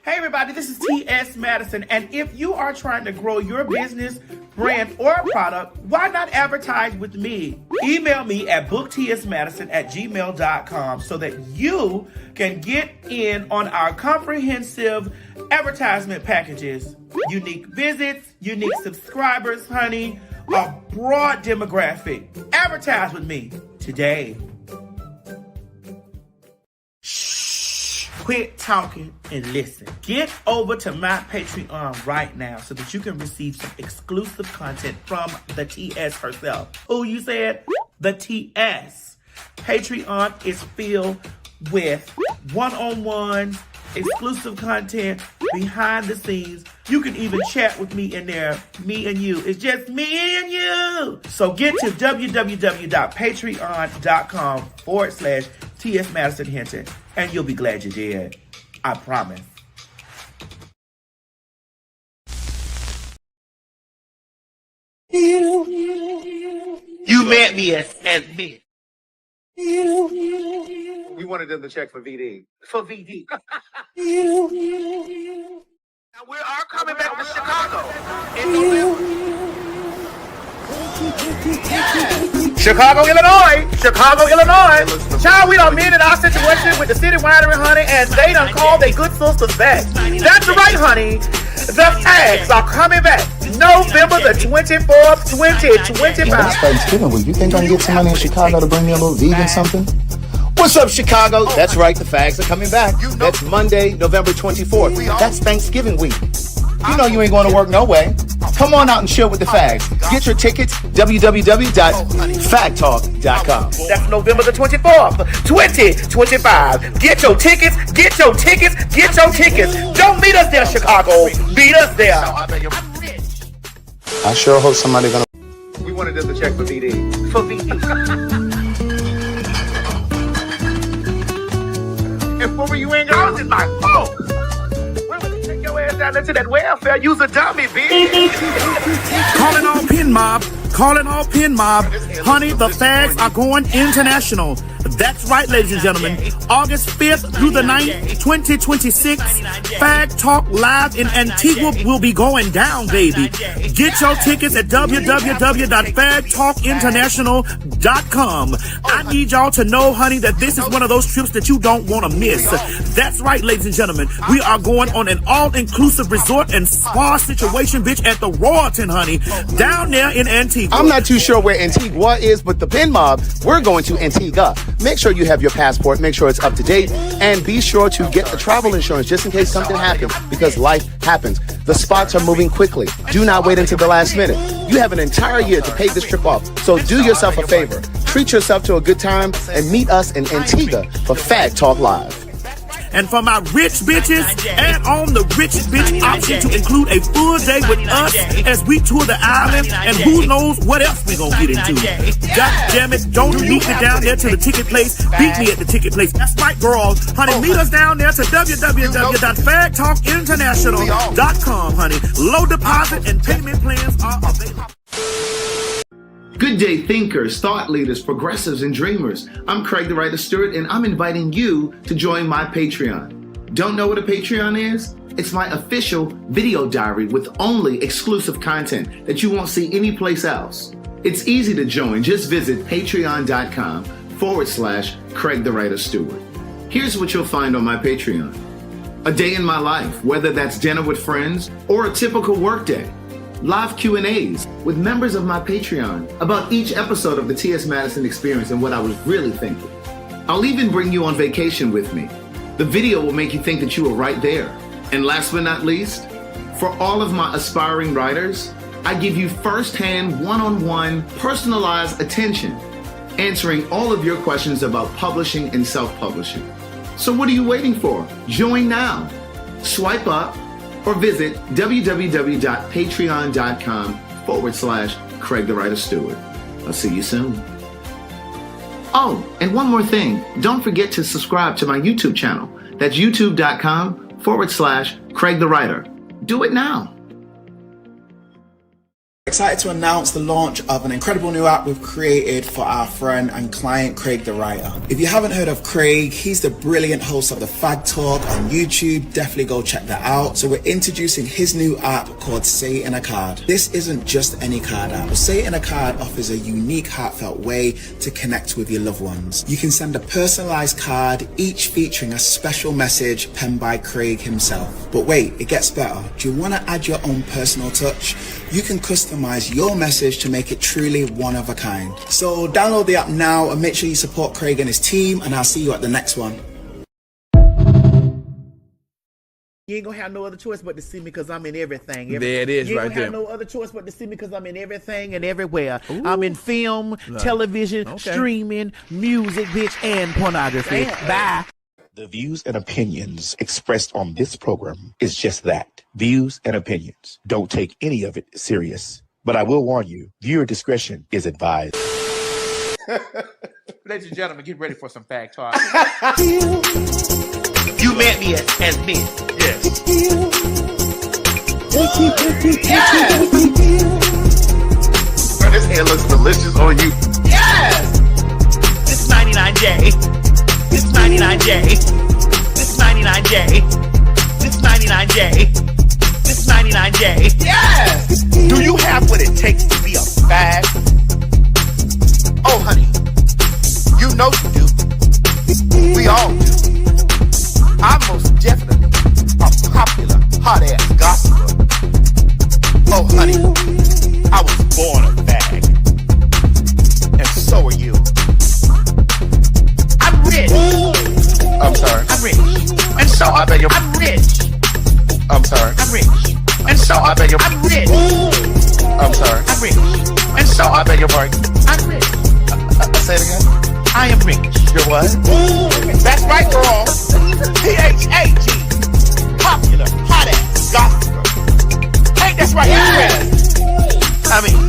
Hey everybody, this is T.S. Madison, and if you are trying to grow your business, brand, or product, why not advertise with me? Email me at booktsmadison@gmail.com so that you can get in on our comprehensive advertisement packages. Unique visits, unique subscribers, honey, a broad demographic. Advertise with me today. Quit talking and listen. Get over to my Patreon right now so that you can receive some exclusive content from the TS herself. Who you said? The TS. Patreon is filled with one-on-ones, exclusive content, behind the scenes. You can even chat with me in there. Me and you. It's just me and you. So get to www.patreon.com/TS Madison Hinton, and you'll be glad you did. I promise. You met me as me. We wanted them to check for VD. For VD. Now we are coming back to Chicago. Chicago, Illinois. Chicago, Illinois. Child, we done mended our situation with the city winery, honey, and they done called their good sisters back. That's right, honey. The Phags are coming back November the 24th, 2025. Yeah, it's Thanksgiving week. You think I can get somebody in Chicago to bring me a little vegan something? What's up, Chicago? That's right, the Phags are coming back. That's Monday, November 24th. That's Thanksgiving week. You know you ain't going to work no way. Come on out and chill with the Phags. Get your tickets, www.PhagTawk.com. That's November the 24th, 2025. Get your tickets, get your tickets, get your tickets. Don't meet us there, Chicago. Meet us there. I sure hope somebody gonna. We wanted them to check for VD. For VD. And for you ain't I was just like, oh. Take your ass down into that welfare. Use a dummy, bitch. Calling all pin mob. Calling all pin mob. Honey, the Phags are going international. That's right, ladies and gentlemen. August 5th through the 9th, 2026, PhagTawk Live in Antigua will be going down, baby. Get your tickets at www.PhagTalkInternational.com. I need y'all to know, honey, that this is one of those trips that you don't want to miss. That's right, ladies and gentlemen. We are going on an all-inclusive resort and spa situation, bitch, at the Royalton, honey, down there in Antigua. I'm not too sure where Antigua is, but the Pin Mob, we're going to Antigua. Make sure you have your passport, make sure it's up to date, and be sure to get the travel insurance just in case something happens, because life happens. The spots are moving quickly. Do not wait until the last minute. You have an entire year to pay this trip off, so do yourself a favor. Treat yourself to a good time and meet us in Antigua for PhagTawk Live. And for my rich bitches, add on the rich bitch option to include a full day with us as we tour the island, and who knows what else we gonna get into. God damn it, don't meet me down there to the ticket place. Beat me at the ticket place. That's right, girl. Honey, meet us down there to www.PhagTalkInternational.com, honey. Low deposit and payment plans are available. Good day, thinkers, thought leaders, progressives, and dreamers. I'm Craig the Writer Stewart, and I'm inviting you to join my Patreon. Don't know what a Patreon is? It's my official video diary with only exclusive content that you won't see anyplace else. It's easy to join. Just visit patreon.com/Craig the Writer Stewart. Here's what you'll find on my Patreon. A day in my life, whether that's dinner with friends or a typical workday. Live Q&As with members of my Patreon about each episode of the T.S. Madison Experience and what I was really thinking. I'll even bring you on vacation with me. The video will make you think that you were right there. And last but not least, for all of my aspiring writers, I give you first-hand, one-on-one, personalized attention, answering all of your questions about publishing and self-publishing. So what are you waiting for? Join now. Swipe up or visit www.patreon.com/Craig the Writer Stewart. I'll see you soon. Oh, and one more thing. Don't forget to subscribe to my YouTube channel. That's youtube.com/Craig the Writer. Do it now. Excited to announce the launch of an incredible new app we've created for our friend and client Craig the writer. If you haven't heard of Craig, he's the brilliant host of the PhagTawk on YouTube. Definitely go check that out. So we're introducing his new app called Say in a Card. This isn't just any card app. Say in a Card offers a unique, heartfelt way to connect with your loved ones. You can send a personalized card, each featuring a special message penned by Craig himself. But wait, it gets better. Do you want to add your own personal touch? You can customize your message to make it truly one of a kind. So download the app now and make sure you support Craig and his team, and I'll see you at the next one. You ain't gonna have no other choice but to see me because I'm in everything. There it is, you ain't right gonna have there. no other choice but to see me because I'm in everything and everywhere. I'm in film, television, streaming, music, bitch, and pornography. Bye. The views and opinions expressed on this program is just that. Views and opinions. Don't take any of it serious. But I will warn you, viewer discretion is advised. Ladies and gentlemen, get ready for some fact talk. You met me as me. Yes. Bro, this hair looks delicious on you. Yes. This 99J. This 99J. This 99J. This 99J. This 99J. Yes. Do you have what it takes to be a fag? Oh, honey, you know you do. We all do. I'm most definitely a popular, hot-ass gossiper. Oh, honey, I was born a fag. And so are you. I'm rich. I'm sorry. I'm rich. And so I beg your I'm rich. I'm sorry. I'm rich. And so I beg your I'm rich. I'm sorry. I'm rich. And so I beg your pardon. I'm rich. Say it again. I am rich. You're what? That's right, girl. PhagTawk. Popular, hot ass, gossiper. Ain't that's right, friend? I mean,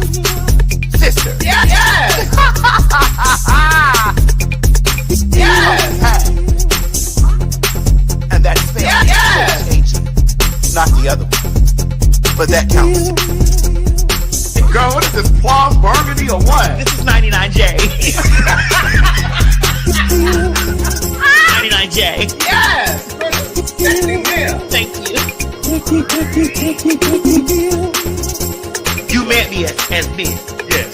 sister. Yeah, yeah. Yeah. And that's fair. Yeah. Not the other one. But that counts. Girl, what is this, plum burgundy or what? This is 99J. 99J. Yes! Thank you. You met me as me. Yes.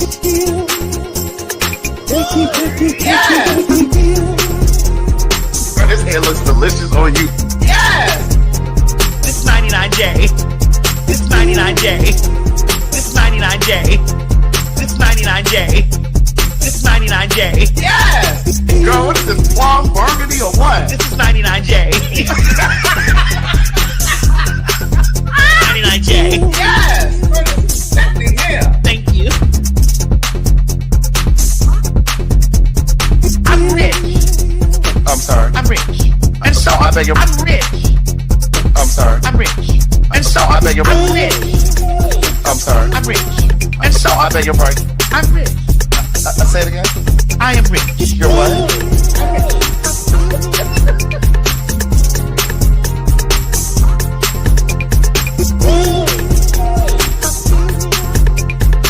Bro, this hair looks delicious on you. Yes. This 99J. This 99J. This 99J. This 99J. This 99J. Yes. Girl, what is this, plum burgundy or what? This is 99J. 99J. Yes! Sexy hair. Thank you. I'm rich. I'm sorry. I'm rich. And so I beg your I'm rich. I'm sorry. I'm rich. And so I beg your I'm rich. I'm sorry. I'm rich. And so I beg your pardon. I'm rich. Say it again. I am rich. You're what?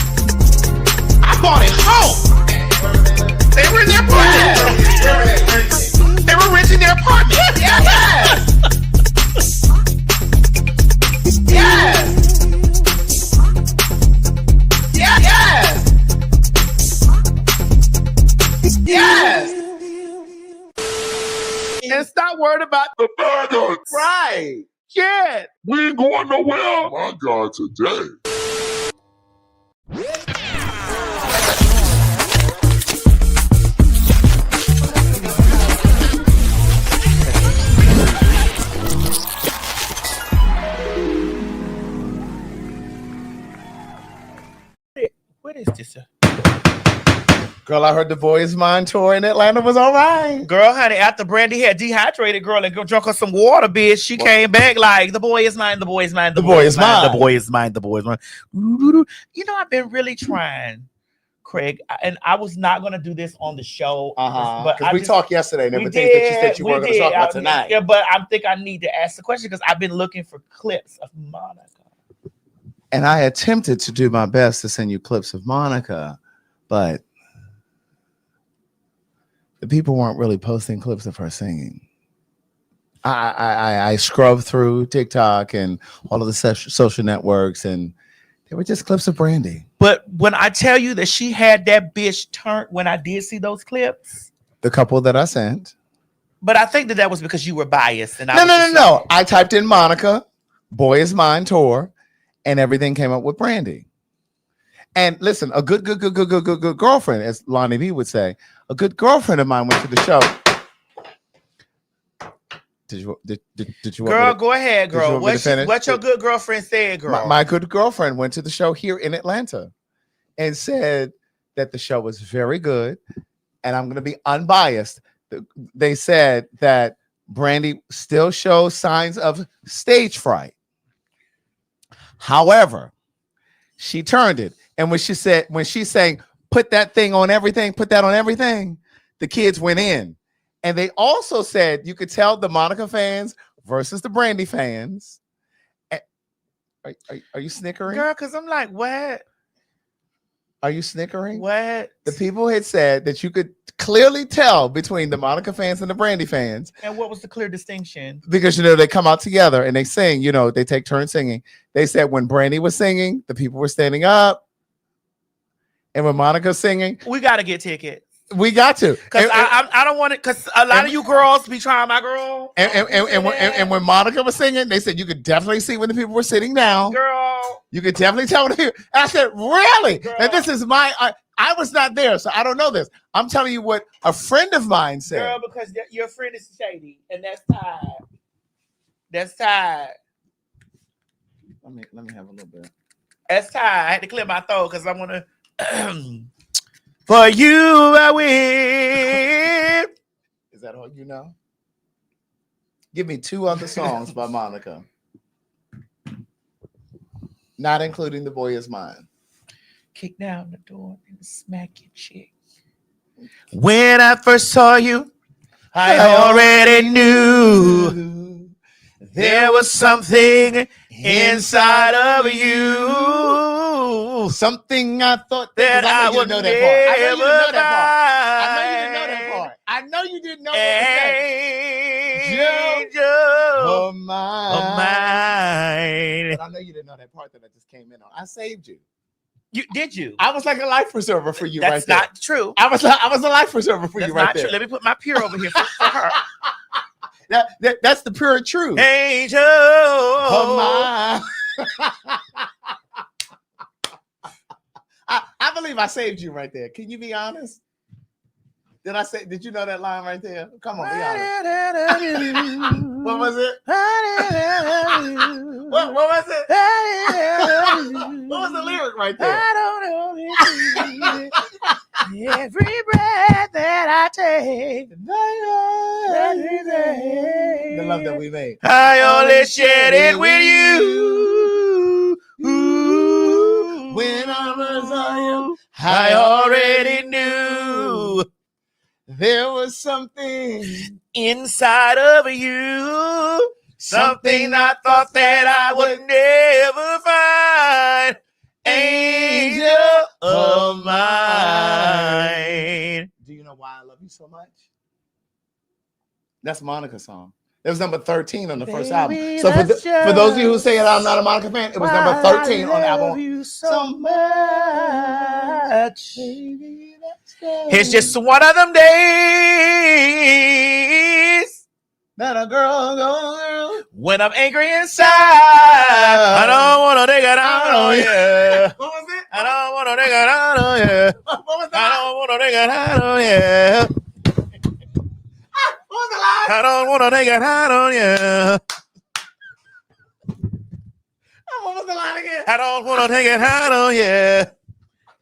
I bought it home. They were in their apartment. They were renting their apartment. Yes. Yes. Yes. Yes. And stop worrying about The faggots! right. Yeah. We ain't going nowhere! My God, today. What is this? Girl, I heard the Boys Mine tour in Atlanta was all right. Girl, honey, after Brandy had dehydrated, girl, and go drunk her some water, bitch, she came back like, the boy is mine, the boy is mine, the boy is mine, the boy is mine, the boy is mine. You know, I've been really trying, Craig, and I was not going to do this on the show. But Because we talked yesterday, and we everything that you said you we weren't going to talk about I- tonight. Yeah, but I think I need to ask the question because I've been looking for clips of Monica. And I attempted to do my best to send you clips of Monica, but the people weren't really posting clips of her singing. I scrubbed through TikTok and all of the social networks, and they were just clips of Brandy. But when I tell you that she had that bitch turned when I did see those clips. The couple that I sent. But I think that was because you were biased. And No. I typed in Monica, Boy Is Mine tour, and everything came up with Brandy. And listen, a good girlfriend, as Lonnie B would say, a good girlfriend of mine went to the show. Did you girl, go ahead, girl. What your good girlfriend said, girl? My good girlfriend went to the show here in Atlanta and said that the show was very good. And I'm going to be unbiased. They said that Brandy still shows signs of stage fright. However, she turned it. And when she's saying, put that on everything, the kids went in. And they also said you could tell the Monica fans versus the Brandy fans. Are you snickering? Girl, because I'm like, what? Are you snickering? What? The people had said that you could clearly tell between the Monica fans and the Brandy fans. And what was the clear distinction? Because, they come out together and they sing, they take turns singing. They said when Brandy was singing, the people were standing up. And when Monica's singing, we got to get tickets. We got to. Because I don't want it, because a lot of you girls be trying my girl. And when Monica was singing, they said you could definitely see when the people were sitting down. Girl. You could definitely tell when the people. I said, really? Girl. And this is I was not there, so I don't know this. I'm telling you what a friend of mine said. Girl, because your friend is shady, and that's tired. That's tired. Let me have a little bit. That's tired. I had to clear my throat because I want to. For you, I win. Is that all you know? Give me 2 other songs by Monica. Not including The Boy Is Mine. Kick down the door and smack your chick. When I first saw you, I already knew there was something inside of you. Something I thought that I would never find. I know you didn't know that part. Mine. But I know you didn't know that part that I just came in on. I saved you. Did you? I was like a life preserver for you. That's right there. That's not true. I was a life preserver for you right there. True. Let me put my pure over here for her. That's the pure truth. Angel. I believe I saved you right there. Can you be honest? Did you know that line right there? Come on, be honest. What was it? What was it? What was the lyric right there? I don't know. Every breath that I take, the love that we made. I only shared it with you. Ooh, when I was on you, I already knew there was something inside of you, something I thought that I would never find. Angel of mine. Do you know why I love you so much? That's Monica's song. It was number 13 on the first album. So for those of you who say that I'm not a Monica fan, it was number 13 on the album. You so much. Baby, it's just one of them days that a girl when I'm angry inside. I don't want to take it out on you. What was it? I don't want to take it out on you. What was that? I don't want to take it out on you. What was the line? I don't want to take it out on you. What was the line again? I don't want to take it out on you.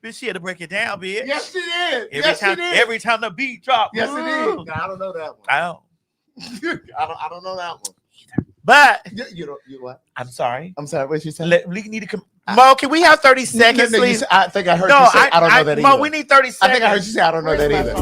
Bitch, she had to break it down, bitch. Yes, she did. Every time the beat dropped. Yes, it did. No, I don't know that one. I don't. I don't know that one. But you what? I'm sorry. I'm sorry. What you saying? We need to come. Mo, can we have 30 seconds, please? I think I heard you say I don't know that either. Mo, we need 30 seconds. I think I heard you say I don't know that either.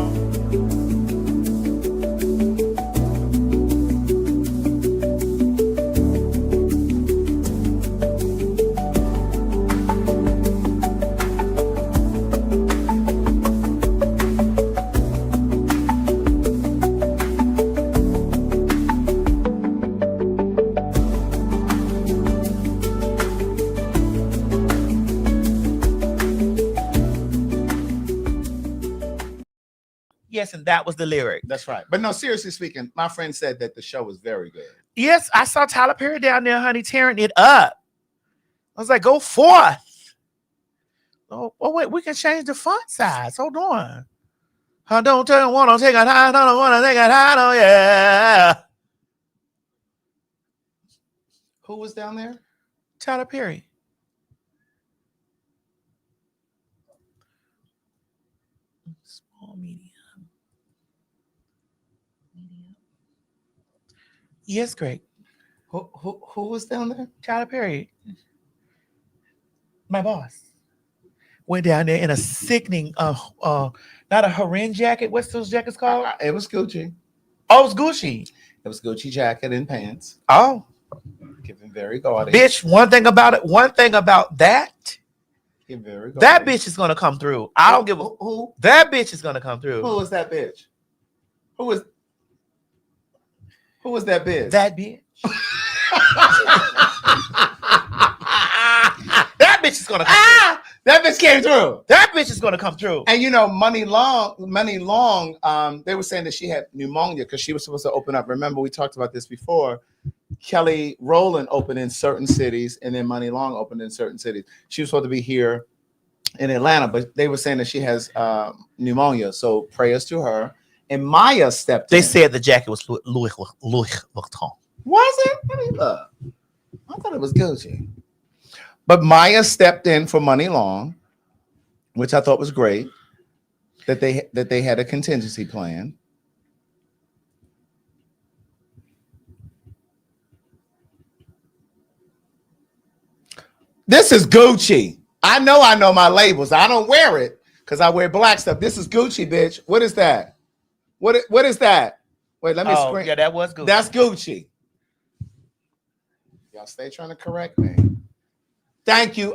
guessing that was the lyric. That's right. But no, seriously speaking, my friend said that the show was very good. Yes, I saw Tyler Perry down there, honey, tearing it up. I was like, go forth. Oh, wait, we can change the font size. Hold on. I don't want to take a high, I don't want to take a high, oh yeah. Who was down there? Tyler Perry. Small, medium. Yes, Greg. Who was down there? Tyler Perry. My boss. Went down there in a sickening, not a Harin jacket. What's those jackets called? It was Gucci. Oh, it was Gucci. It was Gucci jacket and pants. Oh. Giving very gaudy. Bitch, one thing about that. Giving very gaudy. That bitch is gonna come through. I don't give a who. That bitch is gonna come through. Who was that bitch? Who was that bitch? That bitch. That bitch is gonna come through. That bitch came through. That bitch is gonna come through. And you know, Money Long, they were saying that she had pneumonia because she was supposed to open up. Remember, we talked about this before. Kelly Rowland opened in certain cities, and then Money Long opened in certain cities. She was supposed to be here in Atlanta, but they were saying that she has pneumonia. So prayers to her. And Maya stepped in. They said the jacket was Louis Vuitton. Was it? Let me look. I thought it was Gucci. But Maya stepped in for Money Long, which I thought was great. That they had a contingency plan. This is Gucci. I know my labels. I don't wear it because I wear black stuff. This is Gucci, bitch. What is that? What is that? Wait, let me screen. Yeah, that was Gucci. That's Gucci. Y'all stay trying to correct me. Thank you.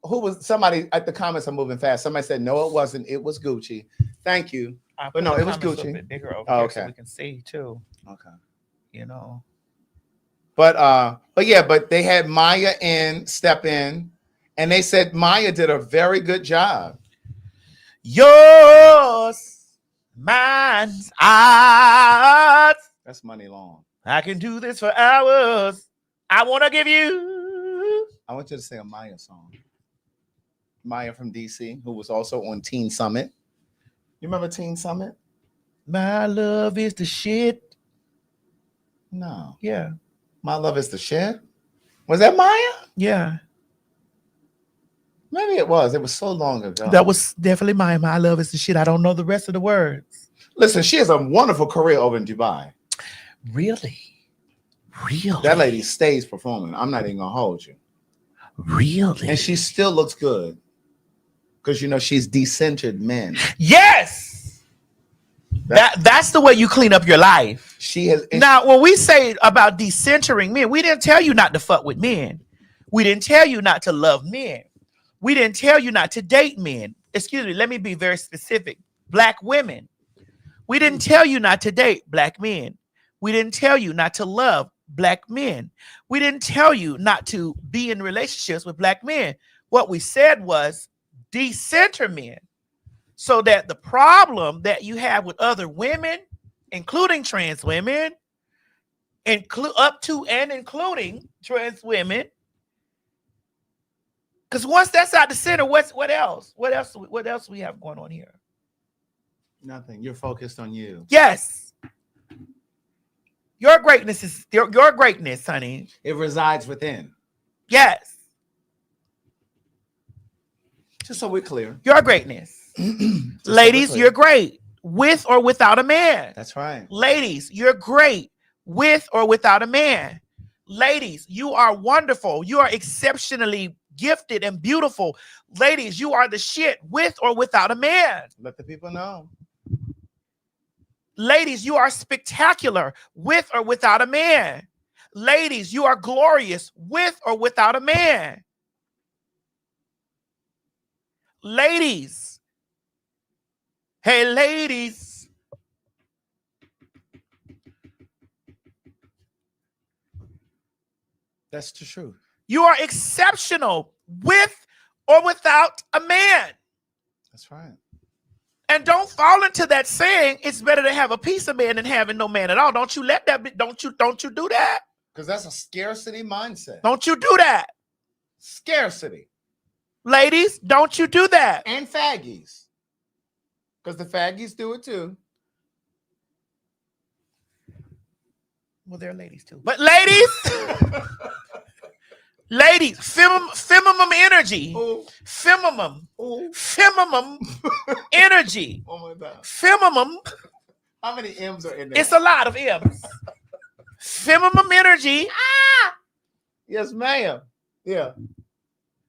Who was somebody at the comments? I'm moving fast. Somebody said no, it wasn't. It was Gucci. Thank you. But no, it was Gucci. A bit bigger over Oh, here okay. so we can see too. Okay. You know. But they had Maya step in, and they said Maya did a very good job. Yours, mine's ours. That's Money Long. I can do this for hours. I want to give you. I want you to sing a Maya song. Maya from DC, who was also on Teen Summit. You remember Teen Summit? My love is the shit. No. Yeah. My love is the shit. Was that Maya? Yeah. Maybe it was. It was so long ago. That was definitely Maya. My love is the shit. I don't know the rest of the words. Listen, she has a wonderful career over in Dubai. Really? That lady stays performing. I'm not even gonna hold you. Really? And she still looks good. Because you know she's decentered men. Yes. That's the way you clean up your life. She has now when we say about decentering men, we didn't tell you not to fuck with men. We didn't tell you not to love men. We didn't tell you not to date men. Excuse me, let me be very specific. Black women. We didn't tell you not to date black men. We didn't tell you not to love black men. We didn't tell you not to be in relationships with black men. What we said was decenter men, so that the problem that you have with other women, including trans women, up to and including trans women, because once that's out the center, what else? What else we have going on here? nothing. You're focused on you. Yes. Your greatness is your greatness, honey. It resides within. Yes. Just so we're clear. Your greatness. Ladies, you're great with or without a man. That's right. Ladies, you're great with or without a man. Ladies, you are wonderful. You are exceptionally gifted and beautiful. Ladies, you are the shit with or without a man. Let the people know. Ladies, you are spectacular with or without a man. Ladies, you are glorious with or without a man. Ladies. Hey, ladies. That's the truth. You are exceptional with or without a man. That's right. And don't fall into that saying, it's better to have a piece of man than having no man at all. Don't you let that be, don't you do that. Because that's a scarcity mindset. Don't you do that. Scarcity. Ladies, don't you do that. And faggies. Because the faggies do it too. Well, they're ladies too. But ladies, ladies, feminine energy. Ooh. Feminine. Ooh. Feminine energy. Oh my God. Feminine. How many M's are in there? It's a lot of M's. Feminine energy. Yes, ma'am. Yeah.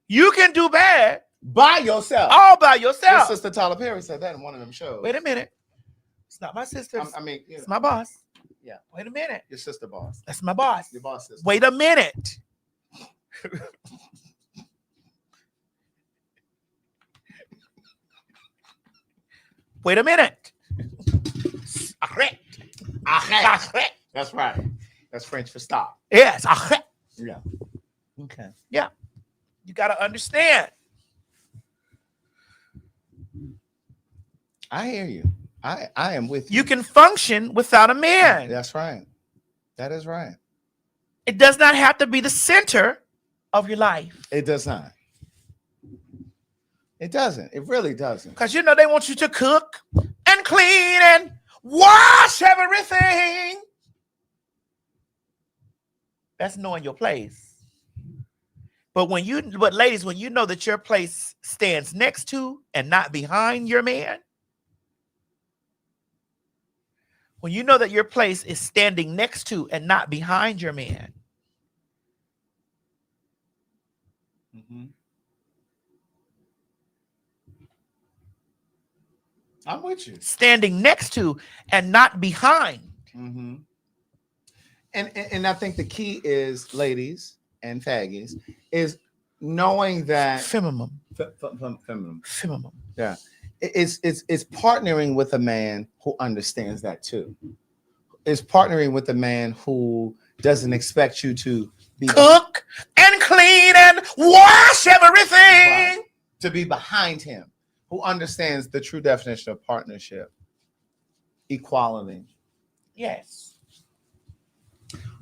You can do bad By yourself. all by Your yourself. sister Tyler Perry said that in one of them shows. Wait a minute. It's not my sister. I mean, you know, It's my boss. Yeah. Wait a minute. your sister boss. That's my boss. Your boss sister. Wait a minute. Wait a minute. That's right. That's French for stop. Yes. Yeah. Okay. Yeah. You got to understand. I hear you. I am with you. You can function without a man. That's right. That is right. It does not have to be the center of your life. It does not. It doesn't. It really doesn't. Because you know they want you to cook and clean and wash everything. That's knowing your place. But ladies, when you know that your place stands next to and not behind your man, when you know that your place is standing next to and not behind your man, I'm with you. standing next to and not behind. Mm-hmm. And I think the key is, ladies and faggies, is knowing that Feminine. feminine. Yeah. It's partnering with a man who understands that too. It's partnering with a man who doesn't expect you to be Cook and clean and wash everything. Right. To be behind him, who understands the true definition of partnership, equality. Yes.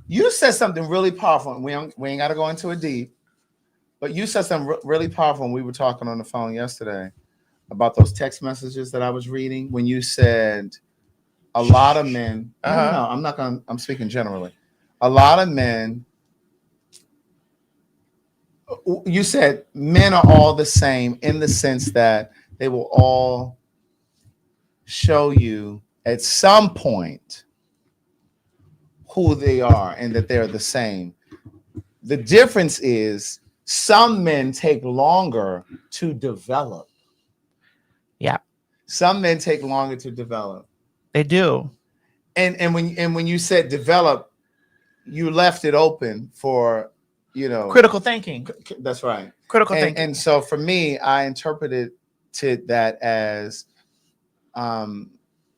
You said something really powerful, and we ain't got to go into it deep, but you said something really powerful when we were talking on the phone yesterday about those text messages that I was reading when you said a lot of men, I'm speaking generally. A lot of men, you said men are all the same in the sense that they will all show you at some point who they are and that they're the same. The difference is some men take longer to develop. Yeah. Some men take longer to develop. They do. And when you said develop, you left it open for, Critical thinking. That's right. Critical thinking. And so for me, I interpreted that as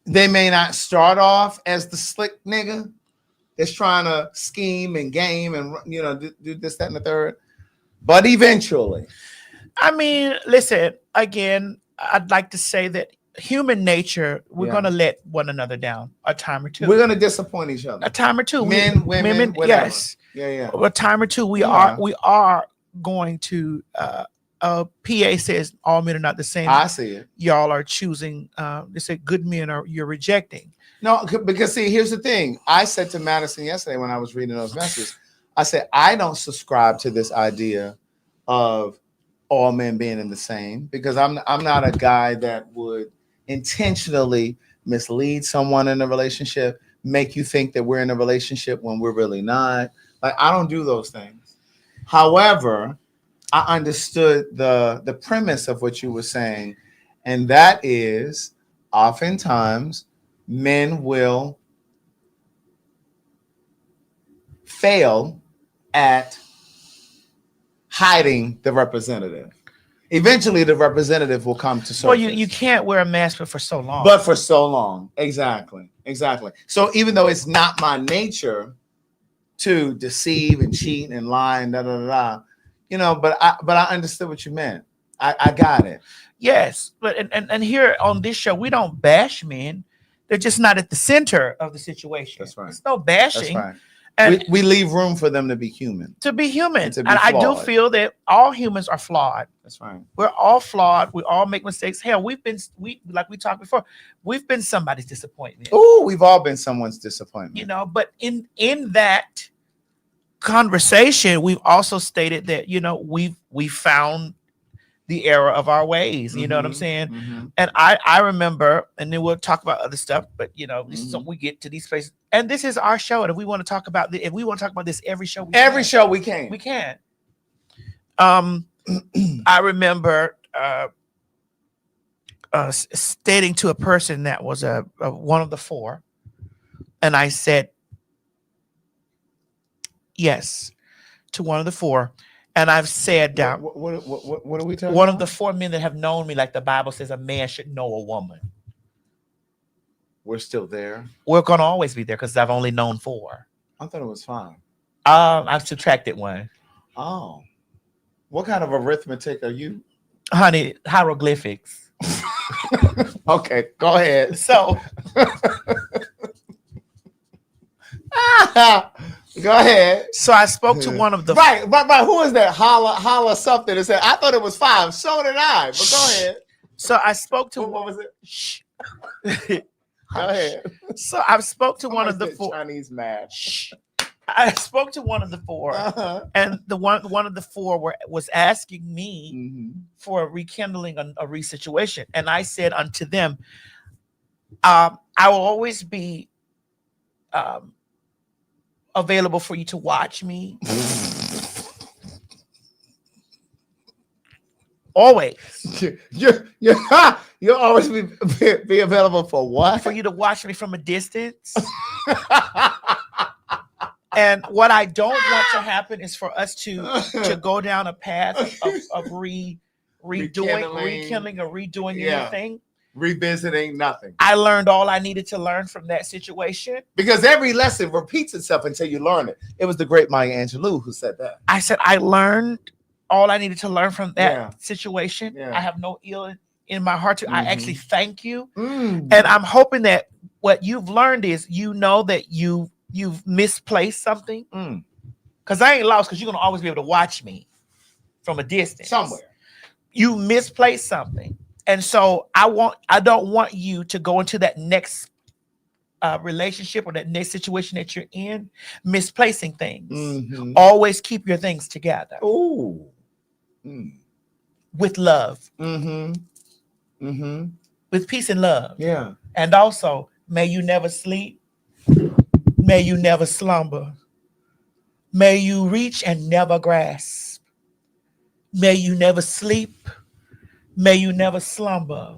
they may not start off as the slick nigga that's trying to scheme and game and do this, that, and the third, but eventually. I mean, listen, again, I'd like to say that human nature, we're going to let one another down a time or two. We're going to disappoint each other. A time or two. Men, women, whatever. Yes. Yeah. A time or two. We are going to. PA says all men are not the same. I see it. Y'all are choosing. They say good men you're rejecting. No, because see, here's the thing. I said to Madison yesterday when I was reading those messages, I said, I don't subscribe to this idea of all men being in the same, because I'm not a guy that would intentionally mislead someone in a relationship, make you think that we're in a relationship when we're really not. Like, I don't do those things. However, I understood the premise of what you were saying, and that is oftentimes men will fail at hiding the representative. Eventually, the representative will come to surface. Well, you can't wear a mask for so long. But for so long. Exactly. So even though it's not my nature to deceive and cheat and lie and but I understood what you meant. I got it. Yes, but and here on this show, we don't bash men. They're just not at the center of the situation. That's right. It's no bashing. That's right. And We leave room for them to be human. to be human. And to be And I do flawed. feel that all humans are flawed. That's right. We're all flawed. We all make mistakes. Hell, like we talked before, we've been somebody's disappointment. Oh, we've all been someone's disappointment. You know, but in that conversation, we've also stated that, you know, we found the error of our ways. You know what I'm saying? Mm-hmm. And I remember, and then we'll talk about other stuff, but you know, this is Mm-hmm. something we get to these places. And this is our show. And if we want to talk about if we want to talk about this every show, Every show we can. we can. I remember stating to a person that was a one of the four, and I said yes to one of the four, and I've said down What are we talking one about? of the four men that have known me, like the Bible says, a man should know a woman. We're still there. We're gonna always be there because I've only known four. I thought it was 5. I've subtracted one, Oh. What kind of arithmetic are you? honey. Hieroglyphics. Okay, go ahead. So Go ahead. so I spoke to one of the Right, but who is that? Holla something that said, I thought it was 5. So did I. But go ahead. So I spoke to What was it? Shh. Go ahead. So I spoke to one of the four. Chinese math. Shh. I spoke to one of the four, Uh-huh. and the one of the four was asking me Mm-hmm. for rekindling a resituation, and I said unto them, I will always be available for you to watch me. Always. You'll always be available for what? For you to watch me from a distance. And what I don't want to happen is for us to go down a path of rekindling or redoing Yeah. anything. Revisiting nothing. I learned all I needed to learn from that situation. Because every lesson repeats itself until you learn it. It was the great Maya Angelou who said that. I said I learned all I needed to learn from that Yeah. situation. Yeah. I have no ill in my heart to. I actually thank you, Mm. and I'm hoping that what you've learned is you know that you've misplaced something. Mm. Because I ain't lost. Because you're gonna always be able to watch me from a distance Somewhere. You misplaced something, and so I don't want you to go into that next relationship or that next situation that you're in misplacing things. Mhm. Always keep your things together Ooh. Mm. with love, Mm-hmm. Mm-hmm. with peace and love. Yeah. And also, may you never sleep. May you never slumber. May you reach and never grasp. May you never sleep. May you never slumber.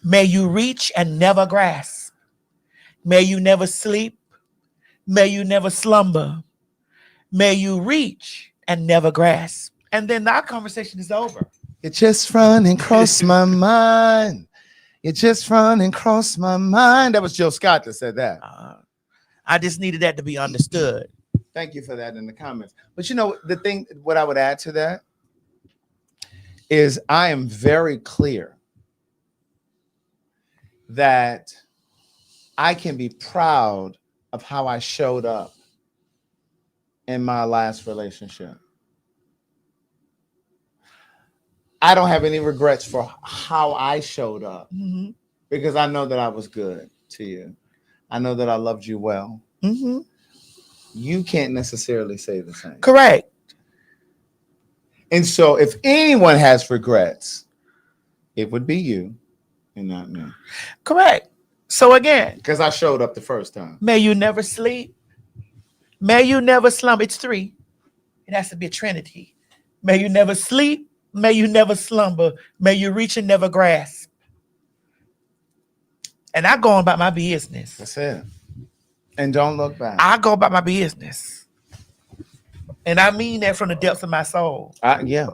May you reach and never grasp. May you never sleep. May you never slumber. May you reach and never grasp. And then our conversation is over. It just run and cross my mind. It just run and cross my mind. That was Jill Scott that said that. I just needed that to be understood. Thank you for that in the comments. But you know, what I would add to that is I am very clear that I can be proud of how I showed up in my last relationship. I don't have any regrets for how I showed up Mm-hmm. because I know that I was good to you. I know that I loved you well. Mm-hmm. You can't necessarily say the same. Correct. And so if anyone has regrets, it would be you and not me. Correct. So again, Because I showed up the first time. may you never sleep. May you never slumber. It's 3. It has to be a trinity. May you never sleep. May you never slumber. May you reach and never grasp. And I go on about my business. That's it. And don't look back. I go about my business. And I mean that from the depths of my soul. Yeah.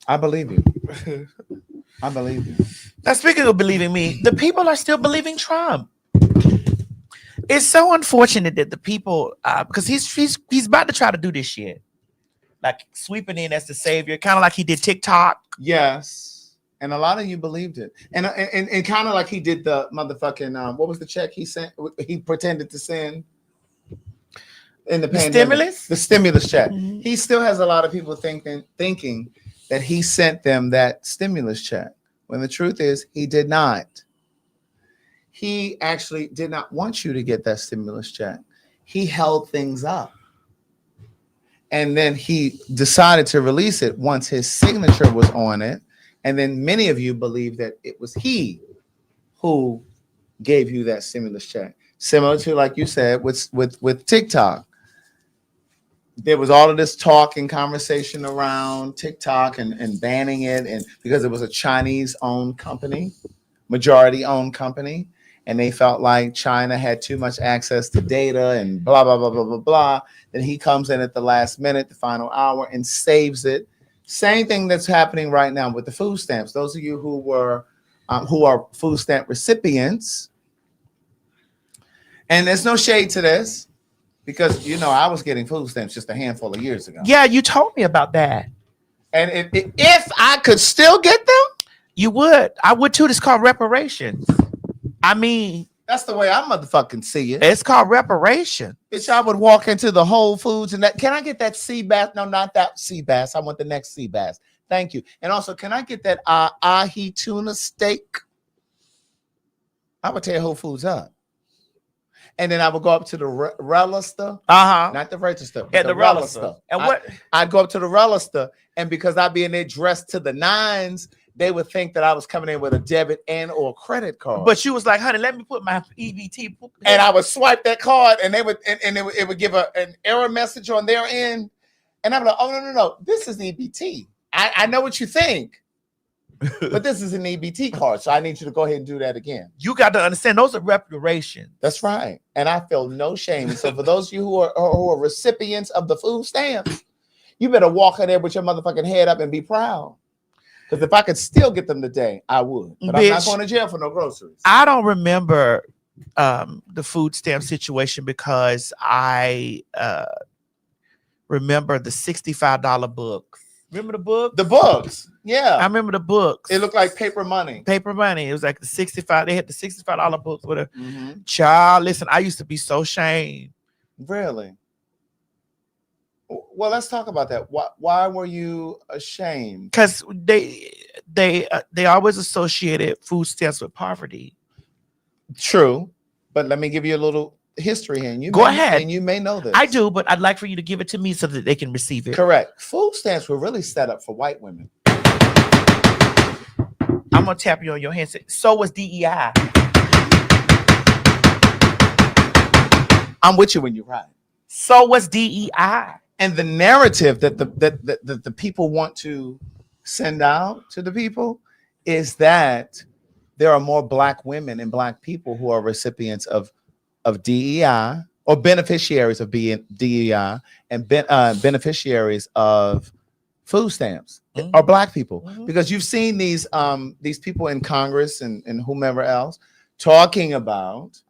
I believe you. I believe you. Now, speaking of believing me, the people are still believing Trump. It's so unfortunate that the people, because he's about to try to do this shit. like sweeping in as the savior, kind of like he did TikTok. Yes. And a lot of you believed it. And kind of like he did the motherfucking, what was the check he sent? He pretended to send in the pandemic. Stimulus? The stimulus check. He still has a lot of people thinking that he sent them that stimulus check, when the truth is he did not. He actually did not want you to get that stimulus check. He held things up. And then he decided to release it once his signature was on it. And then many of you believe that it was he who gave you that stimulus check. Similar to, like you said, with TikTok. There was all of this talk and conversation around TikTok and banning it, and because it was a Chinese-owned company, majority-owned company, and they felt like China had too much access to data and blah, blah, blah, blah, blah, blah. Then he comes in at the last minute, the final hour, and saves it. Same thing that's happening right now with the food stamps. Those of you who are food stamp recipients, and there's no shade to this, because, you know, I was getting food stamps just a handful of years ago. Yeah, you told me about that. And if I could still get them, you would. I would too. It's called reparations. I mean, that's the way I motherfucking see it. It's called reparation. Bitch, I would walk into the Whole Foods and that. Can I get that sea bass? No, not that sea bass. I want the next sea bass. Thank you. And also, can I get that ahi tuna steak? I would tear Whole Foods up. And then I would go up to the register. Not the register. Yeah, the register. And what? I'd go up to the register, and because I'd be in there dressed to the nines, they would think that I was coming in with a debit and or credit card. But you was like, honey, let me put my EBT. And I would swipe that card, and they would, and it would give an error message on their end. And I'm like, oh, no. This is EBT. I know what you think. But this is an EBT card, so I need you to go ahead and do that again. You got to understand, those are reparations. That's right. And I feel no shame. So for those of you who are recipients of the food stamps, you better walk in there with your motherfucking head up and be proud. Because if I could still get them today, I would. But I'm not going to jail for no groceries. I don't remember the food stamp situation because I remember the $65 books. Remember the books? The books. Yeah. I remember the books. It looked like paper money. Paper money. It was like the 65. They had the $65 books with a child. Listen, I used to be so ashamed. Really? Well, let's talk about that. Why were you ashamed? Because they always associated food stamps with poverty. True. But let me give you a little history here. And you Go ahead. And you may know this. I do, but I'd like for you to give it to me so that they can receive it. Correct. Food stamps were really set up for white women. I'm going to tap you on your hand. So was DEI. I'm with you when you're right. So was DEI. And the narrative that the people want to send out to the people is that there are more black women and black people who are recipients of DEI or beneficiaries of DEI and beneficiaries of food stamps are black people. Because you've seen these people in Congress and whomever else talking about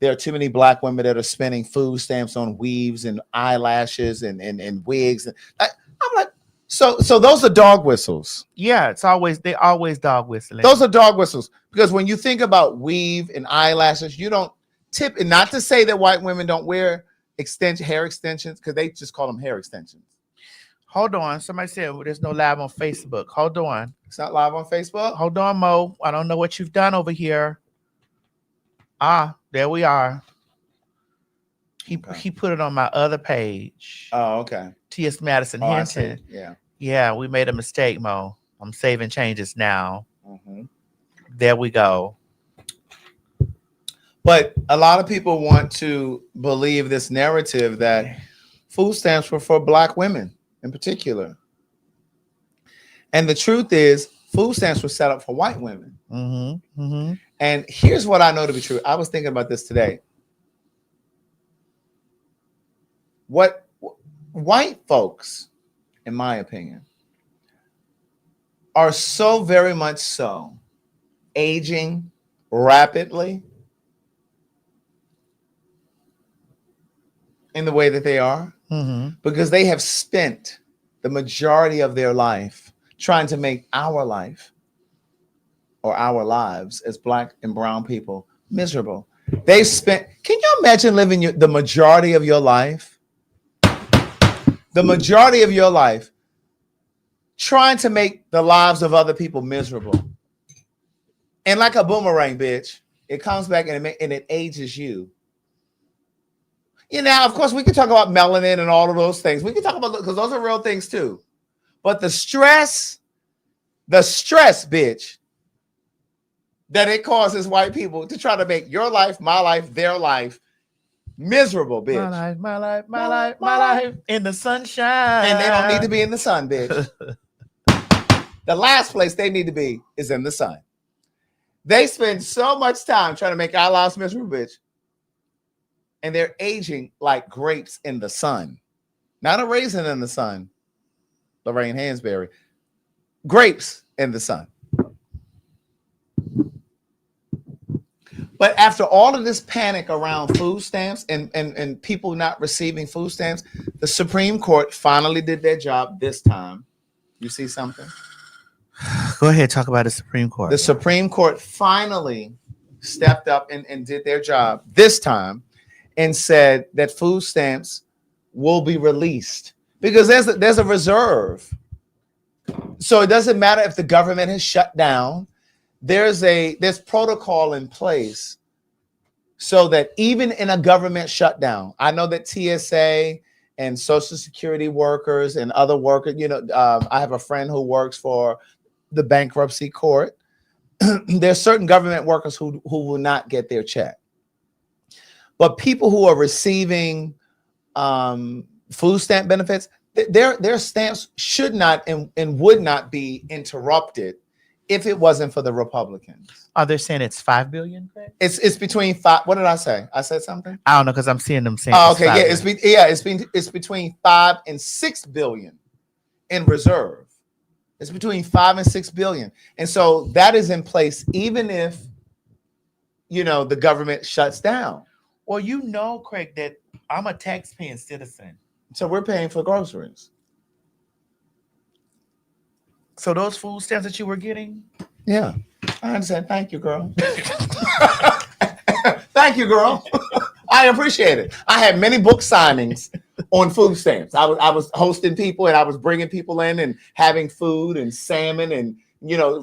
there are too many black women that are spending food stamps on weaves and eyelashes and wigs. I'm like, so those are dog whistles. Yeah, they always dog whistling. Those are dog whistles because when you think about weave and eyelashes, you don't tip. And not to say that white women don't wear hair extensions because they just call them hair extensions. Hold on, somebody said there's no live on Facebook. Hold on, it's not live on Facebook. Hold on, Mo. I don't know what you've done over here. There we are. He put it on my other page. Oh, okay. T.S. Madison Hinton. Yeah, we made a mistake, Mo. I'm saving changes now. There we go. But a lot of people want to believe this narrative that food stamps were for black women in particular. And the truth is, food stamps were set up for white women. And here's what I know to be true. I was thinking about this today. What white folks, in my opinion, are so very much so aging rapidly in the way that they are because they have spent the majority of their life trying to make our life or our lives as Black and brown people miserable. They spent, can you imagine living the majority of your life? The majority of your life trying to make the lives of other people miserable. And like a boomerang, bitch, it comes back and it ages you. You know, of course, we can talk about melanin and all of those things. We can talk about, because those are real things too. But the stress, bitch, that it causes white people to try to make your life, my life, their life miserable, bitch. My life in the sunshine. And they don't need to be in the sun, bitch. The last place they need to be is in the sun. They spend so much time trying to make our lives miserable, bitch. And they're aging like grapes in the sun. Not a raisin in the sun, Lorraine Hansberry. Grapes in the sun. But after all of this panic around food stamps and people not receiving food stamps, the Supreme Court finally did their job this time. You see something? Go ahead, talk about the Supreme Court. The Supreme Court finally stepped up and did their job this time and said that food stamps will be released because there's a reserve. So it doesn't matter if the government has shut down. There's protocol in place so that even in a government shutdown, I know that TSA and Social Security workers and other workers, I have a friend who works for the bankruptcy court. There's certain government workers who will not get their check. But people who are receiving food stamp benefits, their stamps should not and would not be interrupted if it wasn't for the Republicans. Are they saying it's $5 billion? It's between five. What did I say? I said something. I don't know because I'm seeing them saying. Oh, okay, yeah, it's between 5 and 6 billion in reserve. It's between 5 and 6 billion, and so that is in place even if the government shuts down. Well, Craig, that I'm a tax-paying citizen, so we're paying for groceries. So those food stamps that you were getting? Yeah, I understand. Thank you, girl. Thank you, girl. I appreciate it. I had many book signings on food stamps. I was hosting people and I was bringing people in and having food and salmon and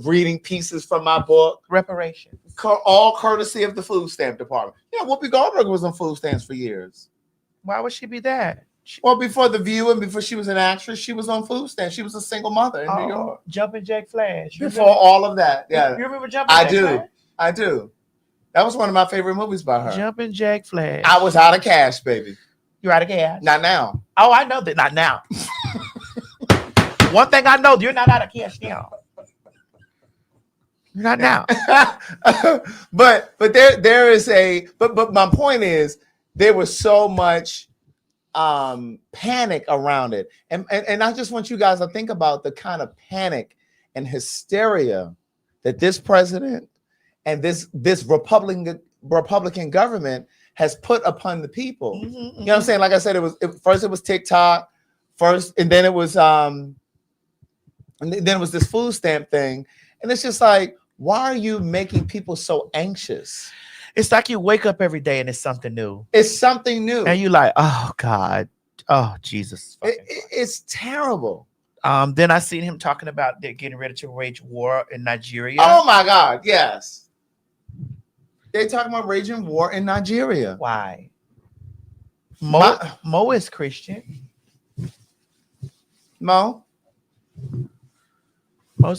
reading pieces from my book. Reparations. All courtesy of the food stamp department. Yeah, Whoopi Goldberg was on food stamps for years. Why would she be that? Well, before The View and before she was an actress, she was on food stamps. She was a single mother in New York. Jumpin' Jack Flash. Before all of that, yeah. You remember Jumpin' Jack Flash? I do. That was one of my favorite movies by her. Jumpin' Jack Flash. I was out of cash, baby. You're out of cash? Not now. Oh, I know that. Not now. One thing I know, you're not out of cash now. You're not now. but there is but my point is there was so much panic around it. And I just want you guys to think about the kind of panic and hysteria that this president and this Republican government has put upon the people. Mm-hmm, You know what I'm saying? Like I said, first it was TikTok, and then it was this food stamp thing. And it's just like, why are you making people so anxious? It's like you wake up every day and it's something new. It's something new. And you're like, oh God. Oh Jesus. It's terrible. Then I seen him talking about they're getting ready to wage war in Nigeria. Oh my God, yes. They're talking about raging war in Nigeria. Why? Mo is Christian. Mo's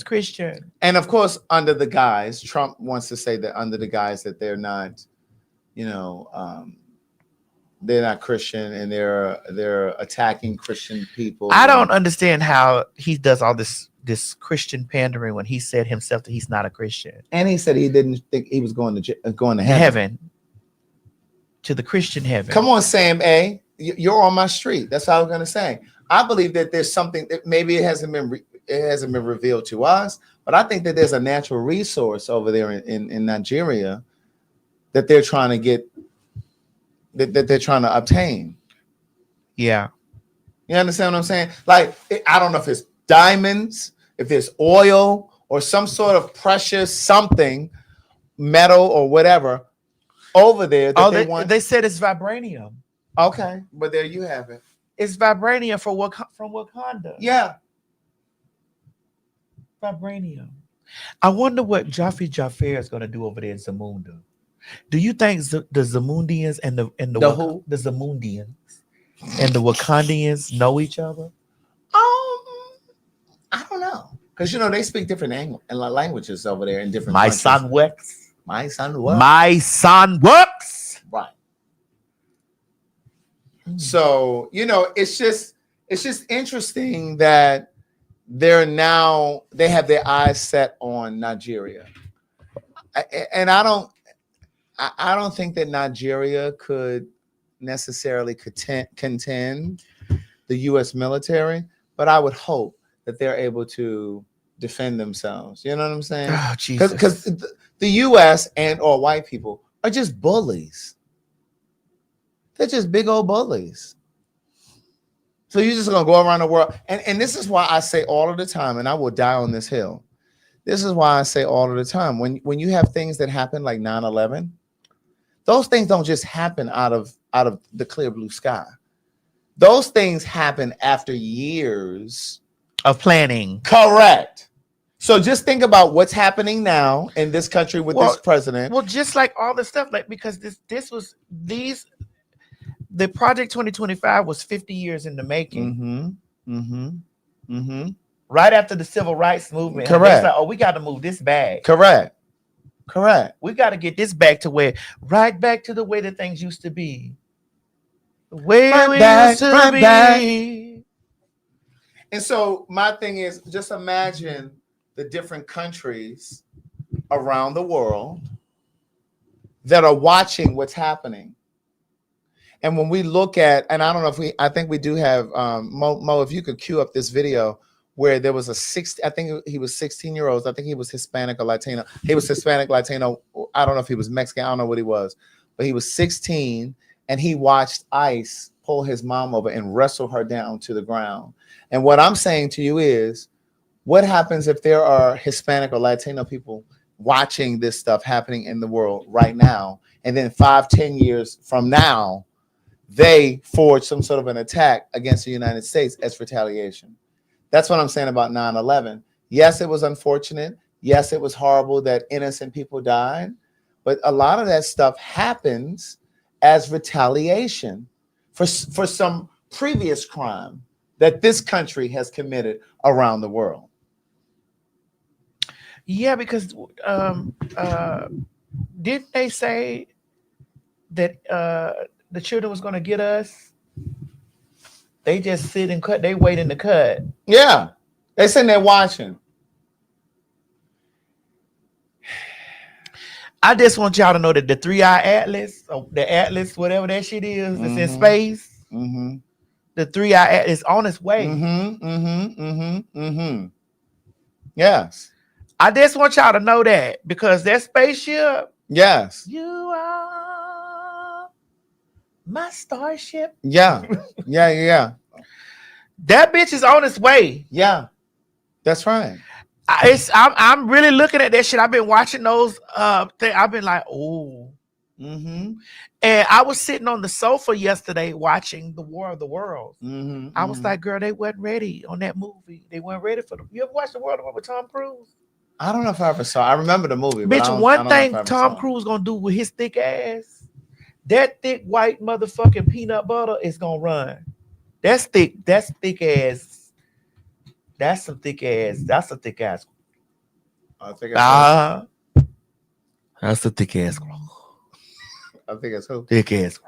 Christian. And of course, under the guise, Trump wants to say that under the guise that they're not, they're not Christian and they're attacking Christian people. I don't understand how he does all this Christian pandering when he said himself that he's not a Christian. And he said he didn't think he was going to heaven. To the Christian heaven. Come on, Sam A. You're on my street. That's all I was going to say. I believe that there's something that maybe it hasn't been revealed to us, but I think that there's a natural resource over there in Nigeria that they're trying to get, that they're trying to obtain. Yeah. You understand what I'm saying? Like, I don't know if it's diamonds, if it's oil, or some sort of precious something, metal or whatever, over there that they want. They said it's vibranium. Okay, but there you have it. It's vibranium from Wakanda. Yeah. Vibranium. I wonder what Jaffe Jaffer is going to do over there in Zamunda. Do you think the Zamundians and the Zamundians and the Wakandians know each other? I don't know, because they speak different languages over there in different. My countries. son works. My son works. My son works. Right. So it's just interesting that they have their eyes set on Nigeria, and I don't think that Nigeria could necessarily contend the U.S. military, but I would hope that they're able to defend themselves. You know what I'm saying? Oh, Jesus. Because the U.S. or white people are just bullies. They're just big old bullies. So you're just gonna go around the world, and this is why I say all of the time, and I will die on this hill. This is why I say all of the time, when you have things that happen like 9/11, those things don't just happen out of the clear blue sky. Those things happen after years of planning. Correct. So just think about what's happening now in this country with this president. Well, just like all the stuff, like because the Project 2025 was 50 years in the making. Right after the civil rights movement. Correct. Like, we got to move this back. Correct. We got to get this back to right back to the way that things used to be. The way we used to be. Back. And so my thing is, just imagine the different countries around the world that are watching what's happening. And when we look at, and I don't know if I think we do have, Mo, if you could cue up this video where there was I think he was 16-year-olds. I think he was Hispanic or Latino. He was Hispanic, Latino. I don't know if he was Mexican. I don't know what he was, but he was 16 and he watched ICE pull his mom over and wrestle her down to the ground. And what I'm saying to you is, what happens if there are Hispanic or Latino people watching this stuff happening in the world right now? And then 5-10 years from now, they forge some sort of an attack against the United States as retaliation. That's what I'm saying about 9/11. Yes, it was unfortunate. Yes, it was horrible that innocent people died. But a lot of that stuff happens as retaliation for some previous crime that this country has committed around the world. Yeah, because didn't they say that the children was going to get us? They just sit and cut. They wait in the cut. Yeah, they sitting there watching. I just want y'all to know that the 3-eye atlas, or the atlas, whatever that shit is, it's in space. Mm-hmm. The 3-eye atlas is on its way. Yes. I just want y'all to know that because that spaceship. Yes. You are my starship. Yeah. That bitch is on its way. Yeah. That's right. I'm really looking at that shit. I've been watching those things. I've been like, oh. Mm-hmm. And I was sitting on the sofa yesterday watching The War of the Worlds. Mm-hmm. I was like, girl, they wasn't ready on that movie. They weren't ready for You ever watched The War of the World with Tom Cruise? I don't know if I ever saw. I remember the movie. Bitch, one thing Tom Cruise gonna do with his thick ass, that thick white motherfucking peanut butter is gonna run. That's thick ass. That's some thick ass. That's a thick ass. I think that's a thick ass. I think it's who? Thick ass.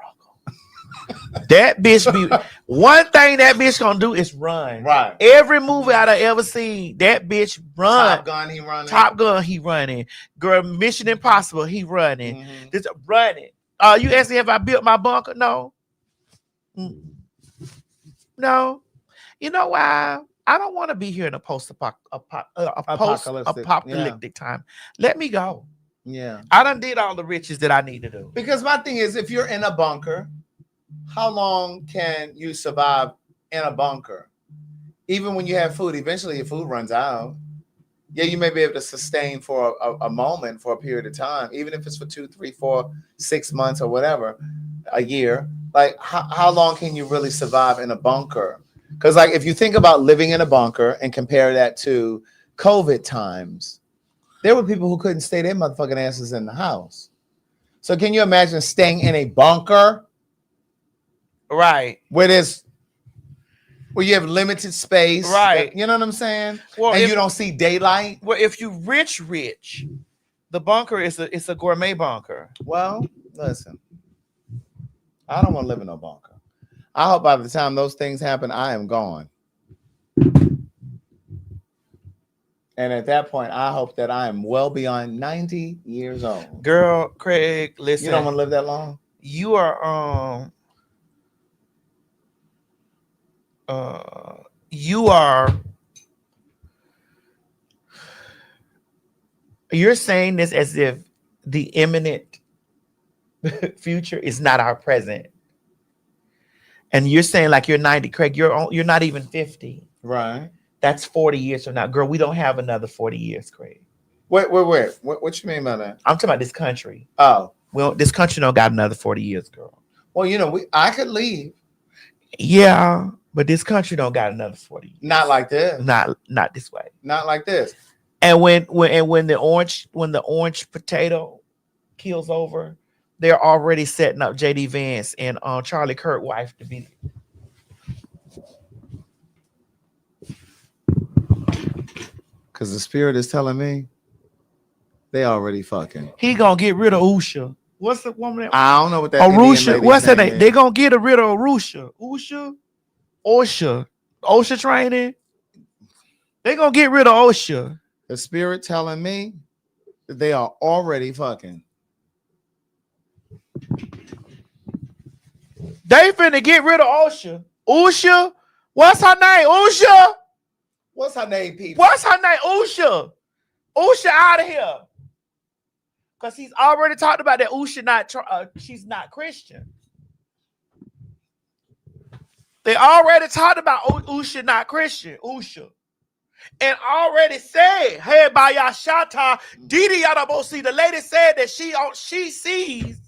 That bitch be one thing that bitch gonna do is run. Right. Every movie I've ever seen, that bitch run. Top Gun, he running. Girl, Mission Impossible, he running. Mm-hmm. This running. You asked me if I built my bunker? No. No. You know why? I don't want to be here in a post-apocalyptic time. Let me go. Yeah. I done did all the riches that I need to do. Because my thing is, if you're in a bunker, how long can you survive in a bunker. Even when you have food, eventually your food runs out. Yeah, you may be able to sustain for a moment, for a period of time, even if it's for 2, 3, 4, 6 months or whatever, a year. Like, how long can you really survive in a bunker? Because, like, if you think about living in a bunker and compare that to COVID times, there were people who couldn't stay their motherfucking asses in the house. So can you imagine staying in a bunker? Right. Where you have limited space. Right. You know what I'm saying? Well, and you don't see daylight. Well, if you rich, the bunker is a gourmet bunker. Well, listen. I don't want to live in no bunker. I hope by the time those things happen, I am gone. And at that point, I hope that I am well beyond 90 years old. Girl, Craig, listen. You don't want to live that long? You are you're saying this as if the imminent future is not our present. And you're saying like you're 90, Craig, you're not even 50. Right. That's 40 years from now. Girl, we don't have another 40 years, Craig. Wait. What you mean by that? I'm talking about this country. Oh. Well, this country don't got another 40 years, girl. Well, I could leave. Yeah, but this country don't got another 40 years. Not like this. Not this way. Not like this. And when the orange potato kills over, they're already setting up JD Vance and Charlie Kirk wife to be. Because the spirit is telling me they already fucking. He gonna get rid of Usha. What's the woman? I don't know what that Arusha. What's her name? They gonna get rid of Arusha. OSHA training. They gonna get rid of OSHA. The spirit telling me that they are already fucking. They finna get rid of OSHA. Usha? What's her name? Usha? What's her name, people? What's her name? Usha. Usha out of here. Because he's already talked about that Usha she's not Christian. They already talked about Usha not Christian. Usha. And already said, hey, by Yashata, Didi Yadabosi, the lady said that she sees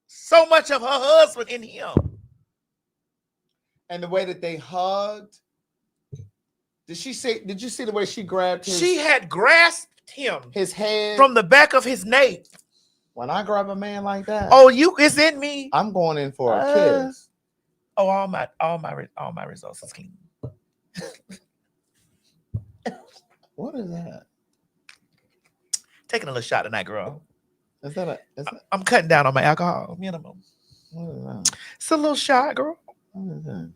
so much of her husband in him. And the way that they hugged. Did you see the way she grabbed his? She had grasped him. His head. From the back of his nape. When I grab a man like that. Oh, it's in me. I'm going in for a kiss. Oh, all my results is clean. What is that? Taking a little shot tonight, girl. I'm cutting down on my alcohol minimum. What is that? It's a little shot, girl. What is that?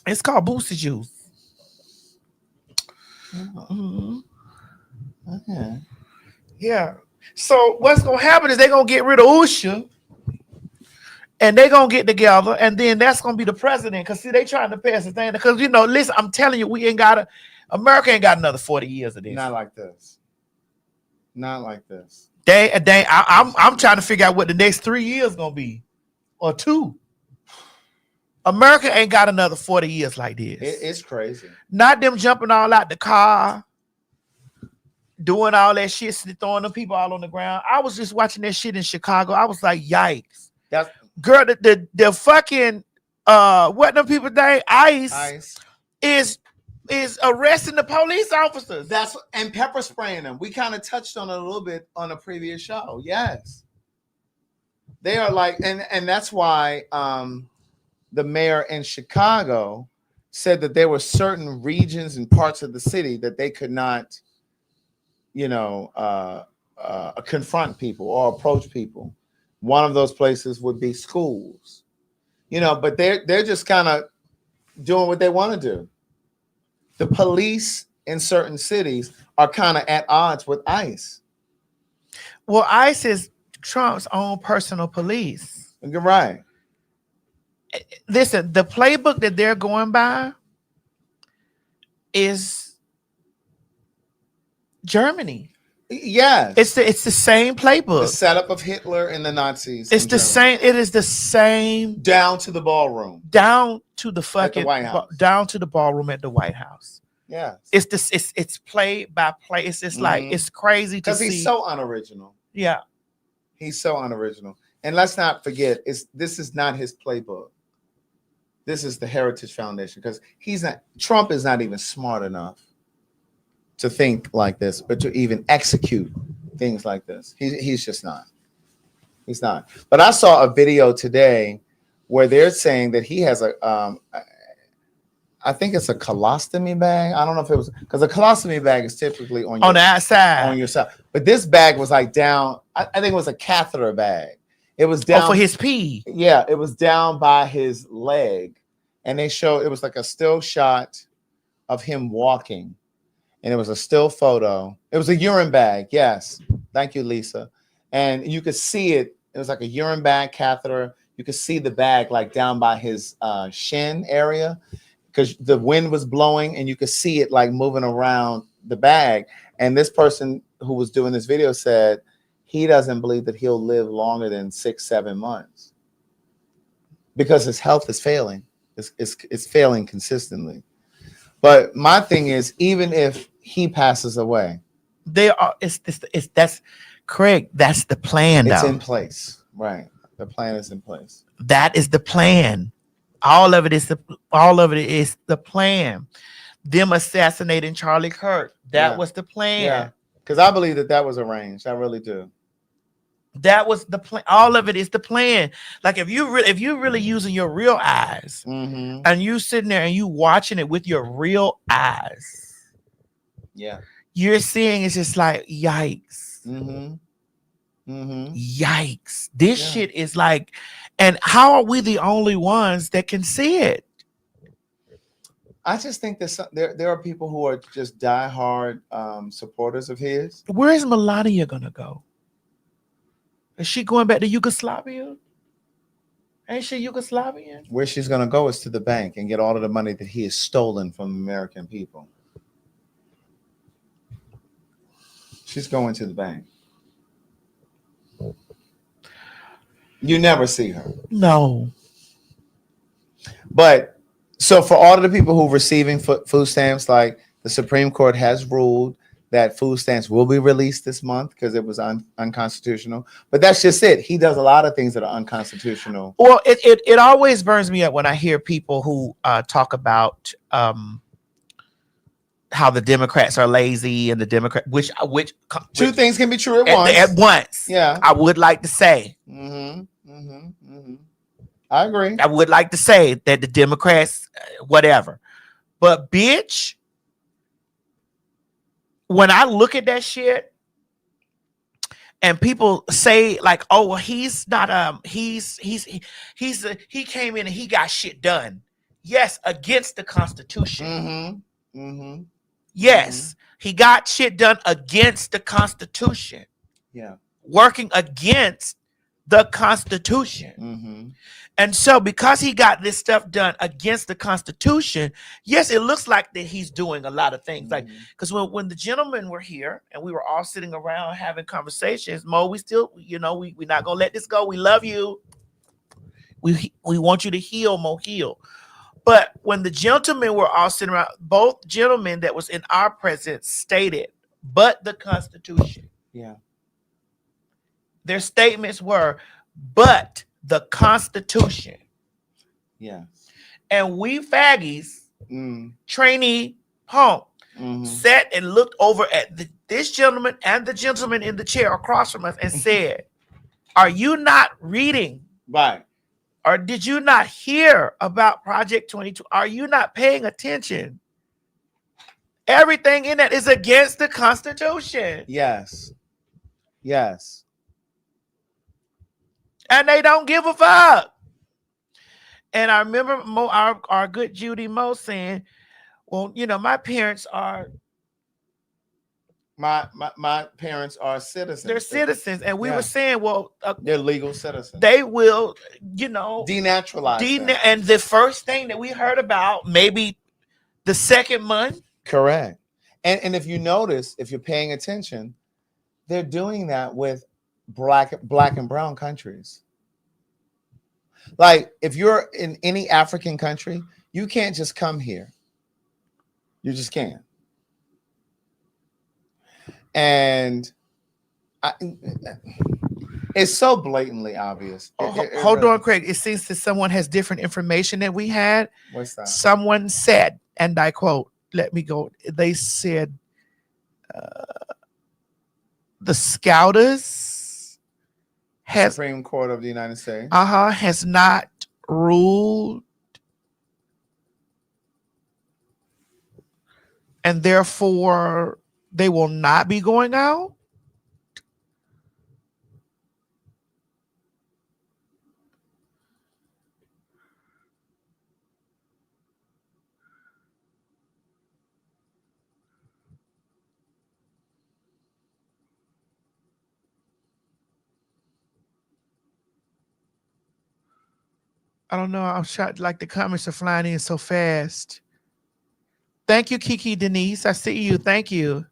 It's called Boosted Juice. Mm-hmm. Okay. Yeah. So what's gonna happen is they're gonna get rid of Usha, and they're gonna get together, and then that's gonna be the president. Cause see, they trying to pass the thing. Because listen, I'm telling you, America ain't got another 40 years of this. Not like this. I'm trying to figure out what the next 3 years gonna be, or 2. America ain't got another 40 years like this. It's crazy. Not them jumping all out the car, doing all that shit, throwing them people all on the ground. I was just watching that shit in Chicago. I was like, yikes. Girl, the fucking what them people name? ICE is arresting the police officers. And pepper spraying them. We kind of touched on it a little bit on a previous show. Yes. They are like, and that's why the mayor in Chicago said that there were certain regions and parts of the city that they could not, confront people or approach people. One of those places would be schools, but they're just kind of doing what they want to do. The police in certain cities are kind of at odds with ICE. Well, ICE is Trump's own personal police. You're right. Listen, the playbook that they're going by is Germany. Yes. It's the same the playbook. setup of Hitler and the Nazis. It's in the Germany. same. It is the same Down to the ballroom. down to the fucking White House. down to the ballroom at the White House. Yeah. It's this. It's play by play. It's just like it's crazy to Because see. he's so unoriginal. Yeah. He's so unoriginal. And let's not forget, this is not his playbook. This is the Heritage Foundation, because Trump is not even smart enough to think like this, but to even execute things like this. He's just not. He's not. But I saw a video today where they're saying that he has I think it's a colostomy bag. I don't know if it was, because a colostomy bag is typically on the outside. on your side. But this bag was like down. I think it was a catheter bag. It was down for his pee. Yeah, it was down by his leg, and they showed it was like a still shot of him walking, and it was a still photo. It was a urine bag. Yes, thank you, Lisa. And you could see it. It was like a urine bag catheter. You could see the bag like down by his shin area, because the wind was blowing, and you could see it like moving around the bag. And this person who was doing this video said he doesn't believe that he'll live longer than 6-7 months because his health is failing. It's failing consistently. But my thing is, even if he passes away, that's Craig. That's the plan. It's though. in place, right? The plan is in place. That is the plan. All of it is the plan. Them assassinating Charlie Kirk. That was the plan. Yeah, because I believe that was arranged. I really do. That was the plan. All of it is the plan. Like if you're really using your real eyes, and you sitting there and you watching it with your real eyes, yeah, you're seeing it's just like yikes. Yikes. This shit is like, and how are we the only ones that can see it? I just think that there are people who are just diehard supporters of his. Where is Melania gonna go? Is she going back to Yugoslavia? Ain't she Yugoslavian? Where she's gonna go is to the bank and get all of the money that he has stolen from American people. She's going to the bank. You never see her. No. But so for all of the people who are receiving food stamps, like the Supreme Court has ruled that food stamps will be released this month because it was unconstitutional. But that's just it. He does a lot of things that are unconstitutional. Well, it always burns me up when I hear people who talk about how the Democrats are lazy and the Democrat, which two things can be true at once. At once, yeah. I would like to say. I agree. I would like to say that the Democrats, whatever, but bitch, when I look at that shit, and people say like, "Oh, well, he's not he came in and he got shit done." Yes, against the Constitution. Yes, he got shit done against the Constitution. Yeah, working against the Constitution. And so because he got this stuff done against the Constitution, yes, it looks like that he's doing a lot of things. Like, because when the gentlemen were here and we were all sitting around having conversations, Mo, we still, we're not gonna let this go. We love you. We want you to heal, Mo, heal. But when the gentlemen were all sitting around, both gentlemen that was in our presence stated, but the Constitution. Yeah. Their statements were, but the Constitution. Yeah. And we faggies, trainee punk, sat and looked over at this gentleman and the gentleman in the chair across from us and said, are you not reading? Right. Or did you not hear about Project 22? Are you not paying attention? Everything in that is against the Constitution. Yes. Yes. And they don't give a fuck. And I remember Mo, our good Judy Mo saying, well, my parents are my parents are citizens. They're citizens. And we were saying, well, they're legal citizens. They will, denaturalize. And the first thing that we heard about, maybe the second month. Correct. And if you notice, if you're paying attention, they're doing that with black and brown countries. Like if you're in any African country, you can't just come here. You just can't. And it's so blatantly obvious. Hold really on, Craig. It seems that someone has different information than we had. What's that? Someone said, and I quote, let me go. They said the Scouters has Supreme Court of the United States has not ruled, and therefore they will not be going out. I don't know. I'm shocked. Like the comments are flying in so fast. Thank you, Kiki Denise. I see you. Thank you.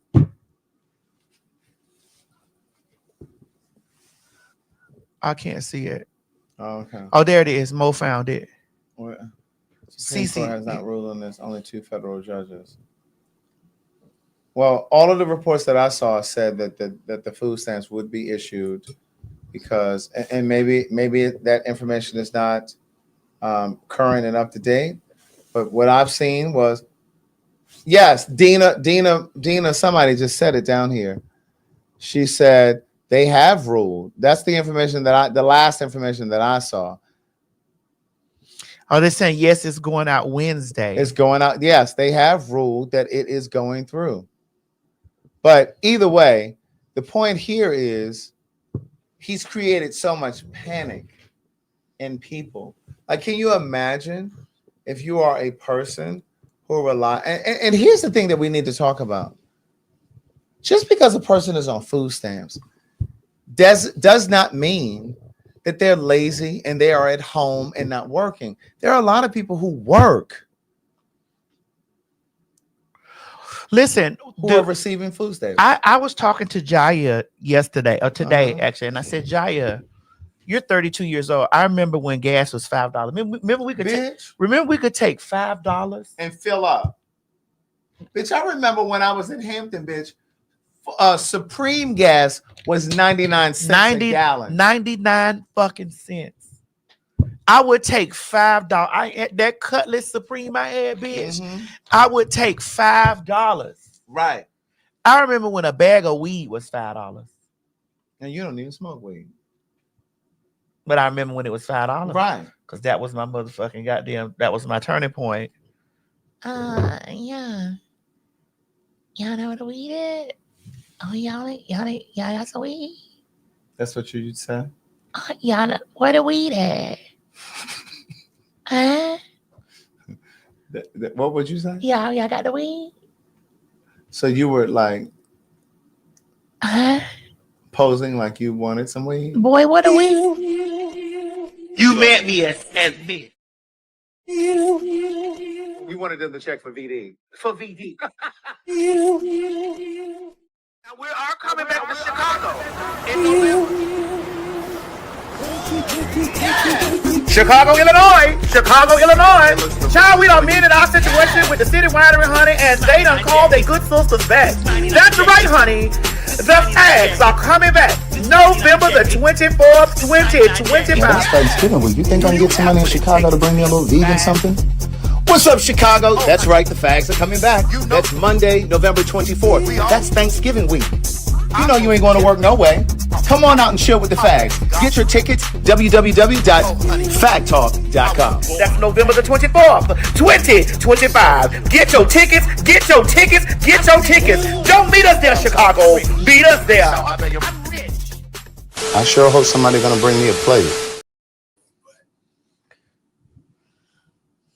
I can't see it. Oh, okay. Oh, there it is. Mo found it. Supreme Court has not ruled on this. Only 2 federal judges. Well, all of the reports that I saw said that the food stamps would be issued because, and maybe that information is not current and up to date. But what I've seen was, yes, Dina, somebody just said it down here. She said they have ruled. That's the information the last information that I saw. Oh, they're saying, yes, it's going out Wednesday. It's going out. Yes, they have ruled that it is going through. But either way, the point here is he's created so much panic in people. Like, can you imagine if you are a person who rely? And here's the thing that we need to talk about. Just because a person is on food stamps does not mean that they're lazy and they are at home and not working. There are a lot of people who work. Listen, who are receiving food stamps. I was talking to Jaya yesterday or today, actually, and I said, Jaya, you're 32 years old. I remember when gas was $5. Remember we could take $5 and fill up. Bitch, I remember when I was in Hampton, bitch. Supreme gas was 99 cents a gallon. 99 fucking cents. I would take $5. I had that Cutlass Supreme I had, bitch. Mm-hmm. I would take $5. Right. I remember when a bag of weed was $5. And you don't even smoke weed. But I remember when it was $5. Right. Because that was my motherfucking goddamn, that was my turning point. Yeah. Y'all know what the weed is? Oh, y'all got some weed? That's what you said? Y'all know where the weed at? Huh? What would you say? Y'all got the weed? So you were like posing like you wanted some weed? Boy, what the weed? You met me as me. You wanted them to check for VD. For VD. Now we are coming back to Chicago. Chicago, Illinois. Child, we done mended our situation with the city winery, honey, and they done called their good sisters back. That's right, honey. The Phags are coming back November the 24th, 2025. Yeah, it's Thanksgiving week. You think I can get somebody in Chicago to bring me a little vegan something? What's up, Chicago? That's right, the Phags are coming back. That's Monday, November 24th. That's Thanksgiving week. You know you ain't going to work no way. Come on out and chill with the Phags. Get your tickets, www.PhagTawk.com. That's November the 24th, 2025. Get your tickets. Don't meet us there, Chicago. Beat us there. I sure hope somebody's going to bring me a plate.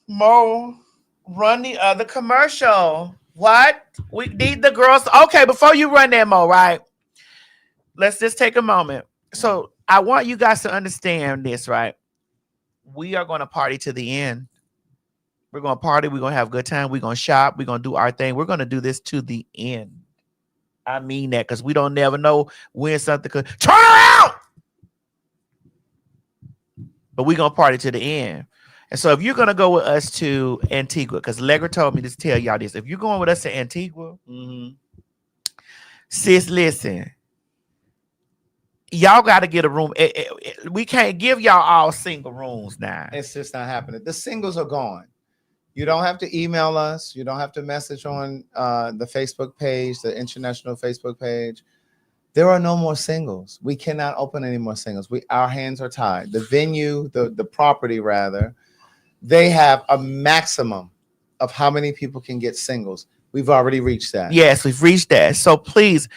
Mo, run the other commercial. What? We need the girls. Okay, before you run that, Mo, right? Let's just take a moment. So I want you guys to understand this, right? We are going to party to the end. We're going to party. We're going to have a good time. We're going to shop. We're going to do our thing. We're going to do this to the end. I mean that because we don't never know when something could turn around. But we're going to party to the end. And so if you're going to go with us to Antigua, because Allegra told me to tell y'all this. If you're going with us to Antigua, sis, listen. Y'all got to get a room. We can't give y'all all single rooms now. It's just not happening. The singles are gone. You don't have to email us. You don't have to message on the Facebook page, the international Facebook page. There are no more singles. We cannot open any more singles. Our hands are tied. The venue, the property rather, they have a maximum of how many people can get singles. We've already reached that. Yes, we've reached that. So please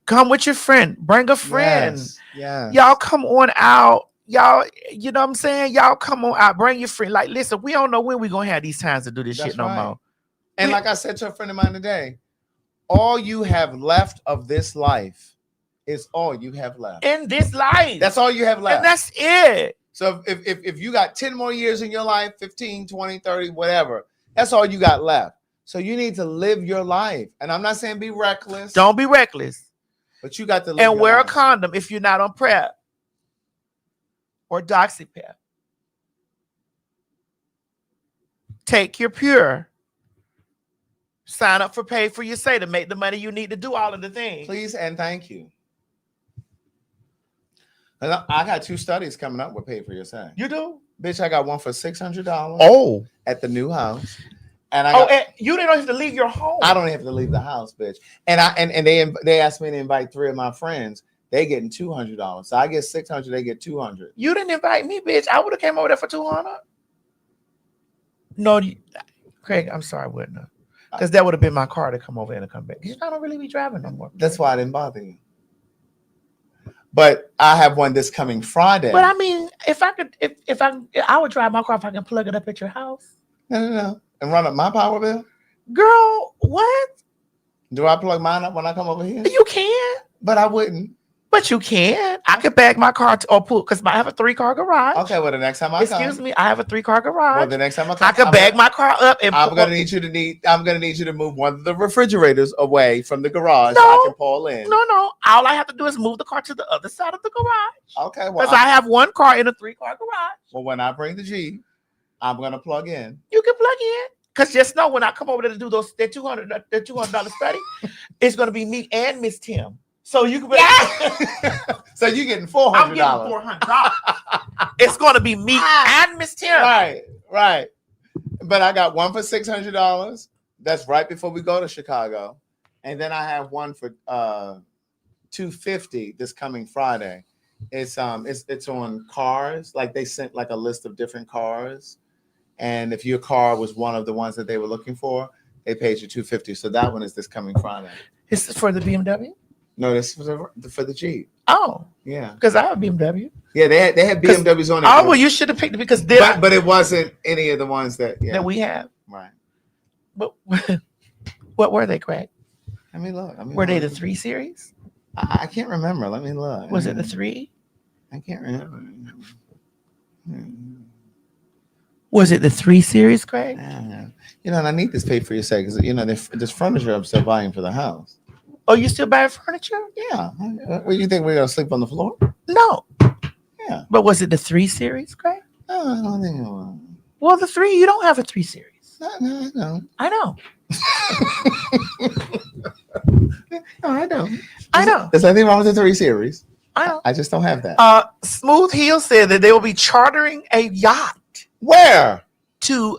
come with your friend. Bring a friend. Yes. Y'all come on out. Y'all, you know what I'm saying? Y'all come on out. Bring your friend. Like, listen, we don't know when we're going to have these times to do this shit no more. And like I said to a friend of mine today, all you have left of this life is all you have left. In this life. That's all you have left. And that's it. So if you got 10 more years in your life, 15, 20, 30, whatever, that's all you got left. So you need to live your life. And I'm not saying be reckless. Don't be reckless. But you got to live and wear a condom if you're not on PrEP or DoxyPep. Take your Pure. Sign up for Pay for Your Say to make the money you need to do all of the things. Please and thank you. And I got 2 studies coming up with Pay for Your Say. You do? Bitch, I got one for $600. Oh. At the new house. And and you didn't have to leave your home. I don't have to leave the house, bitch. And they asked me to invite 3 of my friends. They getting $200. So I get $600. They get $200. You didn't invite me, bitch. I would have came over there for $200. No, Craig, I'm sorry, I wouldn't have. Because that would have been my car to come over and to come back. I don't really be driving no more. That's why I didn't bother you. But I have one this coming Friday. But I mean, if I would drive my car if I can plug it up at your house. No. And run up my power bill? Girl, what? Do I plug mine up when I come over here? You can. But I wouldn't. But you can. I could bag my car or pull because I have a 3-car garage. Okay, well the next time I come. Excuse me, I have a 3-car garage. Well, the next time I come, I could bag my car up and I'm gonna need you to move one of the refrigerators away from the garage so I can pull in. No. All I have to do is move the car to the other side of the garage. Okay, well because I have 1 car in a 3-car garage. Well, when I bring the Jeep, I'm gonna plug in. You can plug in. Because just know when I come over there to do that $200 study, it's gonna be me and Miss Tim. So you can So you're getting $400. I'm getting $400. It's gonna be me and Miss Tim. Right. But I got one for $600. That's right before we go to Chicago. And then I have one for $250 this coming Friday. It's on cars. Like they sent like a list of different cars. And if your car was one of the ones that they were looking for, they paid you $250. So that one is this coming Friday. Is this for the BMW? No, this is for the Jeep. Oh, yeah. Because I have a BMW. Yeah, they had BMWs on it. Oh, well, you should have picked it because but it wasn't any of the ones that we have. Right. But what were they, Craig? Let me look. Were they the 3 Series? I can't remember. Let me look. Was it the 3? I can't remember. Was it the 3 Series, Craig? You know, and I need this Pay for Your Say because this furniture I'm still buying for the house. Oh, you still buying furniture? Yeah. What do you think we're gonna sleep on the floor? No. Yeah. But was it the 3 Series, Craig? No, I don't think it was. Well, the 3, you don't have a 3 Series. No, I know. No, I don't. I know. There's nothing wrong with the 3 Series. I know. I just don't have that. Smooth Heel said that they will be chartering a yacht. Where? To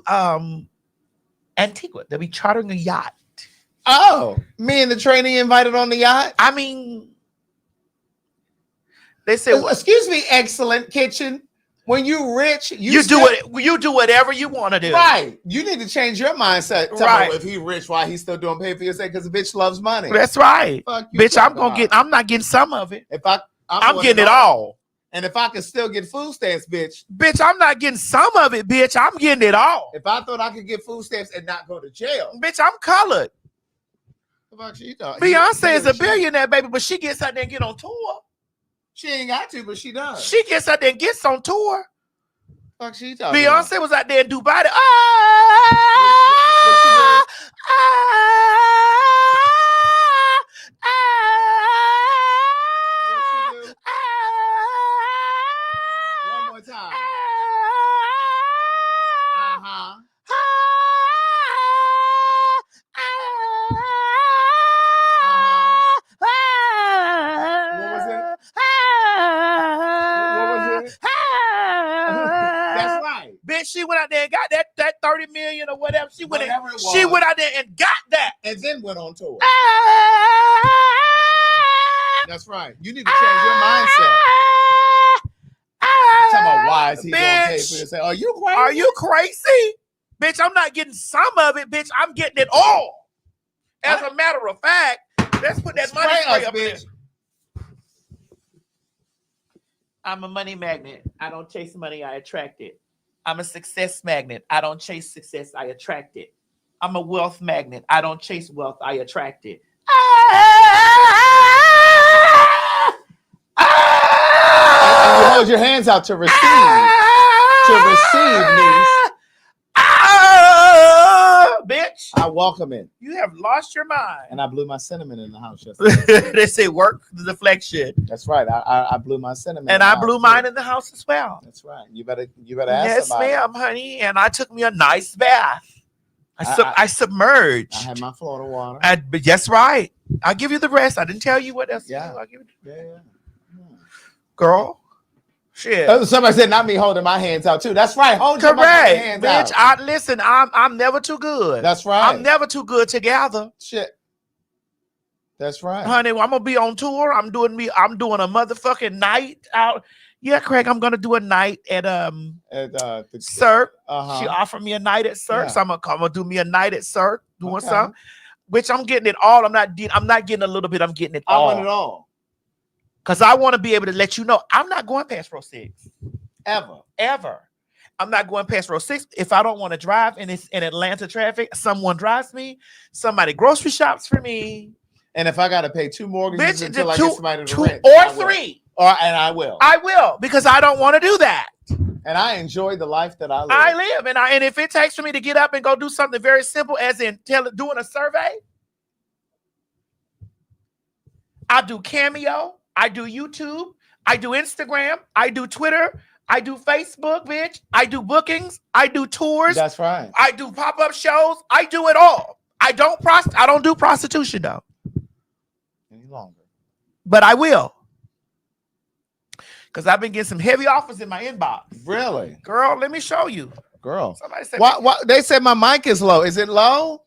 Antigua. They'll be chartering a yacht. Oh, me and the trainee invited on the yacht? I mean, they said, excuse me, excellent kitchen. When you rich, you do whatever you want to do. Right. You need to change your mindset. Right. If he rich, why he's still doing Pay for Your Say? Because the bitch loves money. That's right. Fuck you, bitch, I'm not getting some of it. I'm getting it all. And if I could still get food stamps, bitch, I'm not getting some of it, bitch. I'm getting it all. If I thought I could get food stamps and not go to jail, bitch, I'm colored. Beyonce is a billionaire, baby, but she gets out there and get on tour. She ain't got to, but she does. She gets out there and gets on tour. Fuck, she talking Beyonce about? was out there in Dubai. Bitch, she went out there and got that 30 million or whatever. She went Whatever it she was. went out there and got that. And then went on tour. That's right. You need to change your mindset. Tell me why is he going to pay for this? Are you crazy? Are you crazy? Bitch, I'm not getting some of it, bitch. I'm getting it all. As a matter of fact, let's put that money Spray us, up there. bitch. I'm a money magnet. I don't chase money, I attract it. I'm a success magnet. I don't chase success, I attract it. I'm a wealth magnet. I don't chase wealth, I attract it. And you hold your hands out to receive. Niece. Bitch, I welcome it. you have lost your mind. And I blew my cinnamon in the house yesterday. They say work the deflection. That's right. I blew my cinnamon. And I blew mine in the house as well. That's right. You better ask Yes, somebody. ma'am, honey. And I took me a nice bath. I submerged. I had my Florida water. But that's right. I'll give you the rest. I didn't tell you what else. Yeah. I'll give you, Yeah. girl. Shit. Somebody said not me holding my hands out too. That's right. Hold your Correct, hands bitch. out. I'm never too good. That's right. I'm never too good together. Shit. That's right. Honey, I'm gonna be on tour. I'm doing a motherfucking night out. Yeah, Craig, I'm gonna do a night at Cirque. Uh-huh. She offered me a night at Cirque, Yeah. so I'm gonna do me a night at Cirque, doing Okay. something. Which I'm getting it all. I'm not getting a little bit. I'm getting it I all. want it all. Cause I want to be able to let you know I'm not going past row 6. Ever. I'm not going past row 6. If I don't want to drive and it's in Atlanta traffic, someone drives me, somebody grocery shops for me. And if I gotta pay 2 mortgages Bitch, until I get somebody to 2 rent, or I will. 3. And I will. I will, because I don't want to do that. And I enjoy the life that I live. I live, and if it takes for me to get up and go do something very simple, as in doing a survey, I do Cameo, I do YouTube, I do Instagram, I do Twitter, I do Facebook, bitch, I do bookings, I do tours, That's right. I do pop-up shows, I do it all. I don't do prostitution though, Any longer. but I will. Because I've been getting some heavy offers in my inbox. Really? Girl, let me show you. Girl. Somebody said, Why, they said my mic is low. Is it low?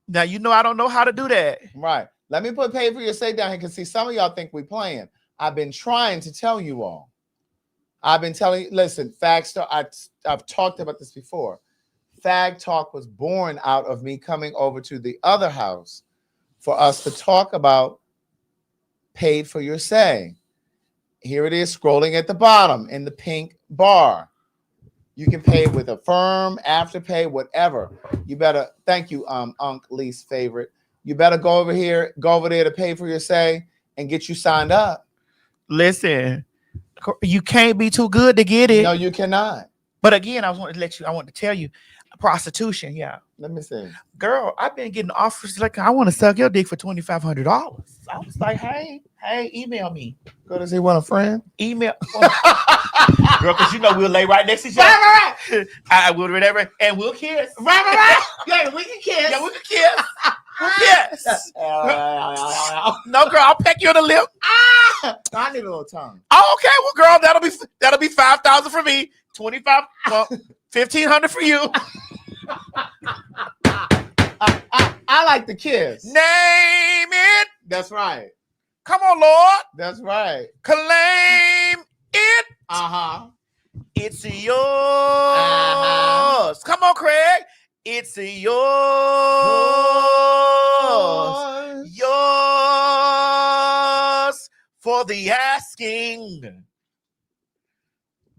now you know I don't know how to do that. Right. Let me put pay for your stay down here because see, some of y'all think we playing. I've been trying to tell you all. I've been telling you, listen, PhagTawk, I've talked about this before. PhagTawk was born out of me coming over to the other house for us to talk about paid for your say. Here it is scrolling at the bottom in the pink bar. You can pay with Affirm, Afterpay, whatever. You better, thank you, Unc, least favorite. You better go over there to pay for your say and get you signed up. Listen, you can't be too good to get it. No, you cannot. But again, I want to tell you, prostitution, yeah. Let me see. Girl, I've been getting offers like, I want to suck your dick for $2,500. I was like, hey, email me. Go to see what a friend. Email. Girl, because you know we'll lay right next to each other. Right. I will whatever, and we'll kiss. Right. Yeah, we can kiss. Yeah, we can kiss. We'll kiss. No, girl, I'll peck you on the lip. I need a little tongue. Oh, okay, well, girl, that'll be $5,000 for me. 25, well, $1,500 for you. I like the kiss. Name it. That's right. Come on, Lord. That's right. Claim it. Uh-huh. It's yours. Come on, Craig. It's yours. Yours for the asking.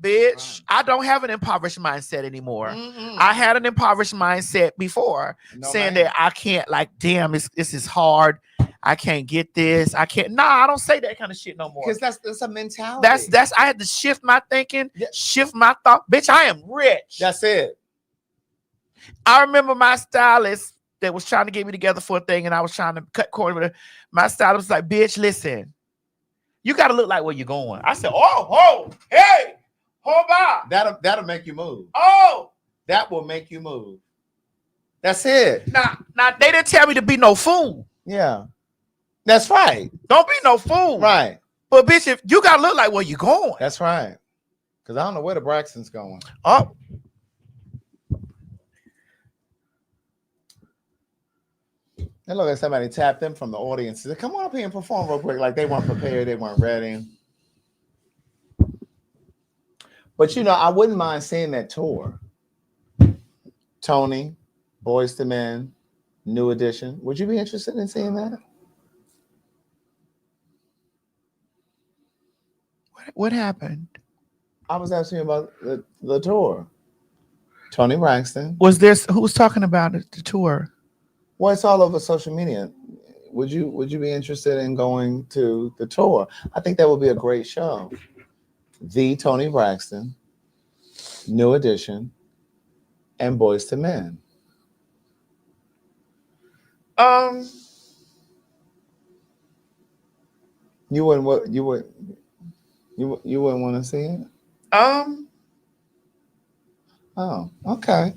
Bitch, I don't have an impoverished mindset anymore. Mm-mm. I had an impoverished mindset before, No, saying man. that I can't, like, damn, this is hard. I can't get this. I can't. Nah, I don't say that kind of shit no more. Because that's a mentality. That's I had to shift my thinking, Yeah. shift my thought. Bitch, I am rich. That's it. I remember my stylist that was trying to get me together for a thing, and I was trying to cut corners with her. My stylist was like, bitch, listen, you got to look like where you're going. I said, hey, hold on. That'll make you move. Oh, That will make you move. That's it. now they didn't tell me to be no fool. Yeah. That's right. Don't be no fool. Right. But bitch, if you got to look like where you're going. That's right. Because I don't know where the Braxton's going. Oh, And look, like somebody tapped them from the audience. Said, come on up here and perform real quick. Like they weren't prepared, they weren't ready. But I wouldn't mind seeing that tour. Tony, Boys to Men, New Edition. Would you be interested in seeing that? what happened? I was asking you about the tour. Tony Braxton. Was there who was talking about it, the tour? Well, it's all over social media. Would you be interested in going to the tour? I think that would be a great show. The Tony Braxton, New Edition, and Boys to Men. You wouldn't want to see it? Oh, okay.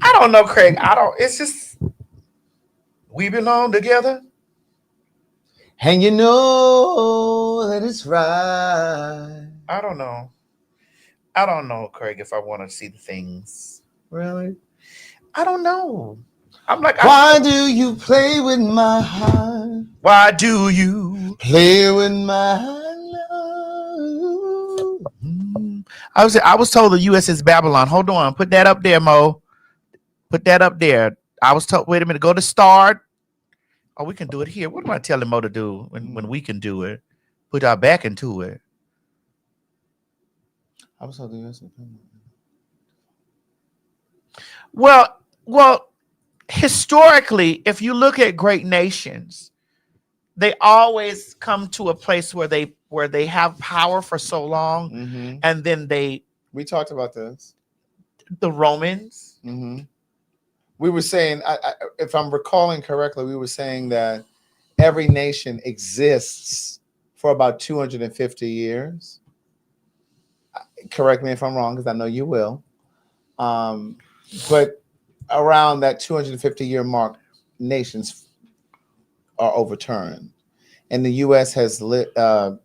I don't know, Craig. It's just we belong together. And you know that it's right. I don't know, Craig, if I want to see the things. Really? I don't know. I'm like, why do you play with my heart? Why do you play with my love? I was told the U.S. is Babylon. Hold on, put that up there, Mo. Put that up there. I was told. Wait a minute. Go to start. Oh, we can do it here. What am I telling Mo to do when we can do it? Put our back into it. I was told the U.S. Well, historically, if you look at great nations, they always come to a place where they have power for so long, and then we talked about this. The Romans. We were saying, if I'm recalling correctly, we were saying that every nation exists for about 250 years. Correct me if I'm wrong, because I know you will. But around that 250-year mark, nations are overturned. And the U.S. has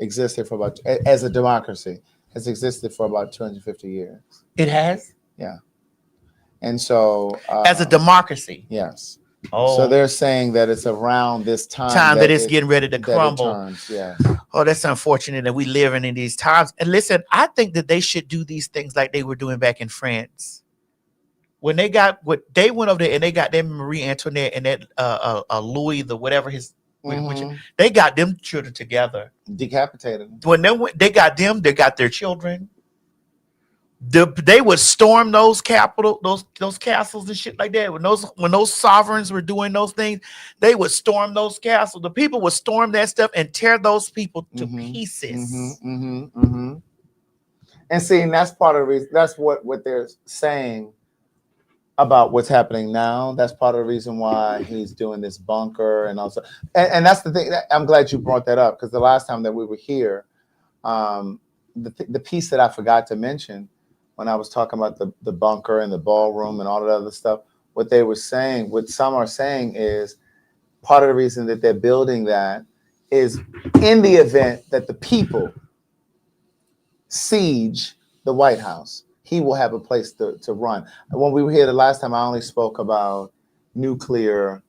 existed for about, as a democracy, has existed for about 250 years. It has? Yeah. And so... as a democracy? Yes. Oh. So they're saying that it's around this time that it's getting ready to crumble. Turns, yeah. Oh, that's unfortunate that we living in these times. And listen, I think that they should do these things like they were doing back in France. When they went over there and they got them Marie Antoinette and that Louis, the whatever his, which, they got them children together, decapitated them. When they got them, they got their children. They would storm those those castles and shit like that. When those sovereigns were doing those things, they would storm those castles. The people would storm that stuff and tear those people to pieces. And see, and that's part of the reason. That's what they're saying about what's happening now. That's part of the reason why he's doing this bunker and also. And that's the thing. I'm glad you brought that up, because the last time that we were here, the piece that I forgot to mention when I was talking about the bunker and the ballroom and all that other stuff, what they were saying, what some are saying is part of the reason that they're building that is in the event that the people siege the White House, he will have a place to run. When we were here the last time, I only spoke about nuclear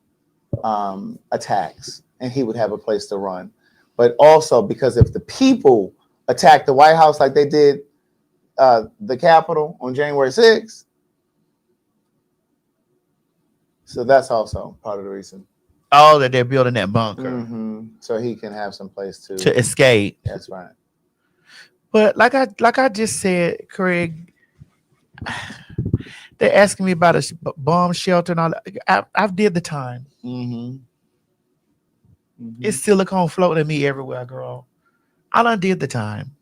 attacks, and he would have a place to run. But also because if the people attack the White House like they did the Capitol on January 6th. So that's also part of the reason. Oh, that they're building that bunker. So he can have some place to escape. That's right. But like I just said, Craig, they're asking me about a bomb shelter and all that. I've did the time. It's silicone floating at me everywhere, girl. I done did the time.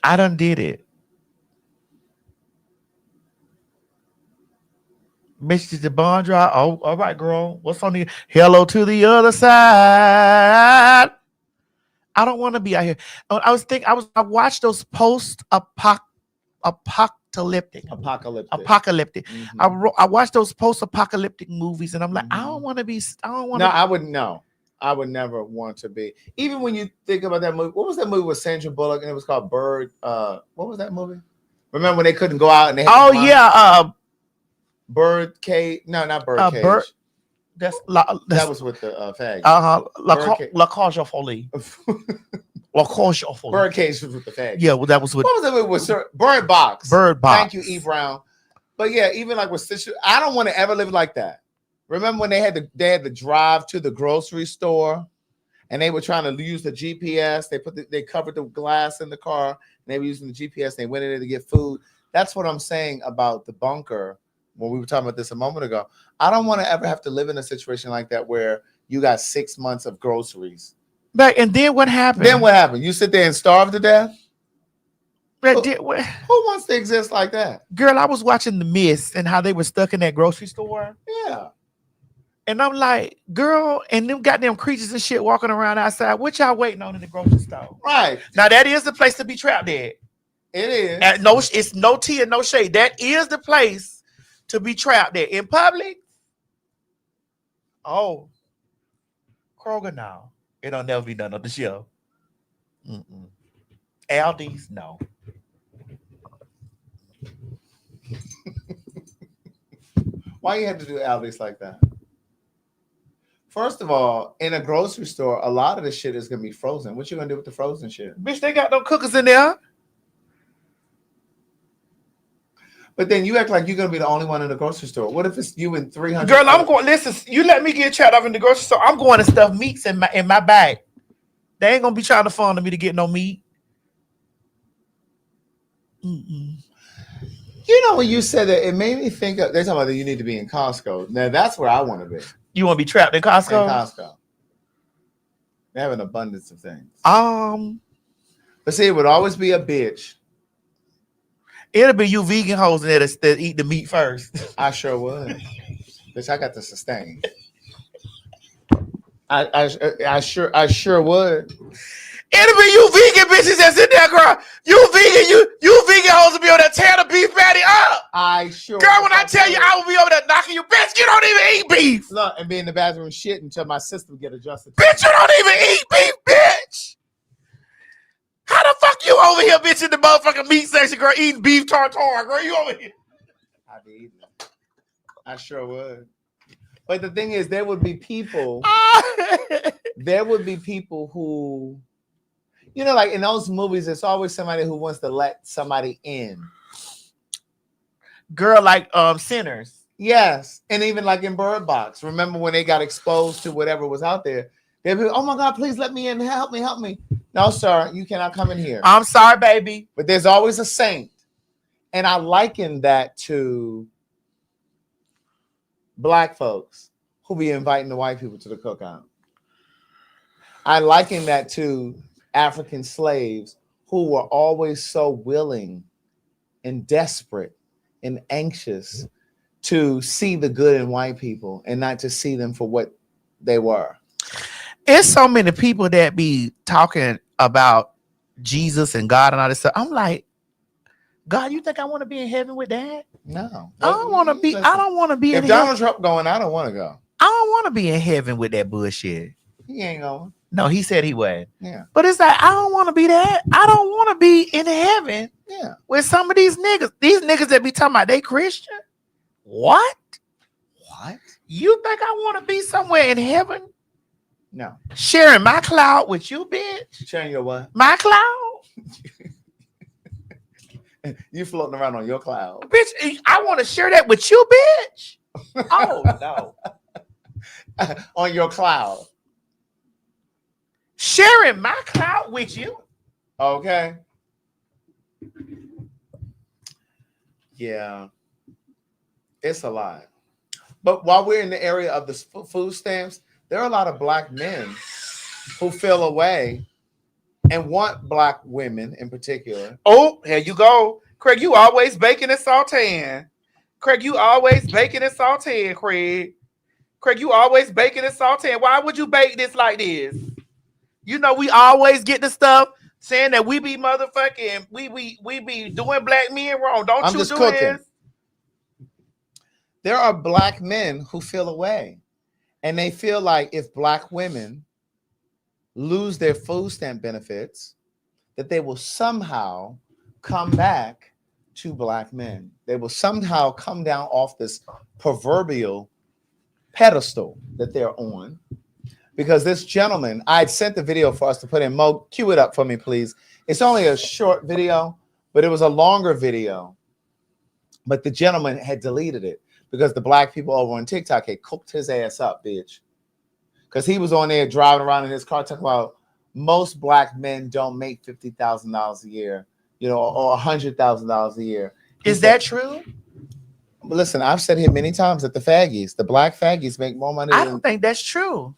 I done did it. Mr. the bond drive. Oh, all right, girl. What's on the hello to the other side? I don't want to be out here. I watched those apocalyptic. I watched those post-apocalyptic movies, and I'm like, I don't want to. No, I wouldn't know. I would never want to be. Even when you think about that movie, what was that movie with Sandra Bullock and it was called Bird? What was that movie? Remember when they couldn't go out and they had Oh yeah, Bird Cage? No, not Bird Cage. Bird. That was with the fag. La Cage aux Folies. La Cage aux Folies. Bird Cage was with the fag. Yeah, well, that was with. What was that movie with Bird Box? Bird Box. Thank you, E. Brown. But yeah, even like with sister, I don't want to ever live like that. Remember when they had to drive to the grocery store, and they were trying to use the GPS. They covered the glass in the car, and they were using the GPS. And they went in there to get food. That's what I'm saying about the bunker. When we were talking about this a moment ago, I don't want to ever have to live in a situation like that where you got 6 months of groceries. And then what happened? You sit there and starve to death. Who wants to exist like that? Girl, I was watching The Mist and how they were stuck in that grocery store. Yeah. And I'm like, girl, and them goddamn creatures and shit walking around outside. What y'all waiting on in the grocery store? Right. Now, that is the place to be trapped at. It is. It's no tea and no shade. That is the place to be trapped at. In public? Oh. Kroger, no. It'll never be done on the show. Aldi's, no. Why you have to do Aldi's like that? First of all, in a grocery store, a lot of the shit is gonna be frozen. What you gonna do with the frozen shit? Bitch, they got no cookers in there. But then you act like you're gonna be the only one in the grocery store. What if it's you and 300? Girl, I'm going. Listen, you let me get trapped up in the grocery store. I'm going to stuff meats in my bag. They ain't gonna be trying to fund me to get no meat. You know, when you said that, it made me think of. They're talking about that you need to be in Costco. Now that's where I want to be. You want to be trapped in Costco? In Costco. They have an abundance of things. But see, it would always be a bitch. It'll be you vegan hoes in there that eat the meat first. I sure would. Bitch, I got to sustain. I sure would. It'll be you vegan bitches that's in there, girl. You vegan hoes will be on there tearing the beef patty up. I sure. Girl, when I tell you, I will be over there knocking you, bitch. You don't even eat beef. Look, and be in the bathroom shit until my system get adjusted. Bitch, you don't even eat beef, bitch. How the fuck you over here, bitch, in the motherfucking meat section, girl, eating beef tartare, girl? You over here? I'd be eating it. I sure would. But the thing is, there would be people. There would be people who. You know, like in those movies, it's always somebody who wants to let somebody in. Girl, like Sinners. Yes. And even like in Bird Box. Remember when they got exposed to whatever was out there? They'd be, oh my God, please let me in. Help me. No, sir, you cannot come in here. I'm sorry, baby. But there's always a saint. And I liken that to black folks who be inviting the white people to the cookout. I liken that to African slaves who were always so willing and desperate and anxious to see the good in white people and not to see them for what they were. It's so many people that be talking about Jesus and God and all this stuff. I'm like, God, you think I want to be in heaven with that? No. I don't want to be. Listen, I don't want to be in heaven. If Donald Trump going, I don't want to go. I don't want to be in heaven with that bullshit. He ain't going. No, he said he would. Yeah. But it's like, I don't want to be that. I don't want to be in heaven with some of these niggas. These niggas that be talking about they Christian. What? You think I want to be somewhere in heaven? No. Sharing my cloud with you, bitch. Sharing your what? My cloud. You floating around on your cloud. Bitch, I want to share that with you, bitch. Oh, no. On your cloud. Sharing my cloud with you. Okay. Yeah. It's a lot. But while we're in the area of the food stamps, there are a lot of black men who feel away and want black women in particular. Oh, here you go. Craig, you always baking and sauteing. Craig, you always baking and sauteing, Craig. Craig, you always baking and sauteing. Why would you bake this like this? You know, we always get the stuff saying that we be motherfucking, we be doing black men wrong. Don't I'm you just do cooking. this? There are black men who feel away. And they feel like if black women lose their food stamp benefits, that they will somehow come back to black men. They will somehow come down off this proverbial pedestal that they're on. Because this gentleman, I'd sent the video for us to put in. Mo, cue it up for me, please. It's only a short video, but it was a longer video. But the gentleman had deleted it because the black people over on TikTok had cooked his ass up, bitch. Because he was on there driving around in his car talking about most black men don't make $50,000 a year, you know, or $100,000 a year. Is that true? Listen, I've said here many times that the black faggies make more money. I don't think that's true.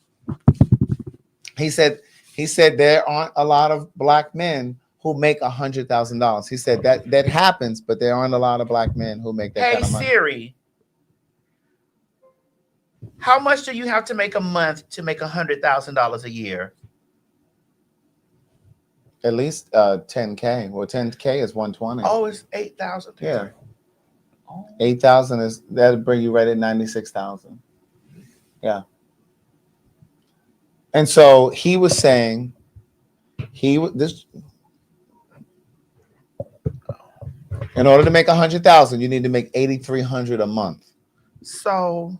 He said there aren't a lot of black men who make $100,000. He said that happens, but there aren't a lot of black men who make that kind of money. Hey Siri, how much do you have to make a month to make $100,000 a year? At least 10K. Well, 10K is 120. Oh, it's 8,000. Yeah. 8,000 is that'll bring you right at 96,000. Yeah. And so he was saying in order to make 100,000, you need to make 8,300 a month. So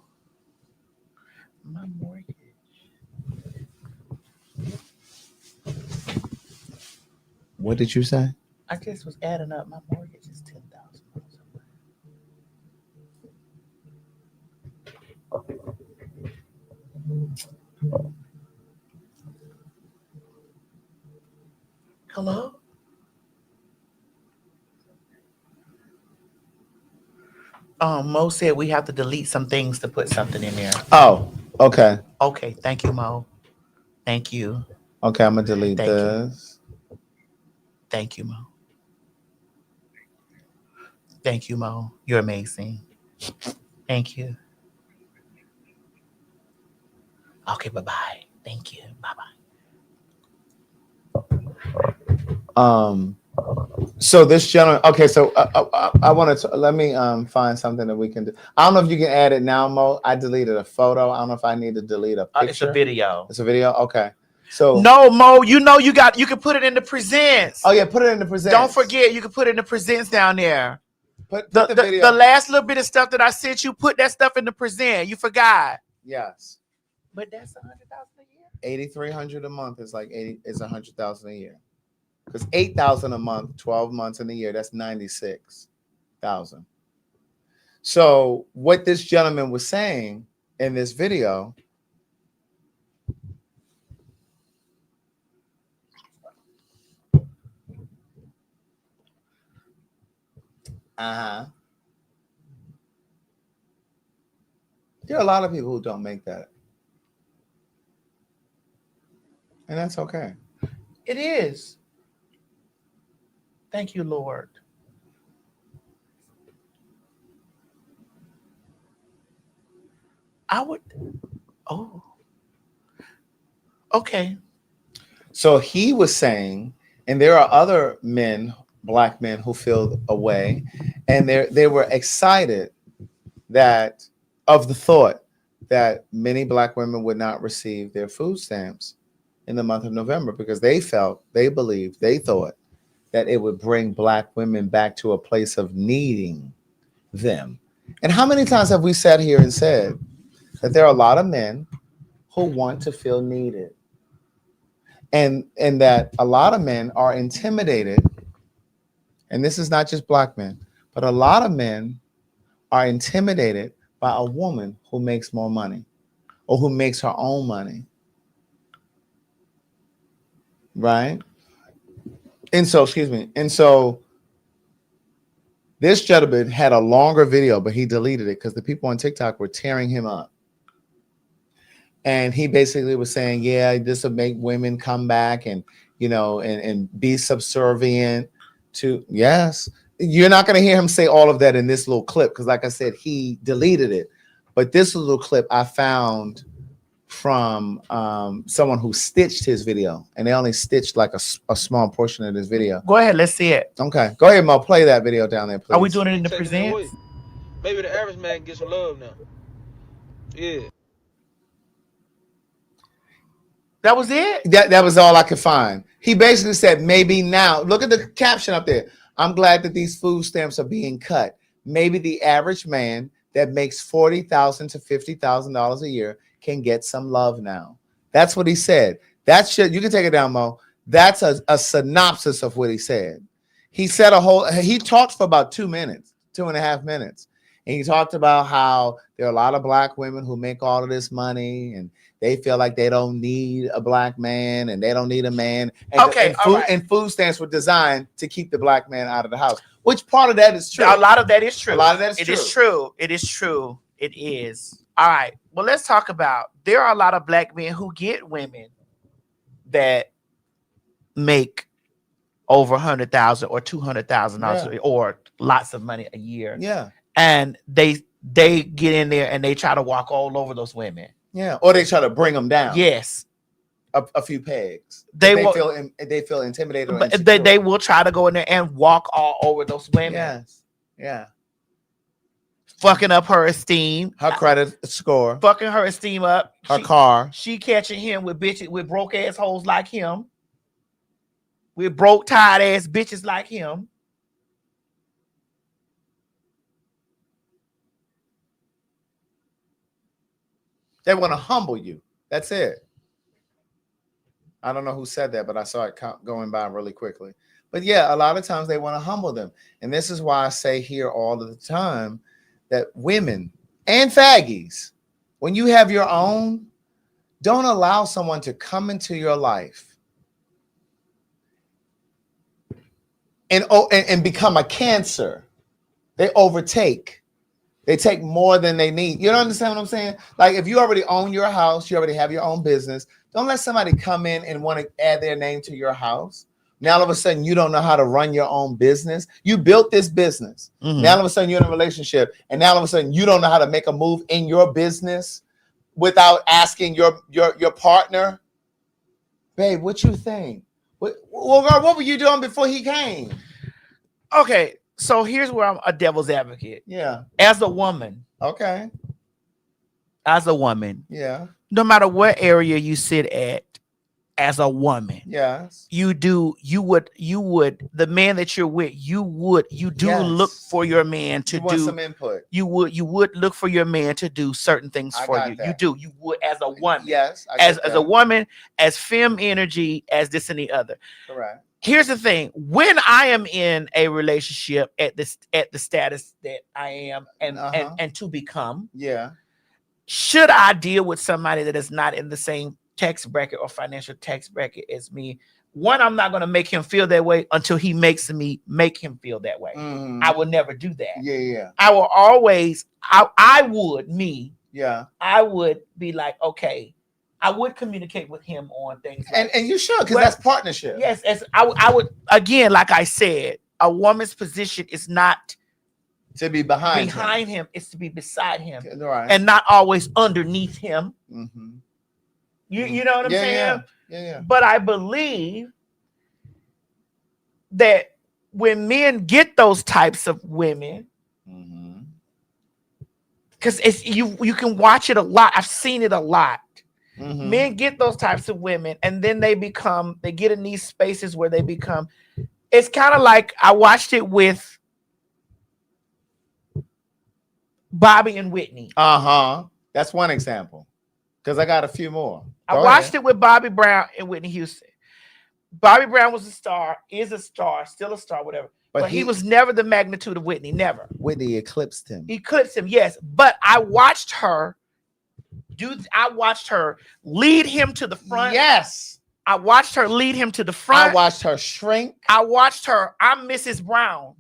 my mortgage. What did you say? I just was adding up. My mortgage is $10,000. Hello? Mo said we have to delete some things to put something in there. Oh, okay. Okay, thank you, Mo. Thank you. Okay, I'm gonna delete this. Thank you, Mo. Thank you, Mo. You're amazing. Thank you. Okay, bye-bye. Thank you. Bye-bye. So this gentleman, okay, so I want to let me find something that we can do. I don't know if you can add it now, Mo. I deleted a photo. I don't know if I need to delete a picture. It's a video. It's a video. Okay. So no, Mo, you can put it in the presents. Oh yeah, put it in the presents. Don't forget, you can put it in the presents down there. Put the video. The last little bit of stuff that I sent you, put that stuff in the present. You forgot. Yes. But that's $100,000 a year. 8,300 a month is like 100,000 a year. Because 8,000 a month, 12 months in a year, that's 96,000. So what this gentleman was saying in this video, there are a lot of people who don't make that. And that's okay. It is. Thank you, Lord. I would. Oh. Okay. So he was saying, and there are other men, black men, who feel a way, and they were excited of the thought that many black women would not receive their food stamps in the month of November because they thought that it would bring black women back to a place of needing them. And how many times have we sat here and said that there are a lot of men who want to feel needed, and that a lot of men are intimidated, and this is not just black men, but a lot of men are intimidated by a woman who makes more money or who makes her own money. Right? And so this gentleman had a longer video, but he deleted it because the people on TikTok were tearing him up. And he basically was saying, yeah, this will make women come back and, you know, and be subservient to, yes. You're not going to hear him say all of that in this little clip because, like I said, he deleted it. But this little clip I found from someone who stitched his video, and they only stitched like a small portion of this video. Go ahead, let's see it. Okay, go ahead, Mo. Play that video down there, please. Are we doing it in the present? Maybe the average man gets some love now. Yeah. That was it? That was all I could find. He basically said, maybe now. Look at the caption up there. I'm glad that these food stamps are being cut. Maybe the average man that makes $40,000 to $50,000 a year can get some love now. That's what he said. That shit, you can take it down, Mo. That's a synopsis of what he said. He said he talked for about 2 minutes, 2.5 minutes. And he talked about how there are a lot of black women who make all of this money and they feel like they don't need a black man and they don't need a man. And food stamps were designed to keep the black man out of the house. Which part of that is true? A lot of that is true. A lot of that is true. It is true. It is true. It is. All right. Well, let's talk about, there are a lot of black men who get women that make over $100,000 or $200,000 or lots of money a year. Yeah. And they get in there and they try to walk all over those women. Yeah. Or they try to bring them down. Yes. A few pegs. They feel intimidated. Or but they will try to go in there and walk all over those women. Yes. Yeah. Fucking up her esteem. Her credit score. Fucking her esteem up. Her car. She catching him with bitches, with broke ass hoes like him. With broke, tired ass bitches like him. They want to humble you. That's it. I don't know who said that, but I saw it going by really quickly. But yeah, a lot of times they want to humble them. And this is why I say here all of the time that women and faggies, when you have your own, don't allow someone to come into your life and become a cancer. They overtake. They take more than they need. You don't understand what I'm saying? Like if you already own your house, you already have your own business. Don't let somebody come in and want to add their name to your house. Now all of a sudden you don't know how to run your own business. You built this business. Mm-hmm. Now all of a sudden you're in a relationship, and now all of a sudden you don't know how to make a move in your business without asking your partner, babe, what you think? Well, girl, what were you doing before he came? Okay. So here's where I'm a devil's advocate. Yeah. As a woman. Okay. As a woman. Yeah. No matter what area you sit at, as a woman. Yes. You would, the man that you're with, you look for your man to want some input. You would look for your man to do certain things for you. That. You would as a woman. Yes. As a woman, as femme energy, as this and the other. Correct. Here's the thing: when I am in a relationship at the status that I am and to become, yeah, should I deal with somebody that is not in the same tax bracket or financial tax bracket as me? One, I'm not going to make him feel that way until he makes me make him feel that way. Mm-hmm. I will never do that. Yeah. I will always. I would be like, okay. I would communicate with him on things, like, and you should, because that's partnership. Yes, as I would, again, like I said, a woman's position is not to be behind him; it's to be beside him, right, and not always underneath him. Mm-hmm. You know what I'm saying? Yeah. But I believe that when men get those types of women, because it's you can watch it a lot. I've seen it a lot. Mm-hmm. Men get those types of women, and then they get in these spaces where they become. It's kind of like I watched it with Bobby and Whitney. That's one example. Because I got a few more. I watched it with Bobby Brown and Whitney Houston. Bobby Brown was a star, is a star, still a star, whatever. But he was never the magnitude of Whitney. Never. Whitney eclipsed him. Yes. But I watched her. I watched her lead him to the front. Yes. I watched her lead him to the front. I watched her shrink. I watched her. I'm Mrs. Brown.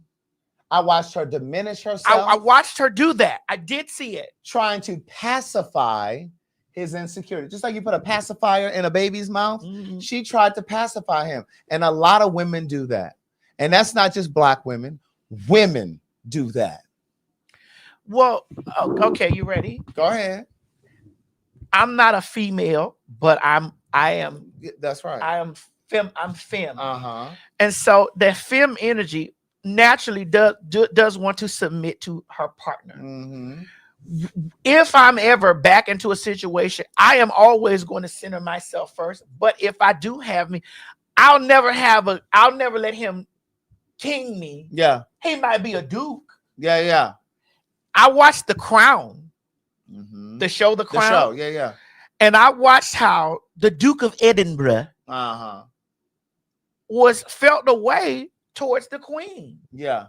I watched her diminish herself. I watched her do that. I did see it. Trying to pacify his insecurity. Just like you put a pacifier in a baby's mouth, she tried to pacify him. And a lot of women do that. And that's not just black women. Women do that. Well, okay, you ready? Go ahead. I'm not a female, but I am. That's right. I'm femme. Uh-huh. And so that femme energy naturally does want to submit to her partner. Mm-hmm. if I'm ever back into a situation, I am always going to center myself first. But if I do have me, I'll never let him king me. Yeah. He might be a duke. Yeah, yeah. I watched The Crown, Mm-hmm. the show The Crown. The show, yeah, yeah. And I watched how the Duke of Edinburgh felt the way towards the Queen. Yeah.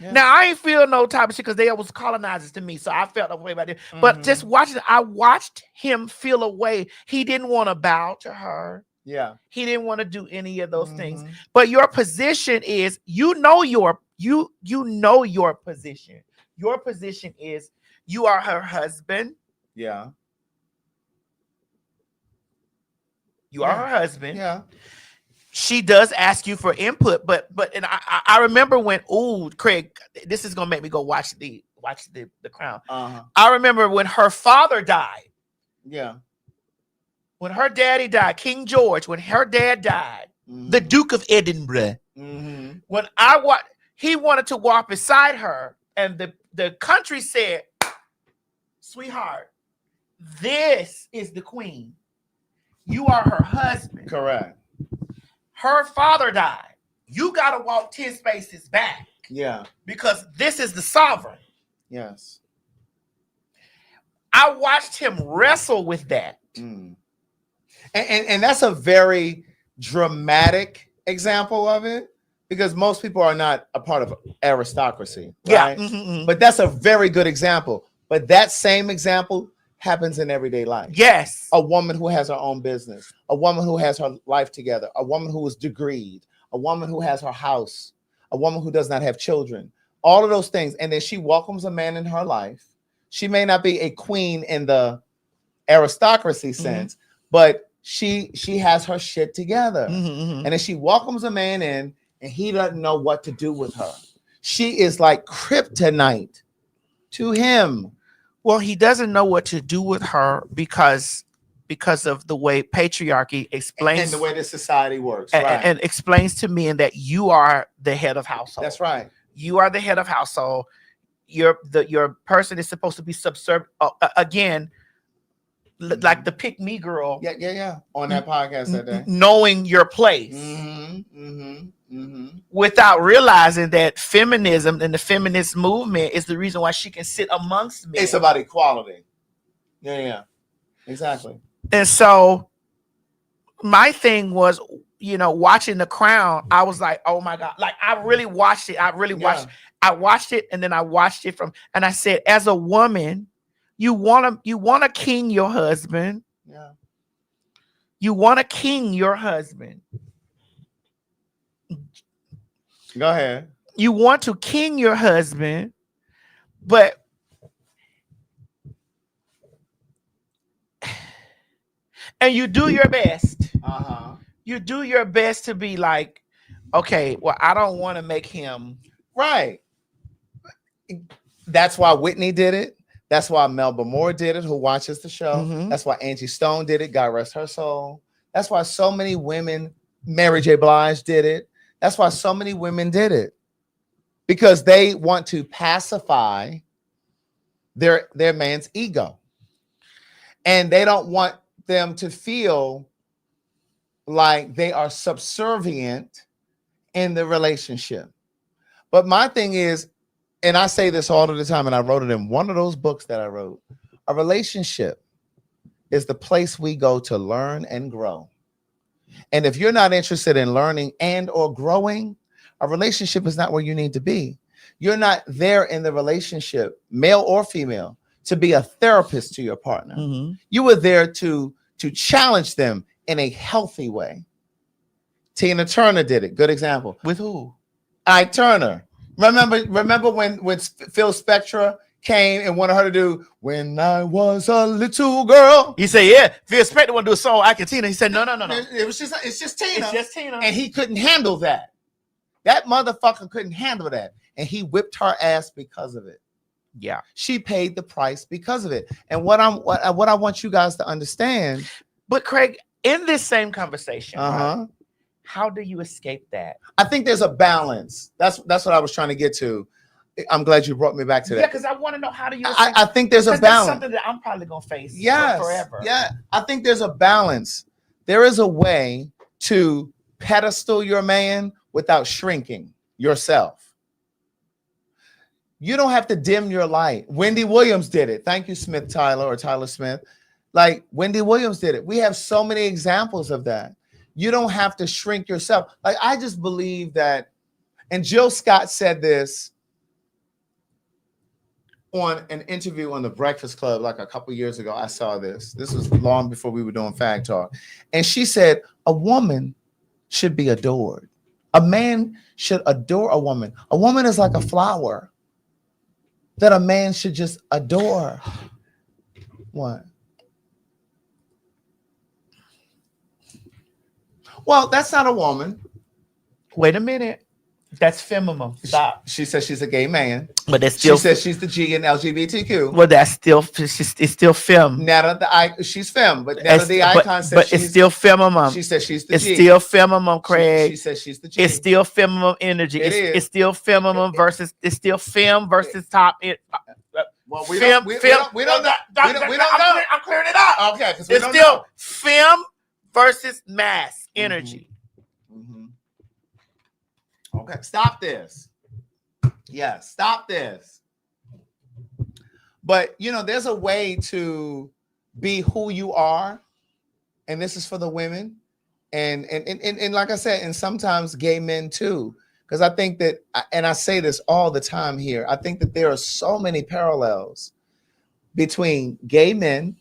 Now I ain't feel no type of shit because they was colonizers to me, so I felt a way about it. But just watching, I watched him feel a way. He didn't want to bow to her. Yeah, he didn't want to do any of those things. But your position is, you know your position. Your position is you are her husband. Yeah, you are her husband. Yeah. She does ask you for input, but and I remember when, Craig, this is gonna make me go watch the Crown. I remember when her father died. Yeah. When her daddy died, King George, when her dad died, the Duke of Edinburgh. When he wanted to walk beside her, and the country said, "Sweetheart, this is the queen. You are her husband." Correct. Her father died. You got to walk 10 spaces back. Yeah. Because this is the sovereign. Yes. I watched him wrestle with that. And that's a very dramatic example of it, because most people are not a part of aristocracy. Right? Yeah. But that's a very good example. But that same example happens in everyday life. Yes. A woman who has her own business, a woman who has her life together, a woman who is degreed, a woman who has her house, a woman who does not have children, all of those things. And then she welcomes a man in her life. She may not be a queen in the aristocracy sense, but she has her shit together. And then she welcomes a man in, and he doesn't know what to do with her. She is like kryptonite to him. Well, he doesn't know what to do with her because of the way patriarchy explains, and the way this society works, and explains to men that you are the head of household. That's right. You are the head of household. Your person is supposed to be subservient. Again, like the pick me girl. Yeah. On that podcast that day, knowing your place. Without realizing that feminism and the feminist movement is the reason why she can sit amongst men. It's about equality. Yeah, exactly. And so my thing was, watching The Crown, I was like, oh my God. Like, I really watched it. I watched it, and then I watched it and I said, as a woman, you want to king your husband. Yeah. You want to king your husband. Go ahead. You want to king your husband, but and you do your best. You do your best to be like, okay, well, I don't want to make him right. That's why Whitney did it. That's why Melba Moore did it, who watches the show. That's why Angie Stone did it. God rest her soul. That's why so many women, Mary J. Blige did it. That's why so many women did it, because they want to pacify their man's ego, and they don't want them to feel like they are subservient in the relationship. But my thing is, and I say this all of the time, and I wrote it in one of those books that I wrote, a relationship is the place we go to learn and grow. And if you're not interested in learning and or growing, a relationship is not where you need to be. You're not there in the relationship, male or female, to be a therapist to your partner. You were there to challenge them in a healthy way. Tina Turner did it. Good example. With who? Ike Turner. Remember when Phil Spector came and wanted her to do "When I Was a Little Girl"? He said, "Yeah." Phil Spector want to do a song, Ike and Tina. He said, "No." It's just Tina. It's just Tina. And he couldn't handle that. That motherfucker couldn't handle that, and he whipped her ass because of it. Yeah, she paid the price because of it. And what I want you guys to understand. But Craig, in this same conversation, right, how do you escape that? I think there's a balance. That's what I was trying to get to. I'm glad you brought me back to that. Yeah, because I want to know how do you. I think there's a that's balance. something that I'm probably gonna face. Yes, forever. Yeah, I think there's a balance. There is a way to pedestal your man without shrinking yourself. You don't have to dim your light. Wendy Williams did it. Thank you, Tyler Smith. Like Wendy Williams did it. We have so many examples of that. You don't have to shrink yourself. Like I just believe that, and Jill Scott said this on an interview on the Breakfast Club like a couple years ago. I saw this. This was long before we were doing PhagTawk. And she said, a woman should be adored. A man should adore a woman. A woman is like a flower that a man should just adore. What? Well, that's not a woman. Wait a minute. That's feminine. Stop. She says she's a gay man. But that's still. She says she's the G in LGBTQ. Well, that's still. It's still fem. She's fem, but Netta the icon says but it's still feminine. She says she's the G. It's still feminine, Craig. She says she's the G. It's still feminine energy. It's still feminine versus. It's still fem versus top. Well, we don't know. I'm clearing it up. Okay, because it's still fem versus mass energy. Okay, stop this. Yeah, stop this. But there's a way to be who you are, and this is for the women, and like I said, and sometimes gay men too, because I think that, and I say this all the time here, I think that there are so many parallels between gay men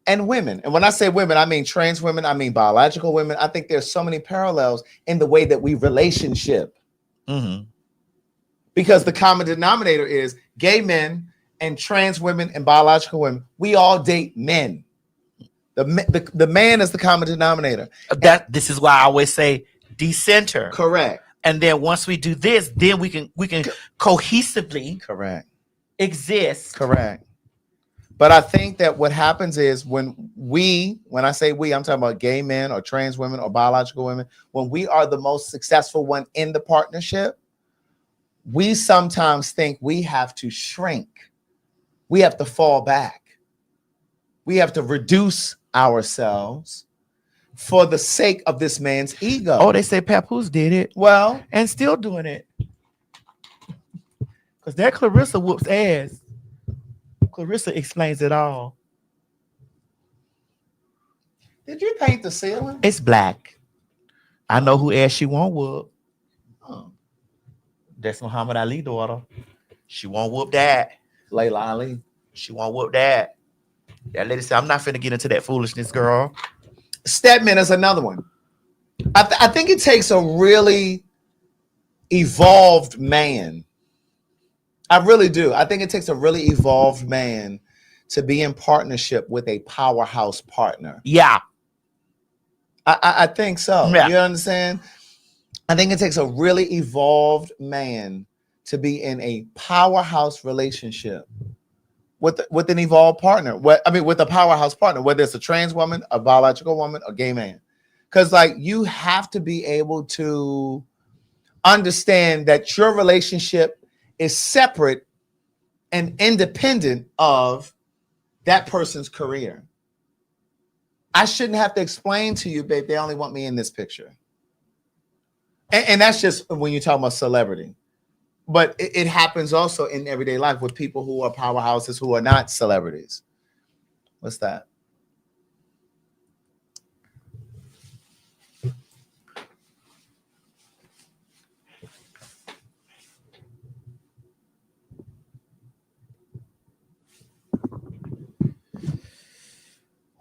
and women. And when I say women, I mean trans women, I mean biological women. I think there's so many parallels in the way that we relationship. Because the common denominator is gay men and trans women and biological women. We all date men. The man is the common denominator. This is why I always say decenter. Correct. And then once we do this, then we can cohesively exist. Correct. But I think that what happens is when I say we, I'm talking about gay men or trans women or biological women, when we are the most successful one in the partnership, we sometimes think we have to shrink. We have to fall back. We have to reduce ourselves for the sake of this man's ego. Oh, they say Papoose did it. Well, and still doing it. Because that Clarissa whoops ass. Clarissa explains it all. Did you paint the ceiling? It's black. I know who ass she won't whoop. Oh. That's Muhammad Ali daughter. She won't whoop that. Layla Ali. She won't whoop that. That lady said, I'm not finna get into that foolishness, girl. Stedman is another one. I think it takes a really evolved man. I really do. I think it takes a really evolved man to be in partnership with a powerhouse partner. Yeah. I think so. Yeah. You understand? I think it takes a really evolved man to be in a powerhouse relationship with an evolved partner. With a powerhouse partner, whether it's a trans woman, a biological woman, a gay man. Because you have to be able to understand that your relationship is separate and independent of that person's career. I shouldn't have to explain to you, babe, they only want me in this picture. And that's just when you talk about celebrity. But it happens also in everyday life with people who are powerhouses who are not celebrities. What's that?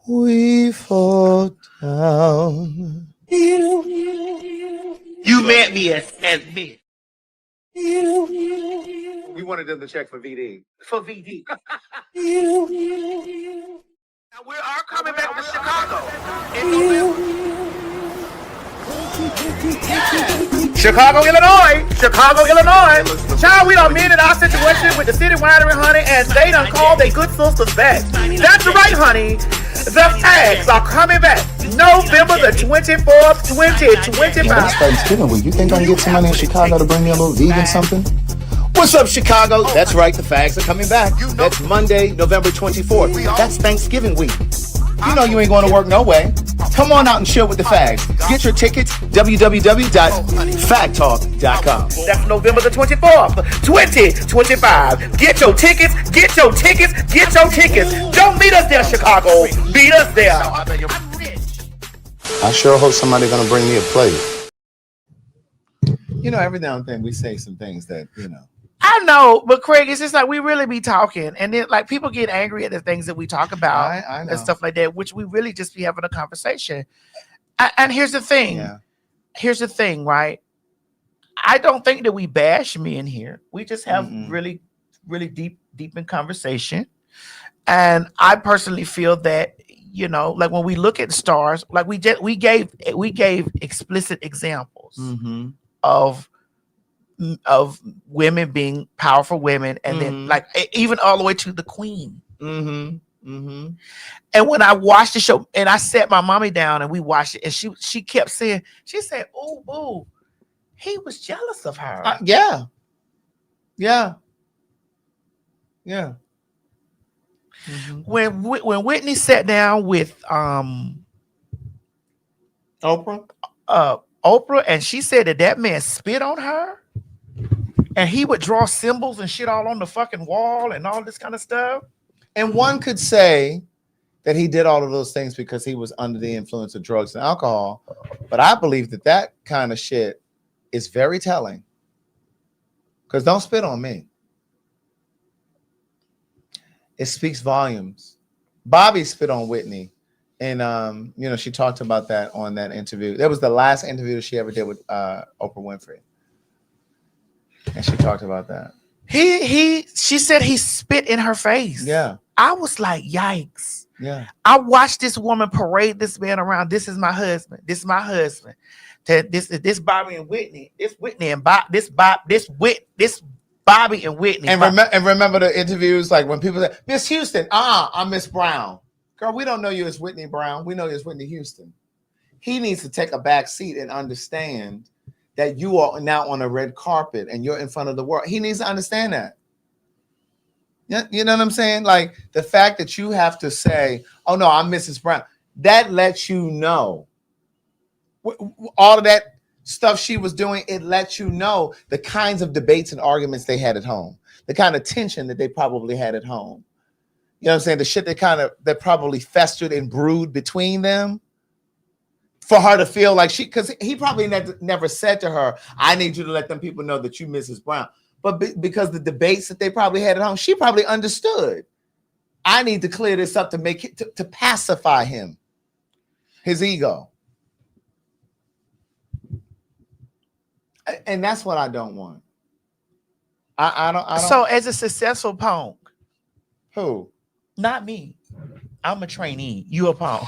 We fall down. You meant me as me. We wanted them to check for VD. For VD. Now we are coming back to Chicago in November. Chicago, Illinois. Child, we done mended our situation with the city winery, honey, and they done called their good sisters back. That's right, honey. The Phags are coming back November the 24th, 2025. It's Thanksgiving week. You think I can get somebody in Chicago to bring me a little vegan something? What's up, Chicago? That's right, the fags are coming back. That's Monday, November 24th. That's Thanksgiving week. You know you ain't going to work no way. Come on out and chill with the fags. Get your tickets, www.PhagTawk.com. That's November the 24th, 2025. Get your tickets, get your tickets, get your tickets. Don't meet us there, Chicago. Meet us there. I sure hope somebody's going to bring me a plate. You know, every now and then we say some things that, you know. I know, but Craig, it's just like we really be talking, and then like people get angry at the things that we talk about I know. and stuff like that, which we really just be having a conversation. And here's the thing. Yeah. Here's the thing, right? I don't think that we bash men here. We just have really, really deep in conversation. And I personally feel that, you know, like when we look at stars, like we gave explicit examples of women being powerful women, and then like even all the way to the queen. And when I watched the show, and I sat my mommy down and we watched it, and she kept saying, she said, "Oh, he was jealous of her." Yeah. When Whitney sat down with Oprah, and she said that man spit on her, and he would draw symbols and shit all on the fucking wall and all this kind of stuff. and one could say that he did all of those things because he was under the influence of drugs and alcohol, but I believe that kind of shit is very telling. Because don't spit on me. It speaks volumes. Bobby spit on Whitney, and you know, she talked about that on that interview. That was the last interview that she ever did with Oprah Winfrey, and she talked about that. She said he spit in her face. Yeah. I was like, yikes. Yeah. I watched this woman parade this man around. This is my husband. This is my husband. This Bobby and Whitney. This Whitney and Bob. This Bobby and Whitney. And remember the interviews, like when people say, Miss Houston, I'm Miss Brown. Girl, we don't know you as Whitney Brown. We know you as Whitney Houston. He needs to take a back seat and understand that you are now on a red carpet and you're in front of the world. He needs to understand that. You know what I'm saying? Like the fact that you have to say, oh no, I'm Mrs. Brown. That lets you know. All of that stuff she was doing, it lets you know the kinds of debates and arguments they had at home, the kind of tension that they probably had at home. You know what I'm saying? The shit that probably festered and brewed between them for her to feel like because he probably never said to her, I need you to let them people know that you Mrs. Brown. But because the debates that they probably had at home, she probably understood. I need to clear this up to make it to pacify him, his ego. And that's what I don't want. I don't. So as a successful punk, Who? not me. I'm a trainee. You a punk.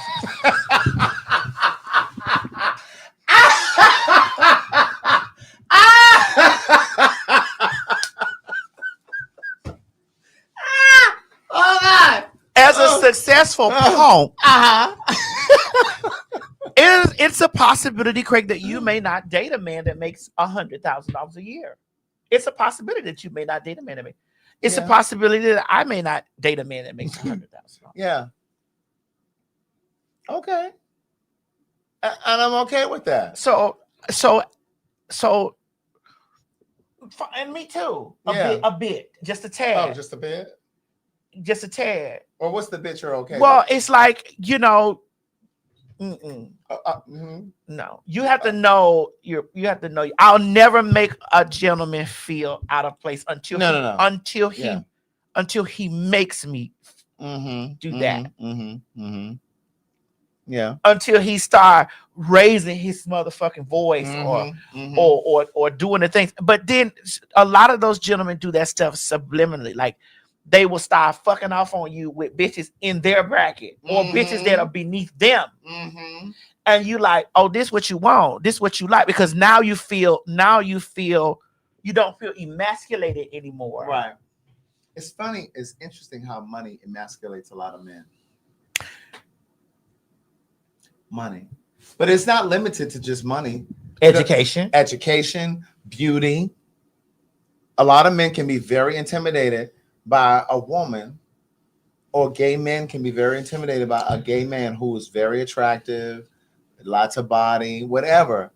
Oh God! As a successful punk, it's a possibility, Craig, that you may not date a man that makes $100,000 a year. It's a possibility that you may not date a man that makes. It's a possibility that I may not date a man that makes $100,000. Yeah. Okay. And I'm okay with that. So, and me too. A bit, just a tad. Oh, just a bit. Just a tad. Or what's the bit you're okay? Well, it's like, you know. Mm-hmm. No, you have to know. You have to know. I'll never make a gentleman feel out of place until he makes me do that. Yeah. Until he start raising his motherfucking voice or doing the things. But then a lot of those gentlemen do that stuff subliminally. Like they will start fucking off on you with bitches in their bracket or bitches that are beneath them. And you like, oh, this what you want. This what you like. Because now you don't feel emasculated anymore. Right. It's funny. It's interesting how money emasculates a lot of men. Money. But it's not limited to just money. Education, beauty, A lot of men can be very intimidated by a woman, or gay men can be very intimidated by a gay man who is very attractive, lots of body, whatever.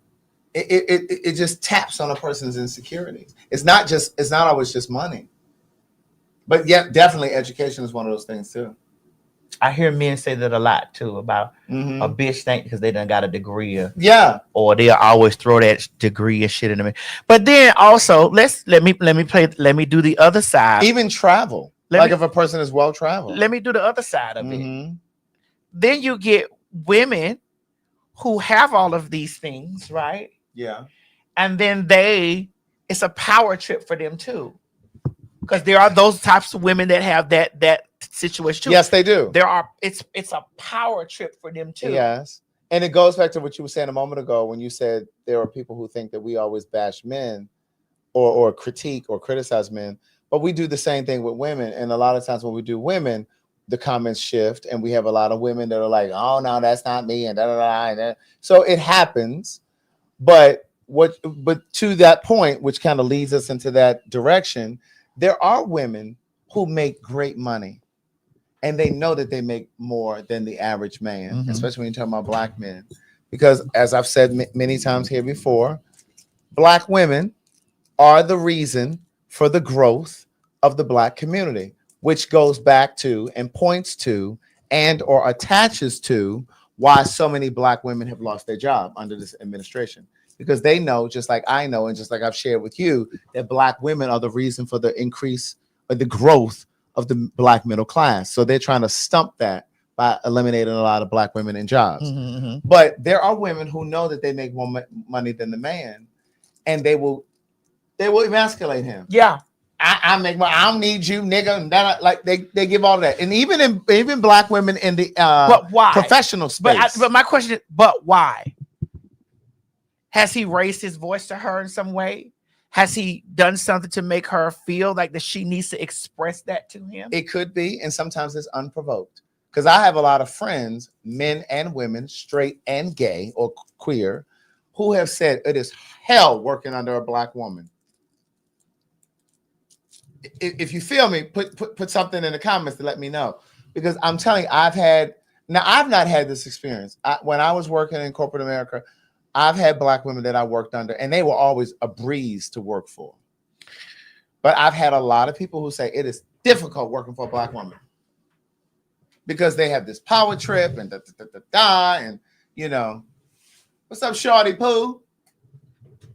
It just taps on a person's insecurities. It's not always just money. But yeah, definitely education is one of those things too. I hear men say that a lot too about a bitch think because they done got a degree, or they'll always throw that degree and shit in me. But then also let me do the other side. Even travel, if a person is well traveled. Let me do the other side of it. Then you get women who have all of these things, right? Yeah. And then it's a power trip for them too. Because there are those types of women that have that situation too. Yes, they do. It's a power trip for them too. Yes. And it goes back to what you were saying a moment ago when you said there are people who think that we always bash men or critique or criticize men, but we do the same thing with women. And a lot of times when we do women, the comments shift, and we have a lot of women that are like, "Oh no, that's not me," and da da da. And da. So it happens, but to that point, which kind of leads us into that direction, there are women who make great money, and they know that they make more than the average man, especially when you're talking about black men, because as I've said many times here before, black women are the reason for the growth of the black community, which goes back to and points to and or attaches to why so many black women have lost their job under this administration. Because they know, just like I know, and just like I've shared with you, that black women are the reason for the increase or the growth of the black middle class. So they're trying to stump that by eliminating a lot of black women in jobs. But there are women who know that they make more money than the man, and they will emasculate him. Yeah. I make money. I don't need you, nigga. And that, like they give all that, and even black women in the but why? Professional space. But my question is, but why? Has he raised his voice to her in some way? Has he done something to make her feel like that she needs to express that to him? It could be, and sometimes it's unprovoked. Because I have a lot of friends, men and women, straight and gay or queer, who have said it is hell working under a black woman. If you feel me, put something in the comments to let me know. Because I'm telling you, I've not had this experience. When I was working in corporate America, I've had black women that I worked under, and they were always a breeze to work for. But I've had a lot of people who say it is difficult working for a black woman because they have this power trip and and you know, what's up, shorty poo?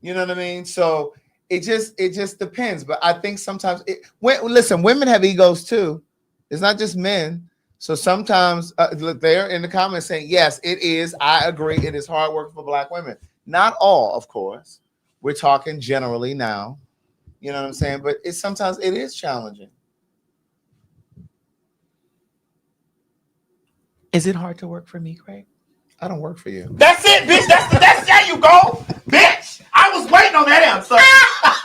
You know what I mean? So it just depends. But I think sometimes listen, women have egos too. It's not just men. So sometimes they're in the comments saying, yes, it is. I agree. It is hard work for black women. Not all, of course. We're talking generally now. You know what I'm saying? But sometimes it is challenging. Is it hard to work for me, Craig? I don't work for you. That's it, bitch. That's there you go, bitch. I was waiting on that answer.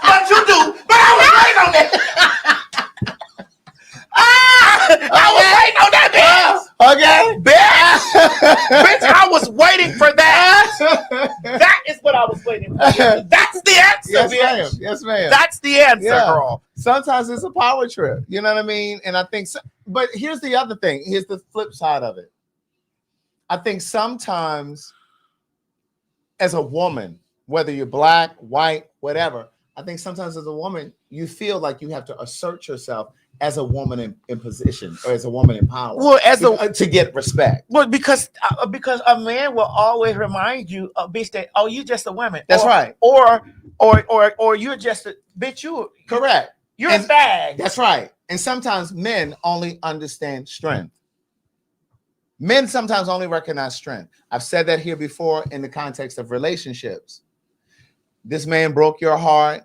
But you do. But I was waiting on that. I was waiting on that, bitch. Okay, bitch, I was waiting for that. That is what I was waiting for. That's the answer. Yes, bitch. ma'am. Yes, ma'am. That's the answer, girl. Sometimes it's a power trip. You know what I mean? And I think but here's the other thing. Here's the flip side of it. I think sometimes as a woman, whether you're black, white, whatever, I think sometimes as a woman, you feel like you have to assert yourself as a woman in position or as a woman in power. Well, to get respect. Well, because a man will always remind you, bitch, that you just a woman. That's right. Or you're just a bitch. Correct. You're a bag. That's right. And sometimes men only understand strength. Men sometimes only recognize strength. I've said that here before in the context of relationships. This man broke your heart.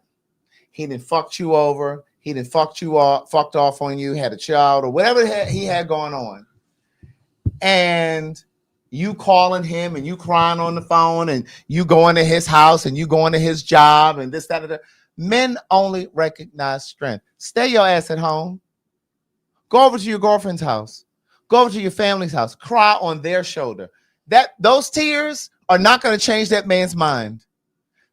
He done fucked you over. He done fucked off on you, had a child or whatever he had going on. And you calling him and you crying on the phone and you going to his house and you going to his job and this, that, and that. Men only recognize strength. Stay your ass at home. Go over to your girlfriend's house. Go over to your family's house. Cry on their shoulder. Those tears are not going to change that man's mind.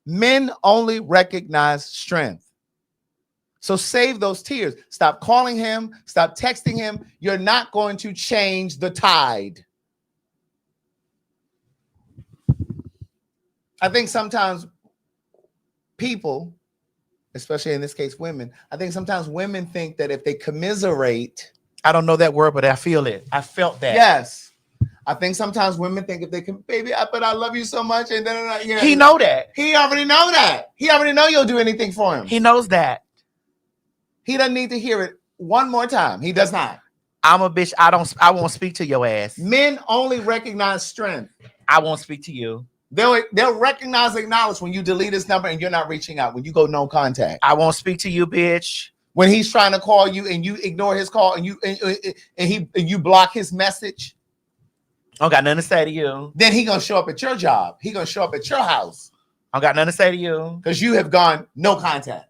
Men only recognize strength. So save those tears. Stop calling him. Stop texting him. You're not going to change the tide. I think sometimes people, especially in this case women, I think sometimes women think that if they commiserate. I don't know that word, but I feel it. I felt that. Yes. I think sometimes women think if they can, baby, but I love you so much. And then yeah, He know that. He already know that. He already know you'll do anything for him. He knows that. He doesn't need to hear it one more time. He does not. I'm a bitch. I won't speak to your ass. Men only recognize strength. I won't speak to you. They'll recognize, acknowledge when you delete his number and you're not reaching out, when you go no contact. I won't speak to you, bitch. When he's trying to call you and you ignore his call and you block his message. I don't got nothing to say to you. Then he gonna show up at your job. He gonna show up at your house. I don't got nothing to say to you. Because you have gone no contact.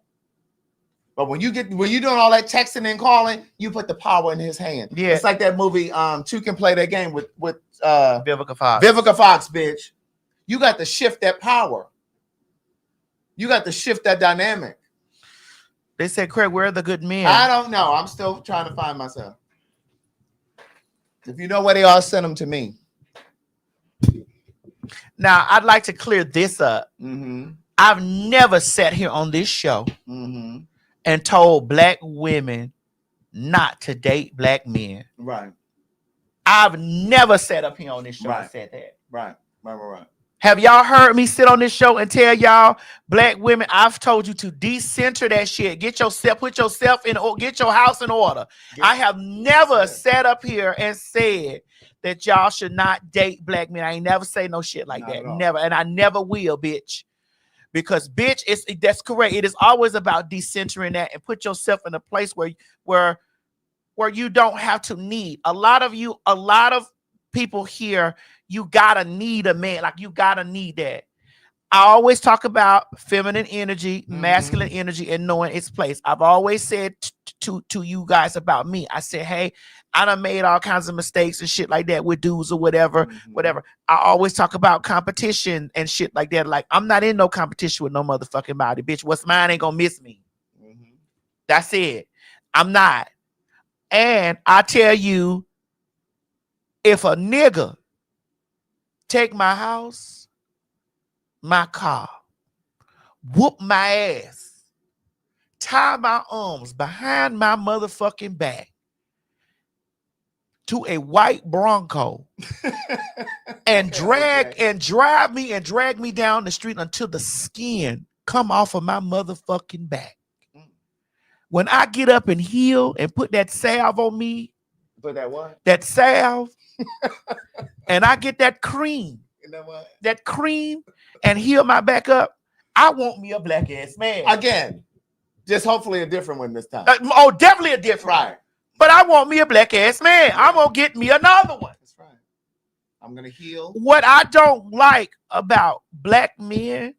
But when you're doing all that texting and calling, you put the power in his hand. Yeah. It's like that movie, Two Can Play That Game with Vivica Fox. Vivica Fox, bitch. You got to shift that power. You got to shift that dynamic. They said, Craig, where are the good men? I don't know. I'm still trying to find myself. If you know where they are, send them to me. Now, I'd like to clear this up. Mm-hmm. I've never sat here on this show Mm-hmm. and told black women not to date black men. Right. I've never sat up here on this show and said that. Right. Have y'all heard me sit on this show and tell y'all, black women, I've told you to decenter that shit. Put yourself in, or get your house in order. I have never sat up here and said that y'all should not date black men. I ain't never say no shit like that. Never. And I never will, bitch. Because, bitch, that's correct. It is always about decentering that and put yourself in a place where you don't have to need. A lot of people here, you gotta need a man. Like, you gotta need that. I always talk about feminine energy, masculine energy, and knowing its place. I've always said to you guys about me, I said, hey, I done made all kinds of mistakes and shit like that with dudes or whatever. I always talk about competition and shit like that. Like, I'm not in no competition with no motherfucking body, bitch. What's mine ain't gonna miss me. That's it. I'm not. And I tell you, if a nigga take my house, my car, whoop my ass, tie my arms behind my motherfucking back to a white Bronco and drive me down the street until the skin come off of my motherfucking back. When I get up and heal and put that salve on me, Put that what? that salve, and I get that cream, You know what? that cream, and heal my back up, I want me a black ass man. Again, just hopefully a different one this time. Definitely a different. Right. But I want me a black ass man. I'm gonna get me another one. That's right. I'm gonna heal. What I don't like about black men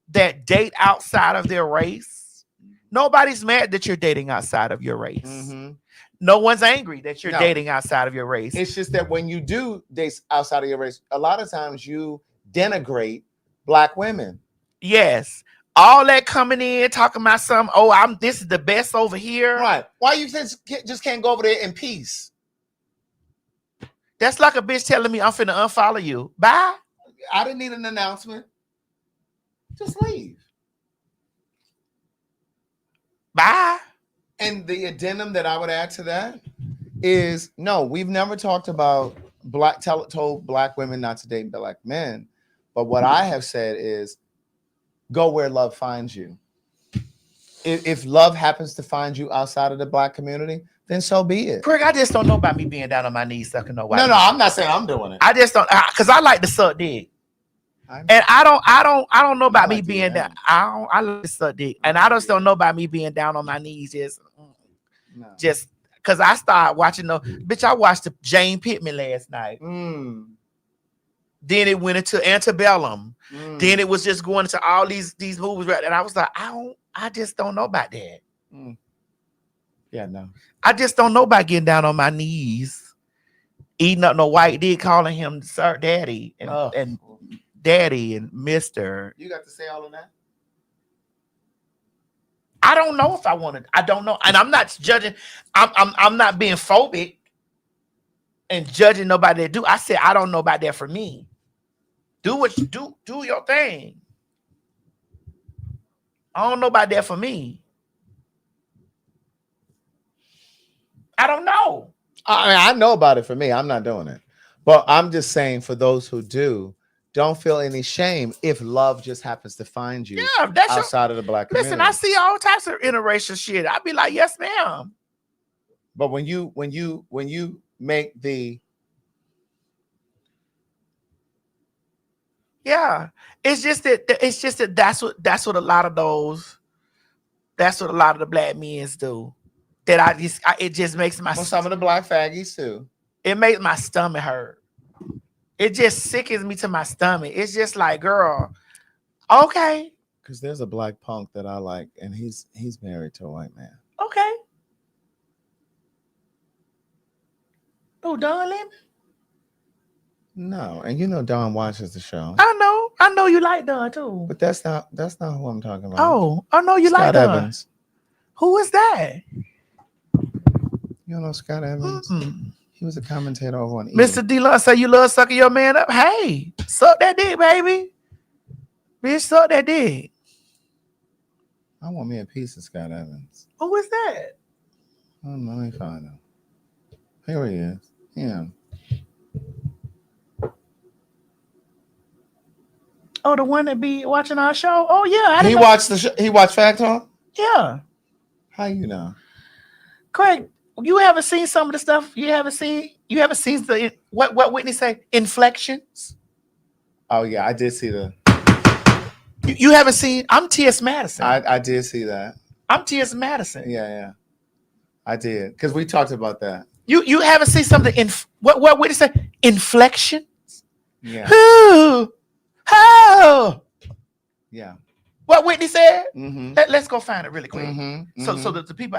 that date outside of their race, nobody's mad that you're dating outside of your race. Mm-hmm. No one's angry that you're dating outside of your race. It's just that when you do date outside of your race, a lot of times you denigrate black women. Yes. All that coming in, talking about some, this is the best over here. Right. Why you just can't go over there in peace? That's like a bitch telling me I'm finna unfollow you. Bye. I didn't need an announcement. Just leave. Bye. And the addendum that I would add to that is, no, we've never talked about told black women not to date black men. But what I have said is, go where love finds you. If love happens to find you outside of the black community, then so be it. Craig, I just don't know about me being down on my knees sucking no white. No, I'm not saying I'm doing it. I just don't, because I like to suck dick. And I don't know about me being down. I like to suck dick. And I just don't know about me being down on my knees just because I started watching I watched the Jane Pittman last night. Then it went into Antebellum. Then it was just going into all these movies, and I was like, I just don't know about that. Yeah, no. I just don't know about getting down on my knees, eating up no white dick, calling him Sir Daddy and Daddy and Mister. You got to say all of that? I don't know if I want to. I don't know, and I'm not judging. I'm not being phobic and judging nobody that do. I said I don't know about that for me. Do what you do. Do your thing. I don't know about that for me. I don't know. I mean, I know about it for me. I'm not doing it. But I'm just saying for those who do, don't feel any shame if love just happens to find you outside of the black community. Listen, I see all types of interracial shit. I'd be like, yes, ma'am. But when you make the it's just that that's what a lot of the black men do. That it just makes my some of the black faggies too. It makes my stomach hurt. It just sickens me to my stomach. It's just like, girl, okay. Because there's a black punk that I like, and he's married to a white man. Okay. Oh, Don Lemon? No, and you know Don watches the show. I know you like Don too. But that's not who I'm talking about. Oh, I know you Scott like Don. Evans. Who is that? You don't know Scott Evans? Mm-mm. He was a commentator over on Mr. D-Lon say you love sucking your man up. Hey, suck that dick, baby. Bitch, suck that dick. I want me a piece of Scott Evans. Who is that? I don't know. Let me find him. Here he is. Yeah. Oh, the one that be watching our show? Oh, yeah. He watched the show. He watched PhagTawk? Yeah. How you know? Craig, you haven't seen some of the stuff? You haven't seen the what Whitney say? Inflections? Oh, yeah. I did see the... You haven't seen... I'm T.S. Madison. I did see that. I'm T.S. Madison. Yeah. I did. Because we talked about that. You haven't seen some of the... What Whitney say? Inflections? Yeah. Oh! Yeah. What Whitney said? Mm-hmm. Let's go find it really quick. Mm-hmm. So that the people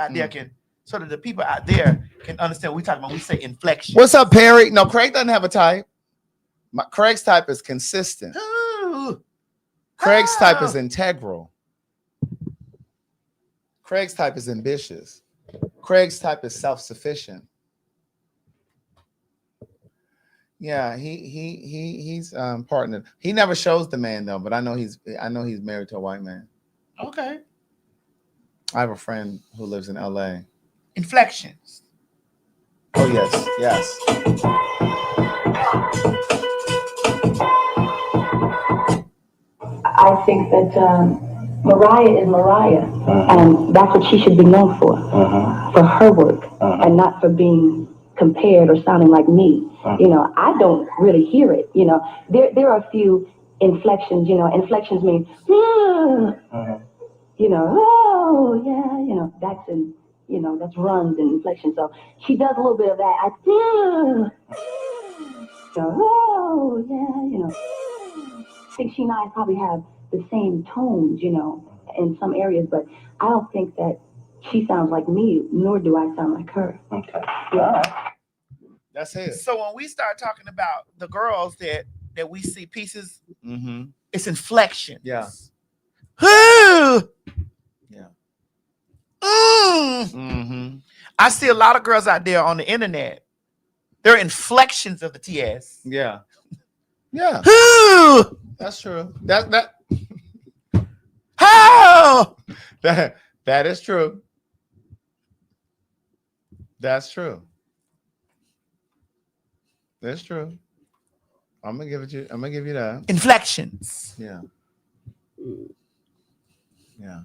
out there can understand what we're talking about. We say inflection. What's up, Perry? No, Craig doesn't have a type. Craig's type is consistent. Ooh. Craig's type is integral. Craig's type is ambitious. Craig's type is self-sufficient. Yeah, he's partnered. He never shows the man though, but I know he's married to a white man. Okay. I have a friend who lives in LA. Inflections. Oh yes. I think that Mariah is Mariah, and that's what she should be known for her work, and not for being compared or sounding like me. You know, I don't really hear it. You know, there are a few inflections. You know, inflections mean, you know, oh yeah, you know, that's runs and inflections. So she does a little bit of that. Oh yeah, you know. I think she and I probably have the same tones, you know, in some areas, but I don't think that she sounds like me, nor do I sound like her. Okay. Yeah. That's it. So when we start talking about the girls that we see pieces, it's inflection. Yeah. Yeah. I see a lot of girls out there on the internet. They're inflections of the TS. Yeah. Yeah. That's true. That is true. That's true. That's true. I'm gonna give you that. Inflections. Yeah. Yeah.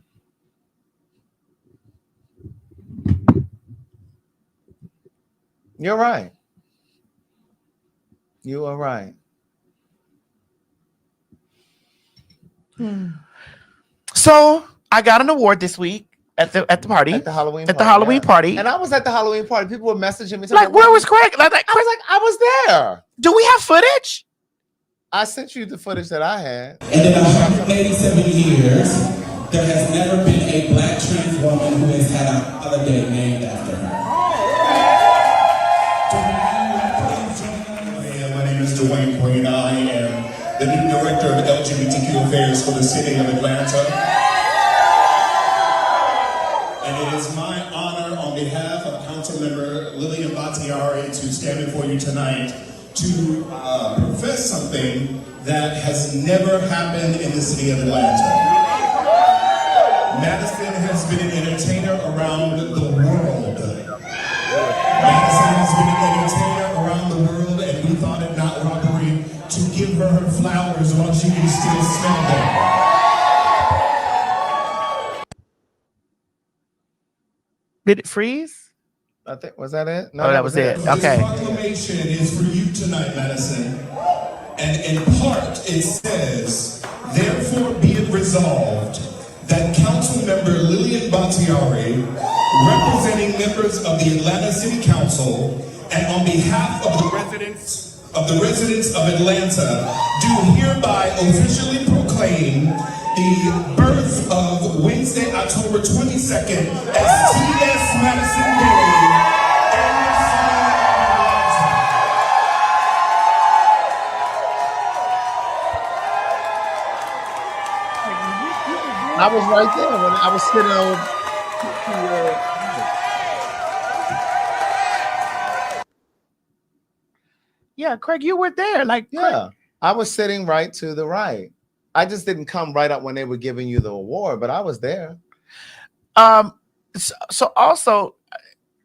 You're right. You are right. So I got an award this week at the party. At the Halloween party. And I was at the Halloween party. People were messaging me. Like, where was Craig? I was there. Do we have footage? I sent you the footage that I had. And in 187 years, there has never been a black trans woman who has had a holiday named after her. My name is Dwayne Green. I am the new director of LGBTQ affairs for the city of Atlanta. council member Lillian Battiari to stand before you tonight to profess something that has never happened in the city of Atlanta. Madison has been an entertainer around the world. Madison has been an entertainer around the world, and we thought it not robbery to give her her flowers while she can still smell them. Did it freeze? I think, was that it? No, that was it. This Okay. proclamation is for you tonight, Madison. And in part, it says, therefore be it resolved that Council Member Lillian Battiari, representing members of the Atlanta City Council, and on behalf of the residents of Atlanta, do hereby officially proclaim the birth of Wednesday, October 22nd as T.S. Madison Day. I was right there when I was sitting on. Yeah, Craig, you were there. Like, Yeah, I was sitting right to the right. I just didn't come right up when they were giving you the award, but I was there. So also,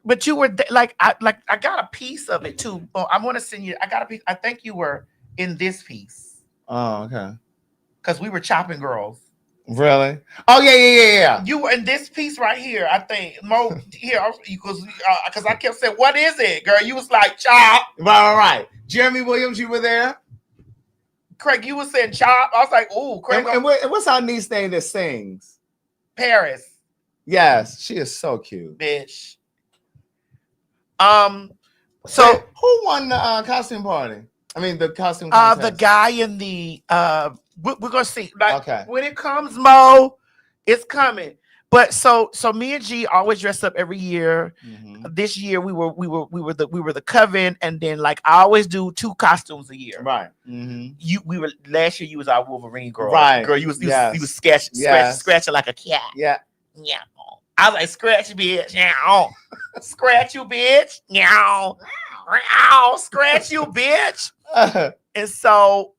but you were like I got a piece of it too. Oh, I want to send you. I got a piece. I think you were in this piece. Oh, okay. Because we were chopping girls. Really? Oh yeah. You were in this piece right here. I think Mo here because I kept saying, "What is it, girl?" You was like, "Chop." Right. Jeremy Williams, you were there. Craig, you was saying chop. I was like, "Ooh, Craig." And what's our niece name that sings? Paris. Yes, she is so cute, bitch. So who won the costume party? I mean, the costume contest. The guy in the we're gonna see. Like, okay. When it comes, Mo, it's coming. But so me and G always dress up every year. Mm-hmm. This year we were the Coven, and then like I always do 2 costumes a year. Right. Mm-hmm. Last year you was our Wolverine girl. Right. Girl, you was scratching like a cat. Yeah. Yeah. I was like, scratch, bitch. Yeah. Scratch you, bitch. Yeah. Scratch you, bitch. And so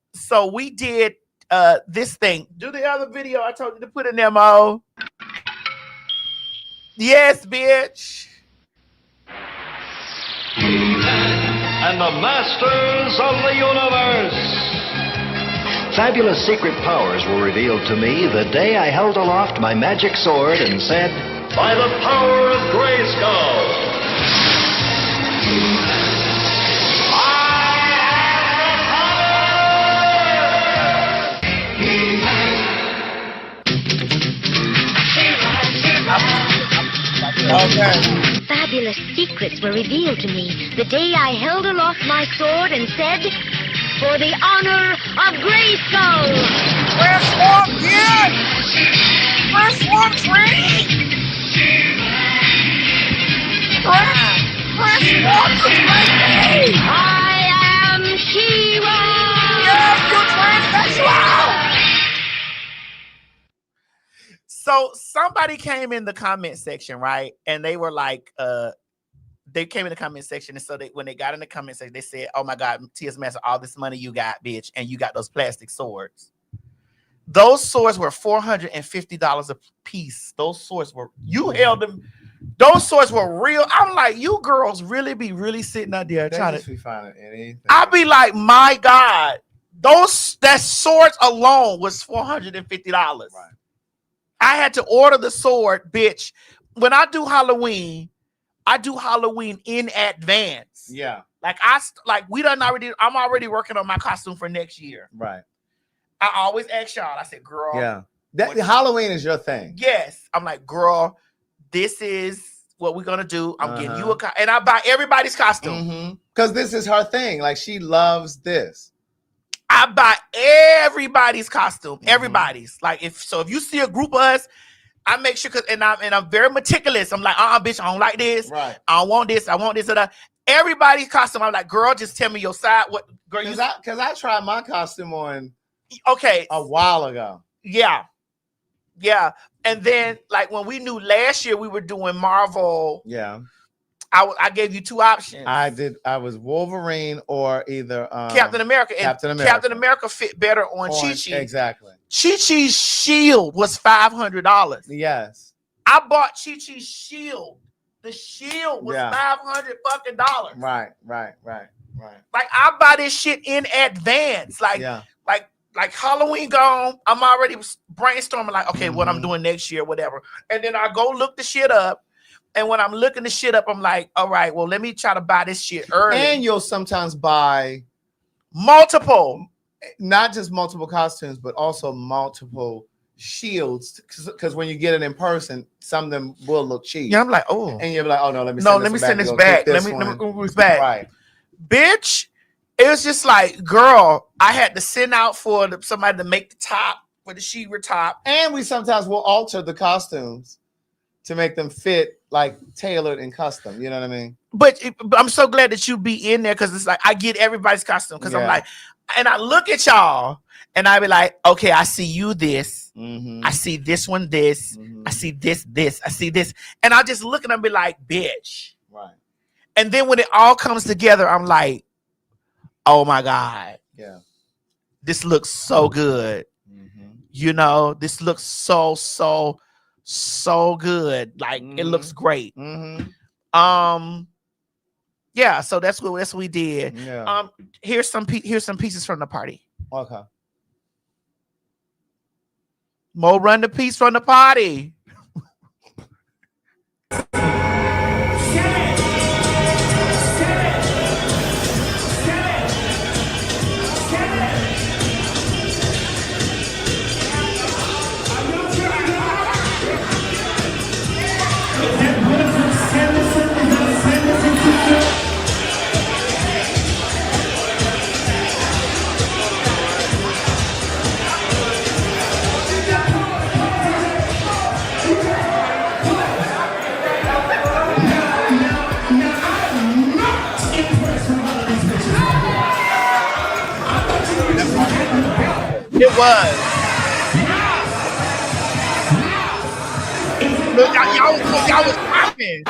we did this thing. Do the other video I told you to put in there, Mo. Yes, bitch. And the masters of the universe. Fabulous secret powers were revealed to me the day I held aloft my magic sword and said, "By the power of Grayskull, Okay. Fabulous secrets were revealed to me the day I held aloft my sword and said, "For the honor of Grayskull." Press 1, kid! Press 1, tree! Press 1 to tree! I am She-Ra! Yes, you transsexual! So somebody came in the comment section, right? And they were like, they came in the comment section, and so when they got in the comment section, they said, "Oh my God, T.S. Master, all this money you got, bitch, and you got those plastic swords." Those swords were $450 a piece. Those swords were, you held them. Those swords were real. I'm like, you girls really sitting out there trying to be finding anything. I'd be like, my God, that swords alone was $450. Right. I had to order the sword, bitch. When I do Halloween in advance. Yeah. I'm already working on my costume for next year. Right. I always ask y'all. I said, girl. Yeah. Halloween is your thing. Yes. I'm like, girl, this is what we're gonna do. I'm getting you and I buy everybody's costume. Because this is her thing. Like, she loves this. I buy everybody's costume. Everybody's. Like, if you see a group of us, I make sure, and I'm very meticulous. I'm like, bitch, I don't like this. Right. I don't want this. I want this or that. Everybody's costume. I'm like, girl, just tell me your side. What, girl? Because I tried my costume on. Okay. A while ago. Yeah. And then, like, when we knew last year we were doing Marvel. Yeah. I gave you two options. I was Wolverine or either Captain America. And Captain America fit better on Chi-Chi. Exactly. Chi-Chi's shield was $500. Yes. I bought Chi-Chi's shield. The shield was $500 fucking dollars. Right. Like I buy this shit in advance. Like Halloween gone. I'm already brainstorming. Like, okay, what I'm doing next year, whatever. And then I go look the shit up. And when I'm looking the shit up, I'm like, all right, well, let me try to buy this shit early. And you'll sometimes buy multiple, not just multiple costumes, but also multiple shields. Because when you get it in person, some of them will look cheap. Yeah, I'm like, oh. And you'll be like, oh no, let me send this back. Let me move this back. Right. Bitch, it was just like, girl, I had to send out for somebody to make the top for the She-Ra top. And we sometimes will alter the costumes to make them fit like tailored and custom. You know what I mean? But I'm so glad that you be in there because it's like I get everybody's costume because I'm like, and I look at y'all and I be like, okay, I see you this. I see this one this. I see this. I see this. And I just look at them and be like, bitch. Right. And then when it all comes together, I'm like, oh my God. Yeah. This looks so good. You know, this looks so good. Like it looks great. Yeah, so that's what we did. Yeah. Here's some pieces from the party. Okay. Mo, run the piece from the party. It was. Look, y'all was popping.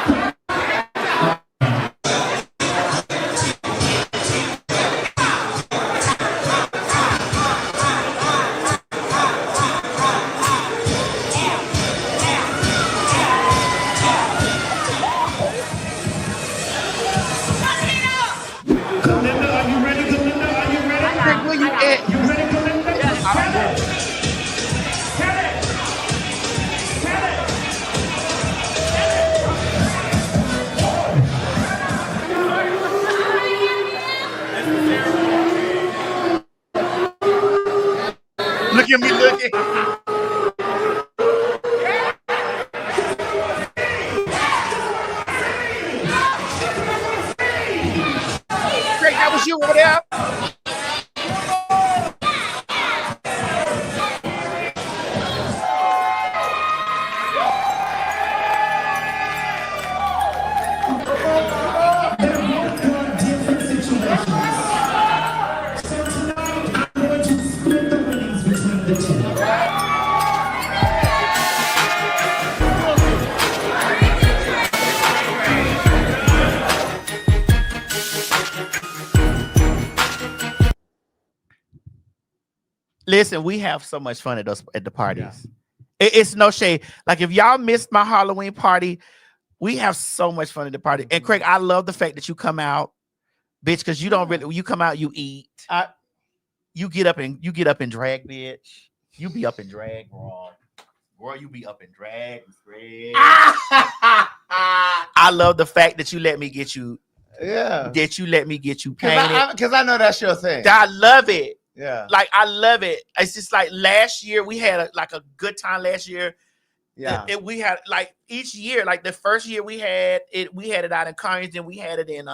Look at me looking. Great, that was you over there. Listen, we have so much fun at the parties. Yeah. It's no shade. Like if y'all missed my Halloween party, we have so much fun at the party. And Craig, I love the fact that you come out, bitch, because you don't really. You come out, you eat. You get up and drag, bitch. You be up and drag, bro. Boy, you be up and drag. I love the fact that you let me get you. Yeah. That you let me get you painted. Because I know that's your thing. I love it. Yeah, like I love it. It's just like last year we had a good time last year. Yeah, we had like each year, like the first year we had it out in Carnes, then we had it in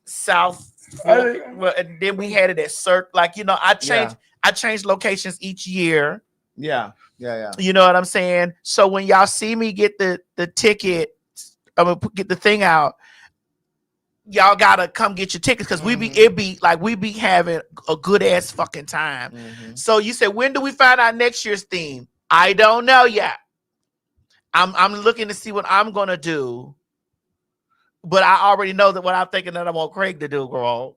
South, and then we had it at Cirque. Like I changed locations each year. Yeah. You know what I'm saying? So when y'all see me get the ticket, I'm gonna get the thing out. Y'all gotta come get your tickets because we be having a good ass fucking time. So you said, when do we find out next year's theme? I don't know yet. I'm looking to see what I'm gonna do But I already know that what I'm thinking that I want Craig to do, girl.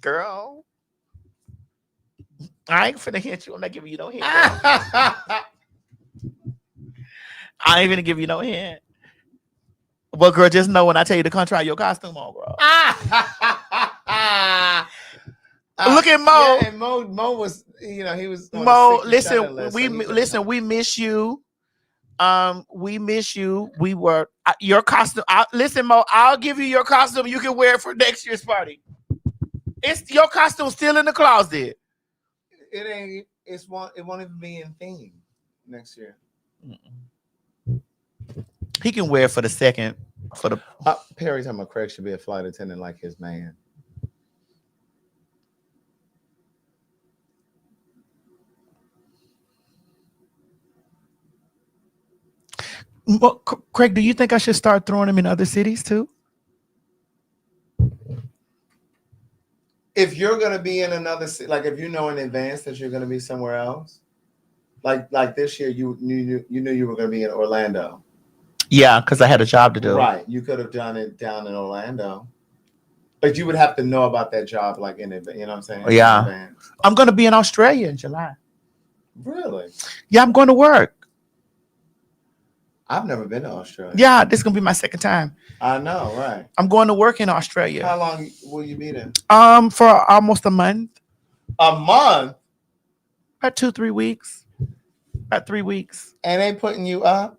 Girl. I ain't finna hint you. I'm not giving you no hint. I ain't finna give you no hint. Well, girl, just know when I tell you to come try your costume on, girl. Look at Mo. Yeah, and Mo was, he was. Mo, listen, we miss you. We miss you. We were your costume. Listen, Mo, I'll give you your costume. You can wear it for next year's party. It's your costume still in the closet. It ain't. It won't even be in theme next year. He can wear it for the second. For the Perry talking about Craig should be a flight attendant like his man. Craig, do you think I should start throwing him in other cities too? If you're gonna be in another city, like if you know in advance that you're gonna be somewhere else, like this year you knew you were gonna be in Orlando. Yeah, because I had a job to do. Right, you could have done it down in Orlando, but you would have to know about that job like in advance. You know what I'm saying? Yeah, I'm gonna be in Australia in July. Really? Yeah, I'm going to work. I've never been to Australia. Yeah, this is gonna be my second time. I know, right? I'm going to work in Australia. How long will you be there? For almost a month. A month? About 2-3 weeks. About 3 weeks. And they putting you up?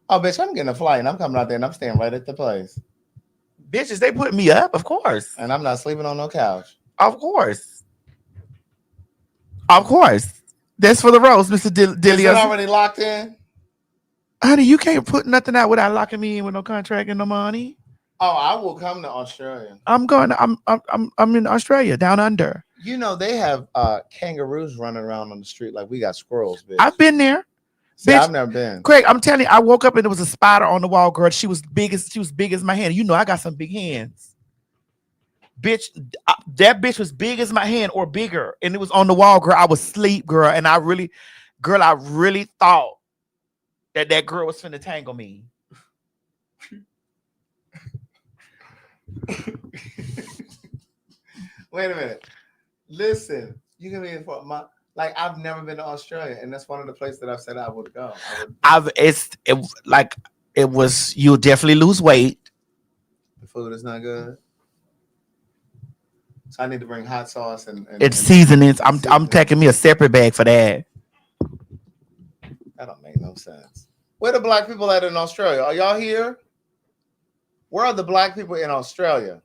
Oh, bitch, I'm getting a flight and I'm coming out there and I'm staying right at the place. Bitches, they put me up, of course. And I'm not sleeping on no couch. Of course. Of course. That's for the roast, Mr. Dillios. Is it already locked in? Honey, you can't put nothing out without locking me in with no contract and no money. Oh, I will come to Australia. I'm in Australia, down under. You know, they have kangaroos running around on the street like we got squirrels, bitch. I've been there. See, bitch, I've never been. Craig, I'm telling you, I woke up and there was a spider on the wall, girl. She was big as my hand. You know, I got some big hands. Bitch, that bitch was big as my hand or bigger. And it was on the wall, girl. I was asleep, girl. And I really thought that girl was finna tangle me. Wait a minute. Listen, you can be for my like I've never been to Australia, and that's one of the places that I've said I would go. You'll definitely lose weight. The food is not good. So I need to bring hot sauce and seasonings. I'm taking me a separate bag for that. That don't make no sense. Where the black people at in Australia? Are y'all here? Where are the black people in Australia?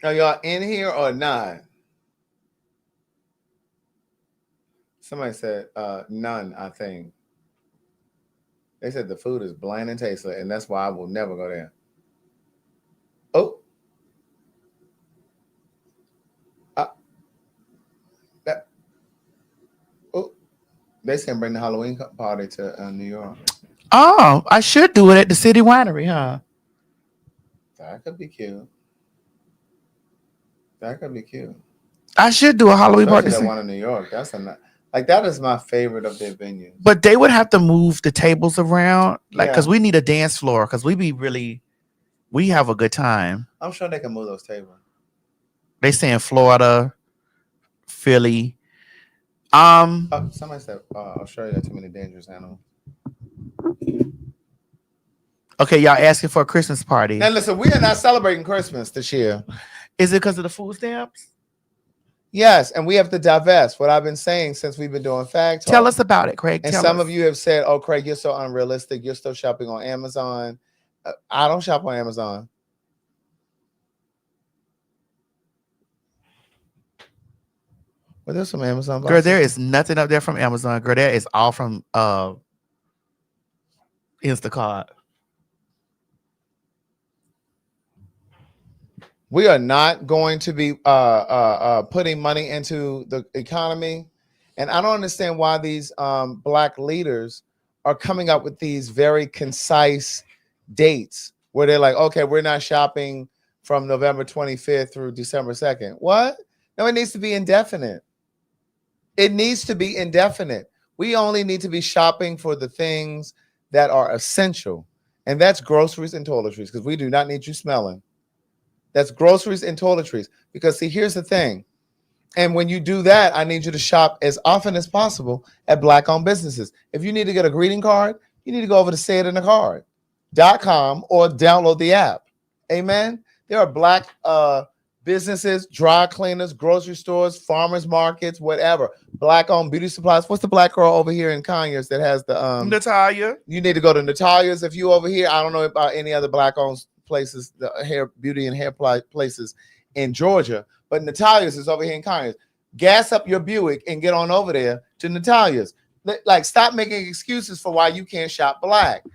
Are y'all in here or not? Somebody said none, I think. They said the food is bland and tasteless, and that's why I will never go there. Oh. They said bring the Halloween party to New York. Oh, I should do it at the City Winery, huh? That could be cute. That could be cute. I should do a Halloween party. That one in New York. That's that is my favorite of their venues. But they would have to move the tables around, because we need a dance floor, because we have a good time. I'm sure they can move those tables. They say in Florida, Philly. Somebody said Australia got too many dangerous animals. Okay, y'all asking for a Christmas party. Now listen, we are not celebrating Christmas this year. Is it because of the food stamps? Yes, and we have to divest. What I've been saying since we've been doing PhagTawk. Tell us about it, Craig. And some of you have said, "Oh, Craig, you're so unrealistic. You're still shopping on Amazon." I don't shop on Amazon. Well, there's some Amazon boxes. Girl, there is nothing up there from Amazon. Girl, that is all from Instacart. We are not going to be putting money into the economy. And I don't understand why these black leaders are coming up with these very concise dates where they're like, okay, we're not shopping from November 25th through December 2nd. What? No, it needs to be indefinite. It needs to be indefinite. We only need to be shopping for the things that are essential. And that's groceries and toiletries, because we do not need you smelling. That's groceries and toiletries. Because see, here's the thing. And when you do that, I need you to shop as often as possible at Black-owned businesses. If you need to get a greeting card, you need to go over to sayitintacard.com or download the app. Amen. There are Black businesses, dry cleaners, grocery stores, farmers markets, whatever. Black-owned beauty supplies. What's the Black girl over here in Conyers that has the Natalia? You need to go to Natalia's if you over here. I don't know about any other Black-owned places, the hair, beauty and hair places in Georgia, but Natalia's is over here in Conyers. Gas up your Buick and get on over there to Natalia's. Like, stop making excuses for why you can't shop Black.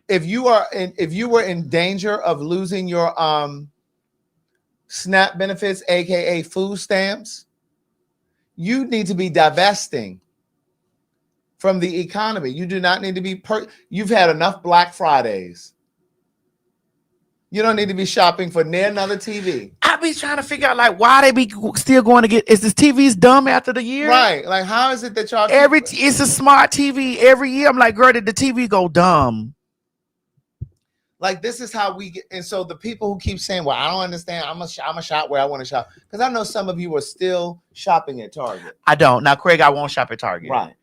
If you were in danger of losing your SNAP benefits, aka food stamps, you need to be divesting from the economy. You do not need to be you've had enough Black Fridays. You don't need to be shopping for near another TV. I be trying to figure out like why they be still going to get. Is this TV's dumb after the year? Right. Like, how is it that y'all it's a smart TV every year? I'm like, girl, did the TV go dumb? Like, this is how we get. And so the people who keep saying, well, I don't understand. I'm a shop where I want to shop. Because I know some of you are still shopping at Target. I don't. Now, Craig, I won't shop at Target. Right.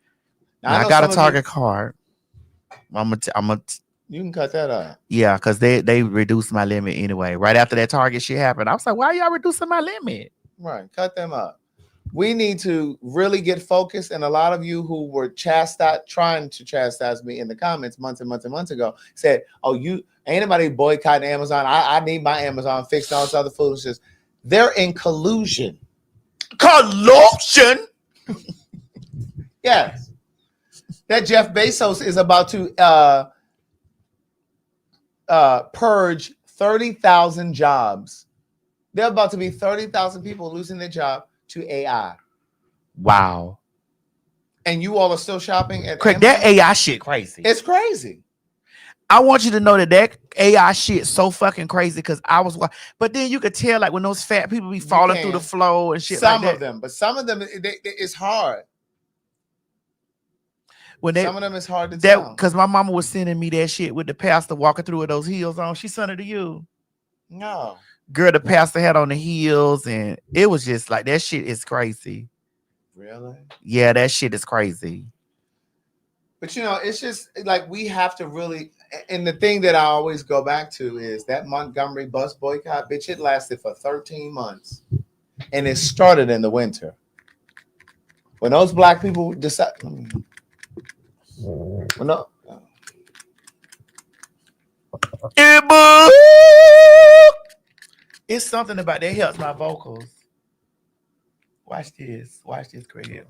Now, I got a Target card. You can cut that up. Yeah, because they reduced my limit anyway. Right after that Target shit happened, I was like, why y'all reducing my limit? Right. Cut them up. We need to really get focused. And a lot of you who were trying to chastise me in the comments months and months and months ago said, oh, you ain't nobody boycotting Amazon. I need my Amazon fixed and all this other foolishness. They're in collusion. Collusion? Yes. That Jeff Bezos is about to purge 30,000 jobs. There are about to be 30,000 people losing their job to AI. Wow. And you all are still shopping at Craig, that AI shit crazy. It's crazy. I want you to know that AI shit so fucking crazy because I was, but then you could tell like when those fat people be falling through the floor and shit. Some like of them, but some of them, it's hard. Some of them is hard to tell. Because my mama was sending me that shit with the pastor walking through with those heels on. She sent it to you. No. Girl, the pastor had on the heels and it was just like, that shit is crazy. Really? Yeah, that shit is crazy. But you know, it's just like we have to really, and the thing that I always go back to is that Montgomery bus boycott, bitch, it lasted for 13 months. And it started in the winter. When those Black people decide, no. It's something about that helps my vocals. Watch this. Watch this, Craig.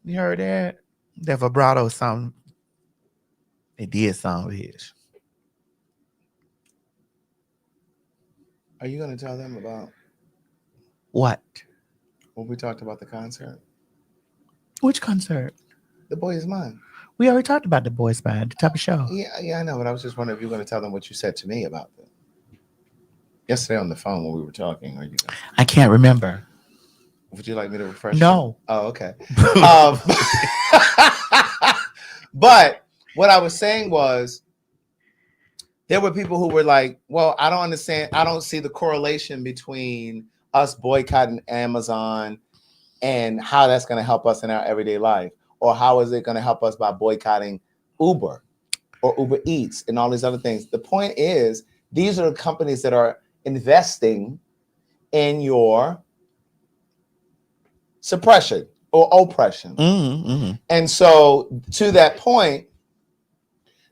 You heard that? That vibrato sound. It did sound weird. Are you going to tell them about what? When we talked about the concert? Which concert? The Boy Is Mine. We already talked about The Boy Is Mine, the type of show. Yeah, I know, but I was just wondering if you're going to tell them what you said to me about them. Yesterday on the phone when we were talking. Are you? I can't remember. Would you like me to refresh? No. You? Oh, okay. But what I was saying was there were people who were like, well, I don't understand. I don't see the correlation between us boycotting Amazon and how that's going to help us in our everyday life. Or how is it going to help us by boycotting Uber or Uber Eats and all these other things? The point is, these are the companies that are investing in your suppression or oppression. Mm-hmm. And so to that point,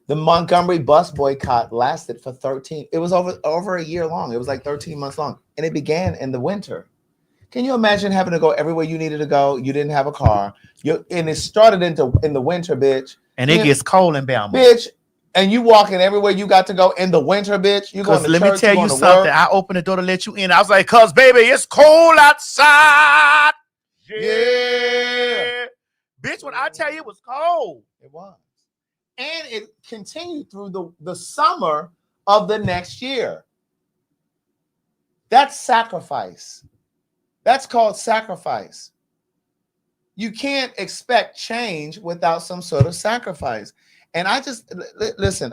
the Montgomery bus boycott lasted for 13. It was over a year long. It was like 13 months long. And it began in the winter. Can you imagine having to go everywhere you needed to go? You didn't have a car. And it started in the winter, bitch. And it gets cold in Bama. Bitch. And you walking everywhere you got to go in the winter, bitch. You going to church, let me tell you something. Work. I opened the door to let you in. I was like, cuz baby, it's cold outside. Yeah. Bitch, when I tell you it was cold. It was. And it continued through the summer of the next year. That's sacrifice. That's called sacrifice. You can't expect change without some sort of sacrifice. And I just listen,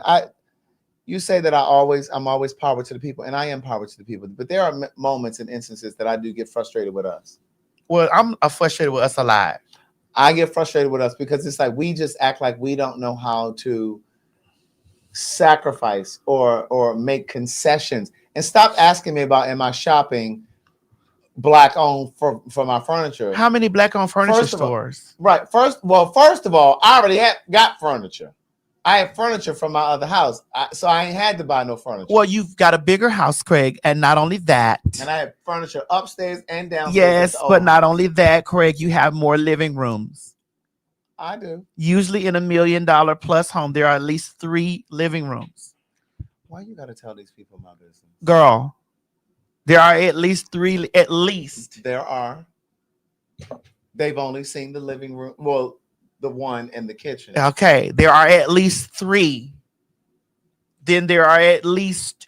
you say that I'm always power to the people, and I am power to the people. But there are moments and instances that I do get frustrated with us. Well, I'm frustrated with us alive. I get frustrated with us because it's like we just act like we don't know how to sacrifice or make concessions. And stop asking me about am I shopping black owned for my furniture. How many black owned furniture stores? Right. First of all, I already got furniture. I have furniture from my other house, so I ain't had to buy no furniture. Well, you've got a bigger house, Craig, and not only that. And I have furniture upstairs and downstairs. Yes, but not only that, Craig, you have more living rooms. I do. Usually in $1 million plus home, there are at least 3 living rooms. Why you got to tell these people my business? Girl, there are at least 3, at least. There are. They've only seen the living room. Well, the one in the kitchen. Okay, there are at least 3. Then there are at least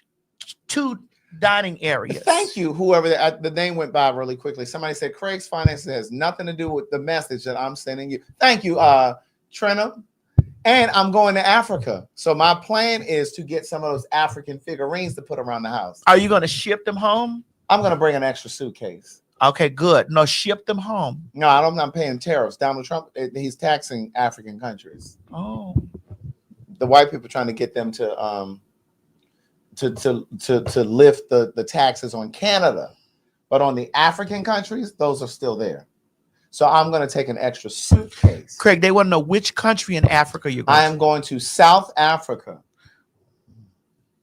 2 dining areas. Thank you, whoever the name went by really quickly. Somebody said Craig's finances has nothing to do with the message that I'm sending you. Thank you, Trina. And I'm going to Africa. So my plan is to get some of those African figurines to put around the house. Are you going to ship them home? I'm going to bring an extra suitcase. Okay, good. No, ship them home. No, I'm not paying tariffs. Donald Trump, he's taxing African countries. Oh. The white people trying to get them to lift the taxes on Canada. But on the African countries, those are still there. So I'm going to take an extra suitcase. Craig, they want to know which country in Africa you're going to. I am going to South Africa.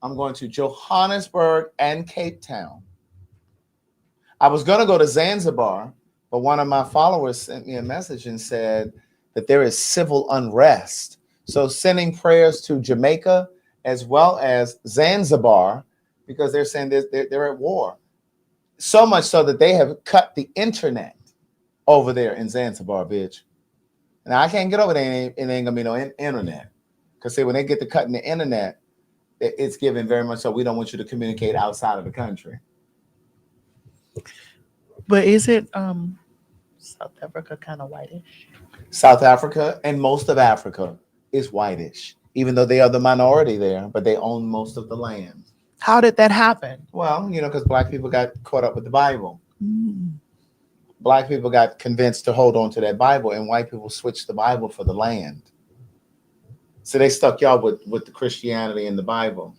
I'm going to Johannesburg and Cape Town. I was going to go to Zanzibar, but one of my followers sent me a message and said that there is civil unrest. So sending prayers to Jamaica as well as Zanzibar, because they're saying they're at war. So much so that they have cut the internet over there in Zanzibar, bitch. Now, I can't get over there. It ain't going to be no internet. Because see, when they get to cutting the internet, it's given very much so we don't want you to communicate outside of the country. But is it South Africa kind of whitish? South Africa and most of Africa is whitish, even though they are the minority there, but they own most of the land. How did that happen? Well, because black people got caught up with the Bible. Black people got convinced to hold on to that Bible, and white people switched the Bible for the land. So they stuck y'all with the Christianity and the Bible,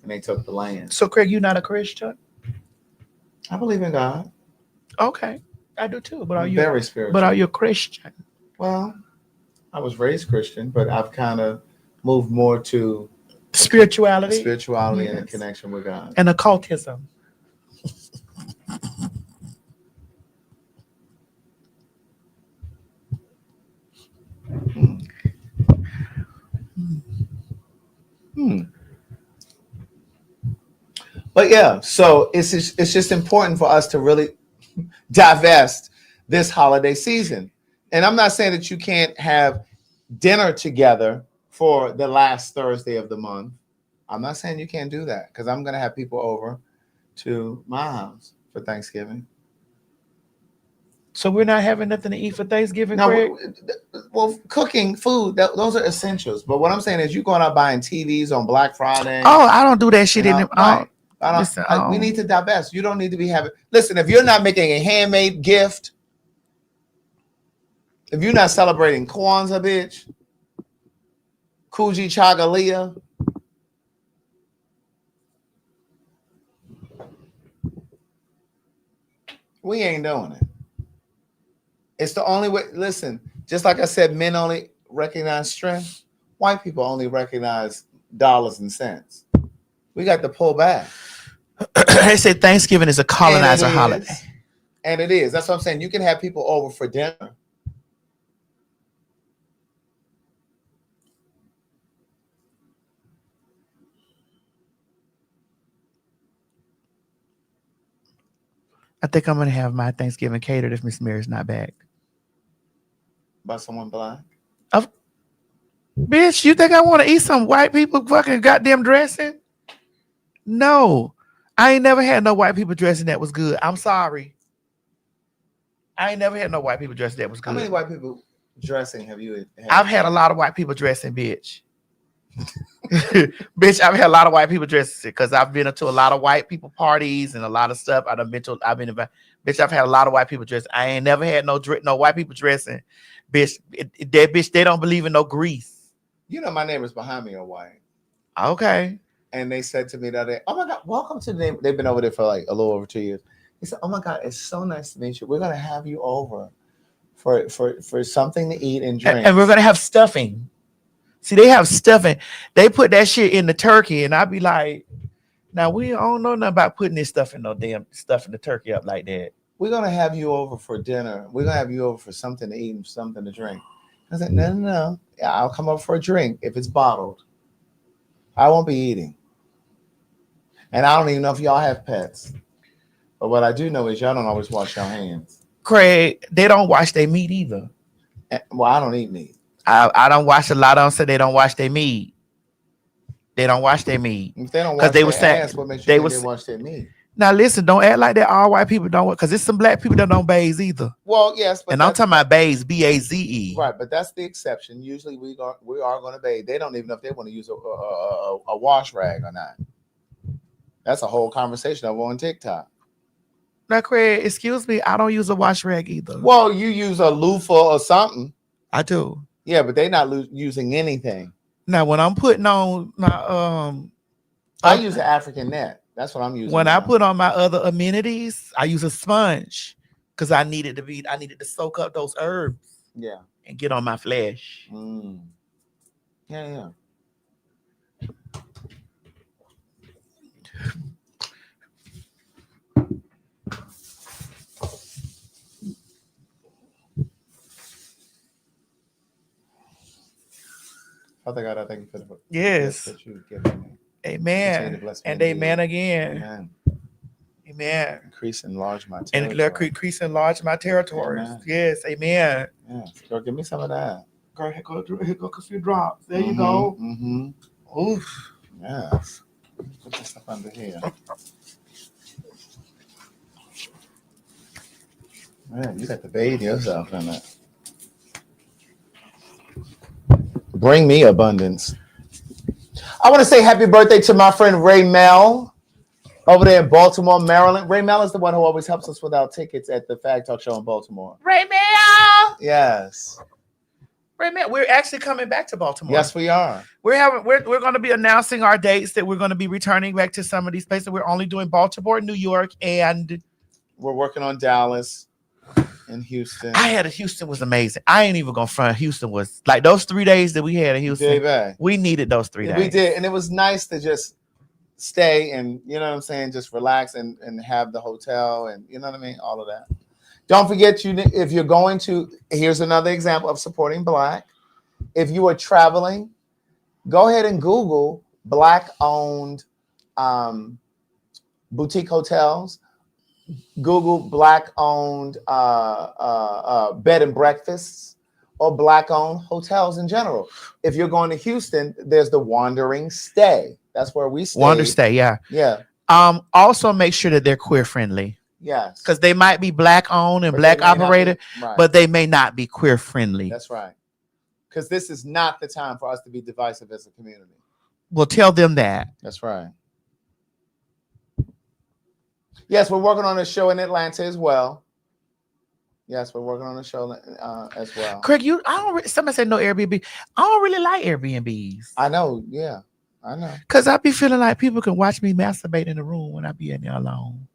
and they took the land. So, Craig, you're not a Christian? I believe in God. Okay, I do too. But are you very spiritual? But are you a Christian? Well, I was raised Christian, but I've kind of moved more to spirituality, yes. And a connection with God, and occultism. But yeah, so it's just important for us to really divest this holiday season. And I'm not saying that you can't have dinner together for the last Thursday of the month. I'm not saying you can't do that, because I'm going to have people over to my house for Thanksgiving. So we're not having nothing to eat for Thanksgiving, No, Craig? well, cooking, food, those are essentials. But what I'm saying is, you going out buying TVs on Black Friday. Oh, I don't do that shit in right. We need to divest. You don't need to be having. Listen, if you're not making a handmade gift, if you're not celebrating Kwanzaa, bitch, Kuji Chagalia, we ain't doing it. It's the only way. Listen, just like I said, men only recognize strength. White people only recognize dollars and cents. We got to pull back. They say Thanksgiving is a colonizer holiday. And it is. That's what I'm saying. You can have people over for dinner. I think I'm going to have my Thanksgiving catered if Miss Mary's not back. by someone black? Bitch, you think I want to eat some white people fucking goddamn dressing? No. I ain't never had no white people dressing that was good. I'm sorry. I ain't never had no white people dressing that was good. How many white people dressing have you had? I've had a lot of white people dressing, bitch. Bitch, I've had a lot of white people dressing because I've been to a lot of white people parties and a lot of stuff. Bitch, I've had a lot of white people dressing. I ain't never had no white people dressing. Bitch, they don't believe in no grease. You know, my neighbors behind me are white. Okay. And they said to me the other day, "Oh my God, welcome to the neighborhood." They've been over there for like a little over 2 years. He said, "Oh my God, it's so nice to meet you. We're gonna have you over for something to eat and drink, and we're gonna have stuffing." See, they have stuffing. They put that shit in the turkey, and I'd be like, "Now we don't know nothing about putting this stuff in no damn stuff in the turkey up like that." We're gonna have you over for dinner. We're gonna have you over for something to eat and something to drink. I said, no. I'll come up for a drink if it's bottled. I won't be eating. And I don't even know if y'all have pets. But what I do know is y'all don't always wash your hands. Craig, they don't wash their meat either. Well, I don't eat meat. I don't watch a lot of them say they don't wash their meat. They don't wash their meat. If they don't wash their ass, what makes you think they wash their meat? Now listen, don't act like that all white people don't, because there's some black people that don't bathe either. Well, yes, but and I'm talking about bathe, B-A-Z-E. Right, but that's the exception. Usually we are going to bathe. They don't even know if they want to use a wash rag or not. That's a whole conversation over on TikTok. Now, Craig, excuse me, I don't use a wash rag either. Well, you use a loofah or something. I do. Yeah, but they're not using anything. Now, when I'm putting on my I use an African net. That's what I'm using. When I put on my other amenities, I use a sponge because I needed to soak up those herbs. Yeah. And get on my flesh. Yeah. Father God, I thank you for the yes that you've given me. Amen. And amen again. Amen. Increase and enlarge my territory. And increase and enlarge my territories. Amen. Yes, amen. Yes. Girl, give me some of that. Go ahead, go a few drops. There you go. Oof. Yes. Put this stuff under here. Man, you got to bathe yourself in it. Bring me abundance. I want to say happy birthday to my friend Ray Mel over there in Baltimore, Maryland. Ray Mel is the one who always helps us with our tickets at the PhagTawk show in Baltimore. Ray Mel. Yes. Ray Mel, we're actually coming back to Baltimore. Yes, we are. We're going to be announcing our dates that we're going to be returning back to some of these places. We're only doing Baltimore, New York, and we're working on Dallas. In Houston. Houston was amazing. I ain't even gonna front. Houston was like those 3 days that we had in Houston. Baby. We needed those 3 days. We did. And it was nice to just stay and, you know what I'm saying, just relax and have the hotel and, you know what I mean? All of that. Don't forget, if you're going to, here's another example of supporting Black. If you are traveling, go ahead and Google Black-owned boutique hotels. Google Black-owned bed and breakfasts or Black-owned hotels in general. If you're going to Houston, there's the Wandering Stay. That's where we stay. Wander Stay, yeah. Yeah. Also make sure that they're queer friendly. Yes. Because they might be Black-owned and Black operated, but they may not be queer friendly. That's right. Because this is not the time for us to be divisive as a community. Well, tell them that. That's right. Yes, we're working on a show in Atlanta as well. Yes, we're working on a show as well. Craig, somebody said no Airbnb. I don't really like Airbnbs. I know, yeah. I know. Because I be feeling like people can watch me masturbate in the room when I be in there alone.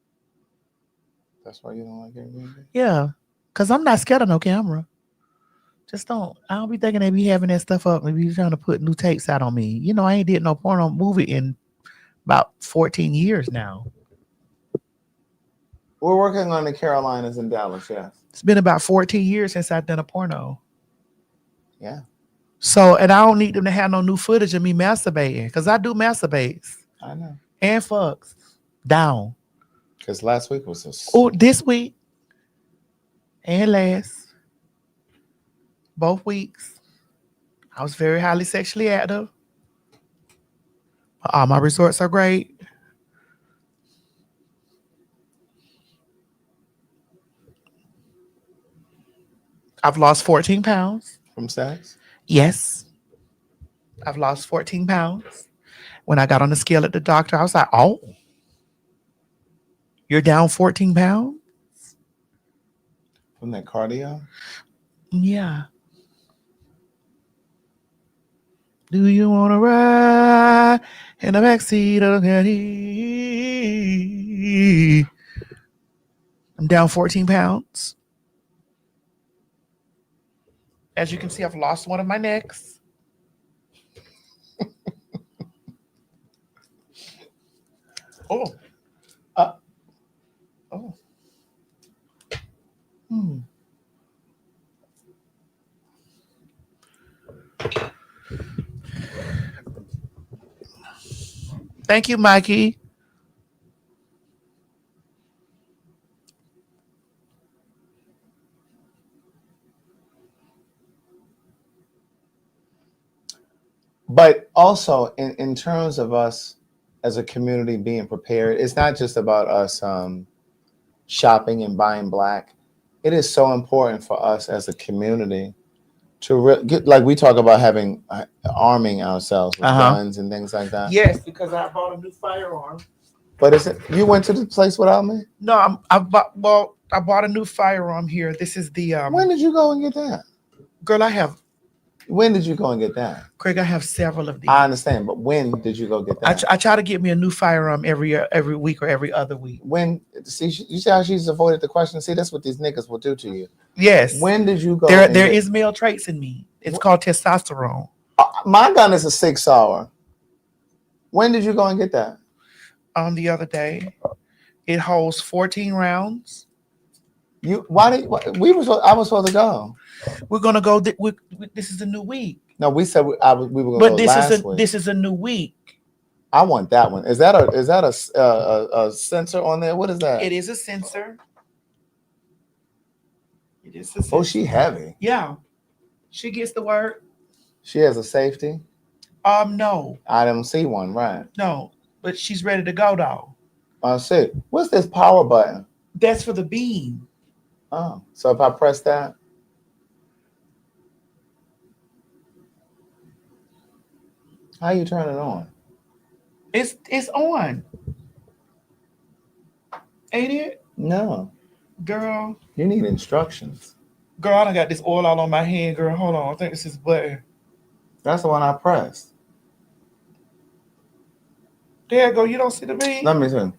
That's why you don't like Airbnb? Yeah. Because I'm not scared of no camera. I don't be thinking they be having that stuff up and be trying to put new tapes out on me. You know, I ain't did no porno movie in about 14 years now. We're working on the Carolinas and Dallas, yes. It's been about 14 years since I've done a porno. Yeah. So, and I don't need them to have no new footage of me masturbating because I do masturbates. I know. And fucks. Down. Because last week was this week. And last. both weeks. I was very highly sexually active. All my results are great. I've lost 14 pounds. From sex? Yes. I've lost 14 pounds. When I got on the scale at the doctor, I was like, oh, you're down 14 pounds? From that cardio? Yeah. Do you want to ride in the backseat of the caddy? I'm down 14 pounds. As you can see, I've lost one of my necks. Oh. Oh. Thank you, Mikey. But also, in terms of us as a community being prepared, it's not just about us shopping and buying black. It is so important for us as a community to get, like we talk about having arming ourselves with guns and things like that. Yes, because I bought a new firearm. But is it you went to the place without me? No, I bought a new firearm here. This is the When did you go and get that? Girl, I have. When did you go and get that? Craig, I have several of these. I understand, but when did you go get that? I try to get me a new firearm every week or every other week. When see you see how she's avoided the question? See, that's what these niggas will do to you. Yes. When did you go? There is male traits in me. It's called testosterone. My gun is a 6-hour. When did you go and get that? The other day. It holds 14 rounds. I was supposed to go. We're gonna go. This is a new week. No, we said we were going to go last week. This is a new week. I want that one. Is that a sensor on there? What is that? It is a sensor. It is a sensor. Oh, she heavy. Yeah, she gets the word. She has a safety. No. I don't see one. Right. No, but she's ready to go though. I see. What's this power button? That's for the beam. Oh, so if I press that. How you turn it on? It's on. Ain't it? No. Girl. You need instructions. Girl, I done got this oil all on my hand, girl. Hold on. I think this is button. That's the one I pressed. There you go. You don't see the beam? Let me see.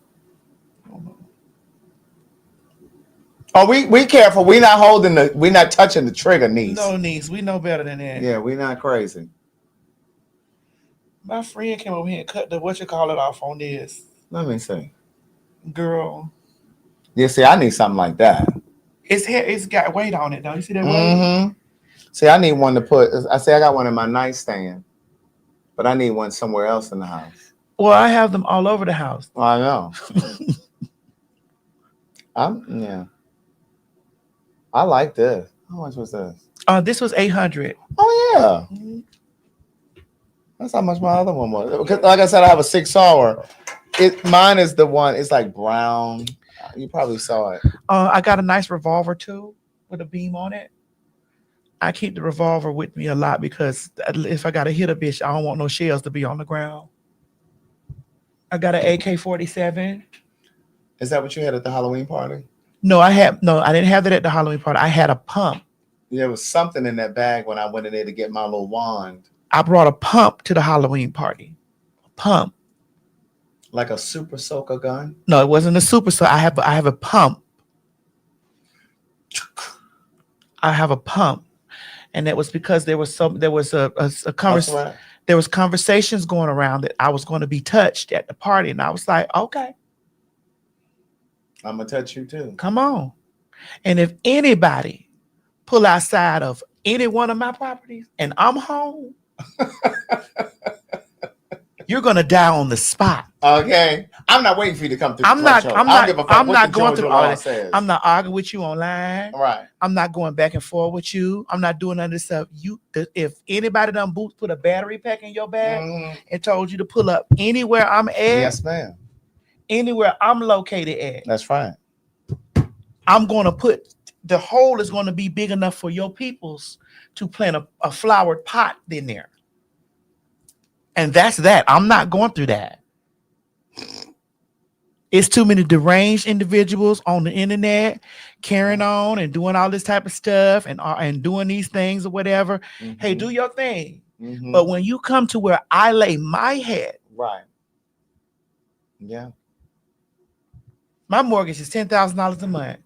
Oh, we careful. We're not touching the trigger, niece. No, niece. We know better than that. Yeah, we're not crazy. My friend came over here and cut the off on this. Let me see. Girl. Yeah, see, I need something like that. It's got weight on it, though. You see that weight? Mm-hmm. See, I need one to put. I got one in my nightstand, but I need one somewhere else in the house. Well, I have them all over the house. I know. Yeah. I like this. How much was this? This was $800. Oh yeah. Mm-hmm. That's how much my other one was. Because, like I said, I have a 6-hour. Mine is the one. It's like brown. You probably saw it. I got a nice revolver too, with a beam on it. I keep the revolver with me a lot because if I gotta hit a bitch, I don't want no shells to be on the ground. I got an AK-47. Is that what you had at the Halloween party? No, I didn't have that at the Halloween party. I had a pump. There was something in that bag when I went in there to get my little wand. I brought a pump to the Halloween party. A pump. Like a super soaker gun? No, it wasn't a super soaker. I have a pump. I have a pump. And that was because there was conversations going around that I was going to be touched at the party. And I was like, okay. I'm going to touch you too. Come on. And if anybody pull outside of any one of my properties and I'm home, you're gonna die on the spot. Okay, I'm not waiting for you to come through. I'm not going through all that. Says. I'm not arguing with you online. Right. I'm not going back and forth with you. I'm not doing none of this stuff. If anybody done put a battery pack in your bag and told you to pull up anywhere I'm at, yes, ma'am. Anywhere I'm located at, that's fine. I'm gonna put the hole is gonna be big enough for your peoples to plant a flowered pot in there. And that's that. I'm not going through that. It's too many deranged individuals on the internet carrying on and doing all this type of stuff and doing these things or whatever. Hey, do your thing. But when you come to where I lay my head, right? Yeah. My mortgage is $10,000 a month.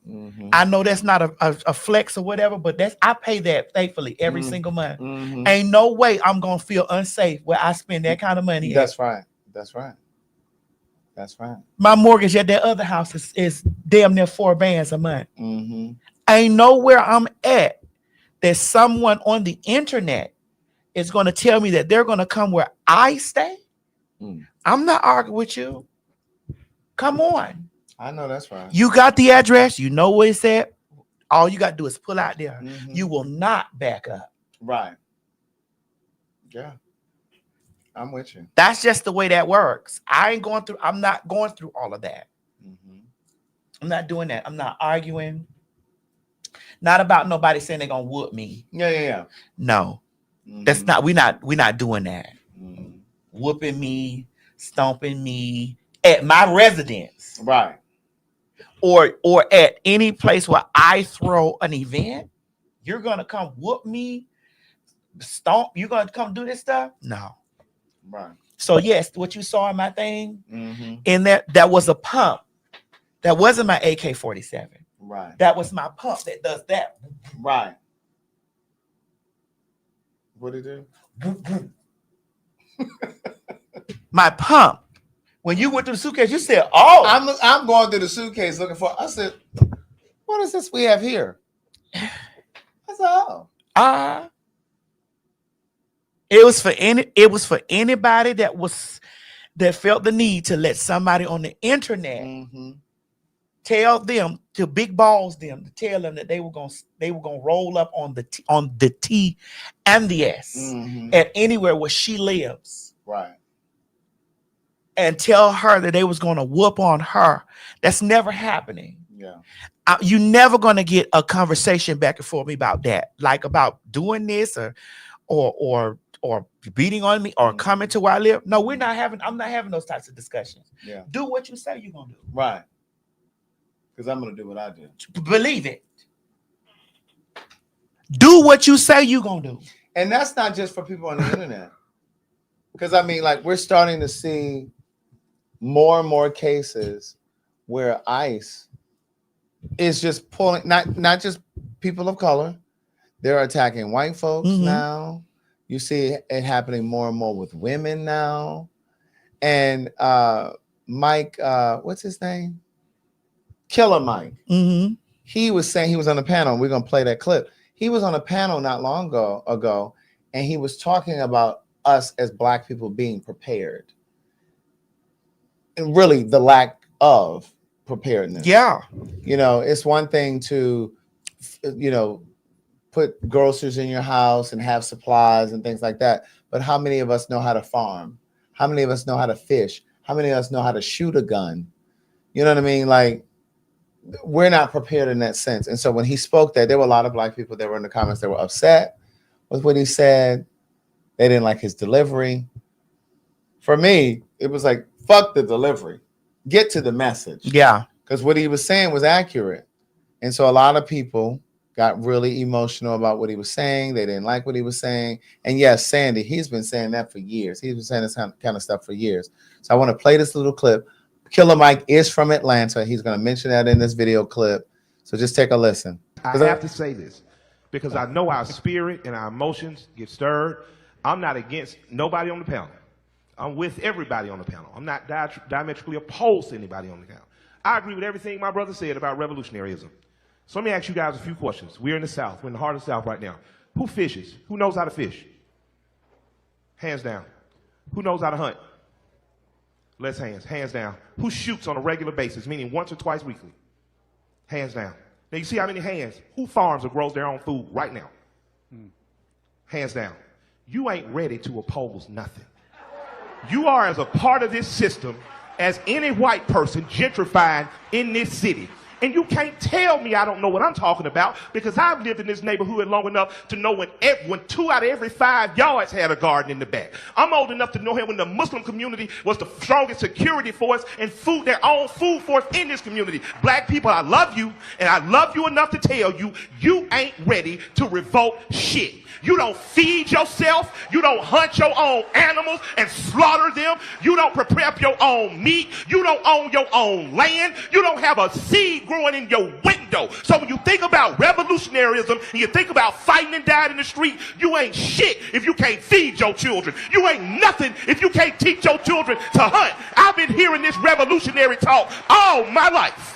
I know that's not a flex or whatever, but I pay that thankfully every single month. Ain't no way I'm gonna feel unsafe where I spend that kind of money. That's right. That's right. That's right. My mortgage at that other house is damn near $4 a month. Ain't nowhere I'm at that someone on the internet is gonna tell me that they're gonna come where I stay. I'm not arguing with you. Come on. I know that's right. You got the address. You know what it's at. All you got to do is pull out there. You will not back up. Right. Yeah. I'm with you. That's just the way that works. I'm not going through all of that. I'm not doing that. I'm not arguing. Not about nobody saying they're going to whoop me. Yeah. No. That's not, we're not doing that. Whooping me, stomping me at my residence. Right. Or at any place where I throw an event, you're gonna come whoop me, stomp. You're gonna come do this stuff? No. Right. So yes, what you saw in my thing, in that was a pump. That wasn't my AK-47. Right. That was my pump that does that. Right. What'd it do? My pump. When you went through the suitcase, you said, "Oh, I'm going through the suitcase looking for." I said, "What is this we have here?" I said, "Oh, it was for anybody that felt the need to let somebody on the internet tell them to big balls them to tell them that they were gonna roll up on the T and the S at anywhere where she lives." Right. And tell her that they was going to whoop on her. That's never happening. Yeah. You never going to get a conversation back and forth about that, like about doing this or beating on me or coming to where I live. No, I'm not having those types of discussions. Yeah. Do what you say you're going to do. Right. Because I'm going to do what I do. Believe it. Do what you say you're going to do. And that's not just for people on the internet. Because I mean, like, we're starting to see more and more cases where ICE is just pulling, not just people of color. They're attacking white folks now. You see it happening more and more with women now. And Mike, what's his name? Killer Mike. He was saying, he was on a panel. We're going to play that clip. He was on a panel not long ago, and he was talking about us as Black people being prepared. And really the lack of preparedness. Yeah. You know, it's one thing to, put groceries in your house and have supplies and things like that. But how many of us know how to farm? How many of us know how to fish? How many of us know how to shoot a gun? You know what I mean? Like, we're not prepared in that sense. And so when he spoke that, there were a lot of Black people that were in the comments that were upset with what he said. They didn't like his delivery. For me, it was like, fuck the delivery. Get to the message. Yeah. Because what he was saying was accurate. And so a lot of people got really emotional about what he was saying. They didn't like what he was saying. And yes, Sandy, he's been saying that for years. He's been saying this kind of stuff for years. So I want to play this little clip. Killer Mike is from Atlanta. He's going to mention that in this video clip. So just take a listen. I have to say this because I know our spirit and our emotions get stirred. I'm not against nobody on the panel. I'm with everybody on the panel. I'm not diametrically opposed to anybody on the panel. I agree with everything my brother said about revolutionaryism. So let me ask you guys a few questions. We're in the South. We're in the heart of the South right now. Who fishes? Who knows how to fish? Hands down. Who knows how to hunt? Let's hands down. Who shoots on a regular basis, meaning once or twice weekly? Hands down. Now you see how many hands? Who farms or grows their own food right now? Hands down. You ain't ready to oppose nothing. You are as a part of this system as any white person gentrifying in this city. And you can't tell me I don't know what I'm talking about, because I've lived in this neighborhood long enough to know when 2 out of every 5 yards had a garden in the back. I'm old enough to know when the Muslim community was the strongest security force and their own food force in this community. Black people, I love you, and I love you enough to tell you, you ain't ready to revolt shit. You don't feed yourself. You don't hunt your own animals and slaughter them. You don't prepare your own meat. You don't own your own land. You don't have a seed growing in your window. So when you think about revolutionaryism and you think about fighting and dying in the street, you ain't shit if you can't feed your children. You ain't nothing if you can't teach your children to hunt. I've been hearing this revolutionary talk all my life.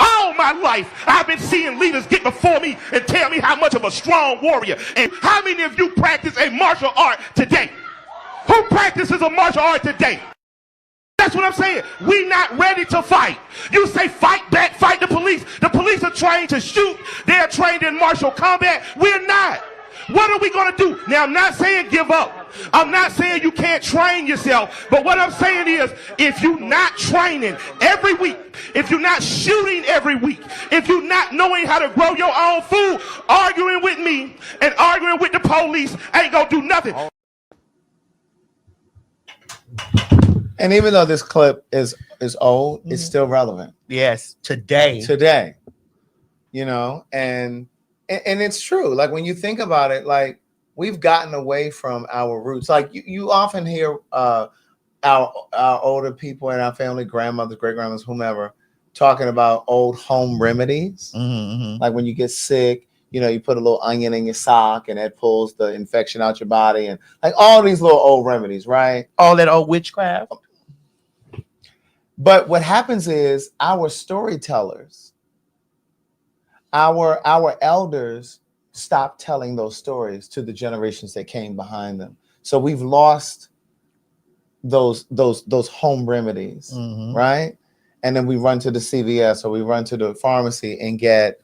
All my life, I've been seeing leaders get before me and tell me how much of a strong warrior. And how many of you practice a martial art today? Who practices a martial art today? That's what I'm saying. We not ready to fight. You say fight back, fight the police. The police are trained to shoot. They're trained in martial combat. We're not. What are we going to do? Now, I'm not saying give up. I'm not saying you can't train yourself. But what I'm saying is, if you're not training every week, if you're not shooting every week, if you're not knowing how to grow your own food, arguing with me and arguing with the police ain't going to do nothing. And even though this clip is old, it's still relevant. Yes, today. You know, and it's true. Like when you think about it, like we've gotten away from our roots. Like you often hear our older people in our family, grandmothers, great grandmothers, whomever, talking about old home remedies. Like when you get sick, you know, you put a little onion in your sock and that pulls the infection out your body, and like all these little old remedies, right? All that old witchcraft. But what happens is our storytellers, our elders stop telling those stories to the generations that came behind them. So we've lost those home remedies, right? And then we run to the CVS or we run to the pharmacy and get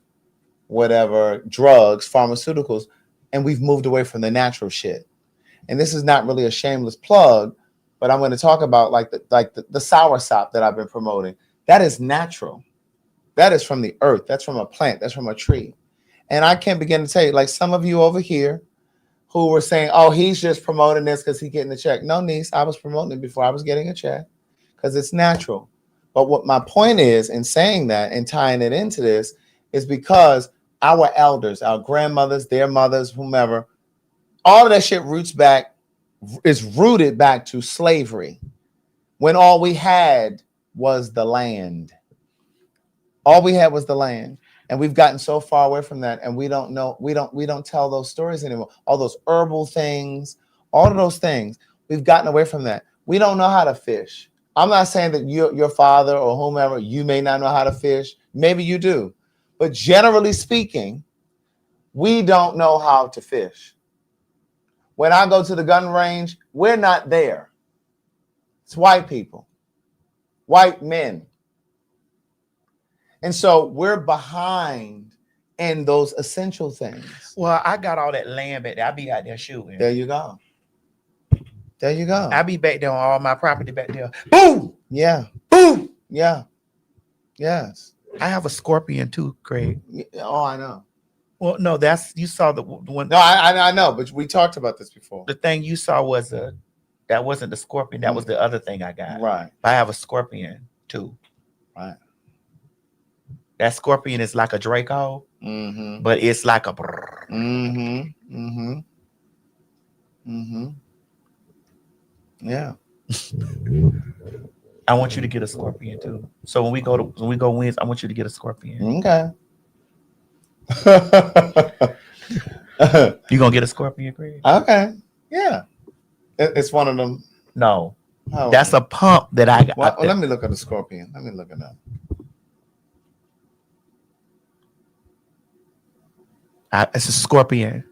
whatever drugs, pharmaceuticals, and we've moved away from the natural shit. And this is not really a shameless plug, but I'm going to talk about like the soursop that I've been promoting. That is natural. That is from the earth. That's from a plant. That's from a tree. And I can't begin to tell you, like some of you over here who were saying, oh, he's just promoting this because he's getting a check. No, niece, I was promoting it before I was getting a check because it's natural. But what my point is in saying that and tying it into this is because our elders, our grandmothers, their mothers, whomever, all of that shit is rooted back to slavery when all we had was the land. All we had was the land. And we've gotten so far away from that, and we don't know, we don't tell those stories anymore. All those herbal things, all of those things, we've gotten away from that. We don't know how to fish. I'm not saying that your father or whomever, you may not know how to fish. Maybe you do. But generally speaking, we don't know how to fish. When I go to the gun range, we're not there. It's white people, white men. And so we're behind in those essential things. Well, I got all that land back there. I be out there shooting. There you go. There you go. I be back there on all my property back there. Boom! Yeah. Boom! Yeah. Yes. I have a scorpion too, Craig. Oh, I know. Well, no, you saw the one. No, I know, but we talked about this before. The thing you saw was that wasn't the scorpion. That was the other thing I got. Right. I have a scorpion too. Right. That scorpion is like a Draco, but it's like a. Yeah. I want you to get a scorpion too. So when we go wins, I want you to get a scorpion. Okay. You gonna get a scorpion, Craig? Okay. Yeah. It's one of them. No. Oh. That's a pump that I got. Well, let me look at the scorpion. Let me look it up. It's a scorpion.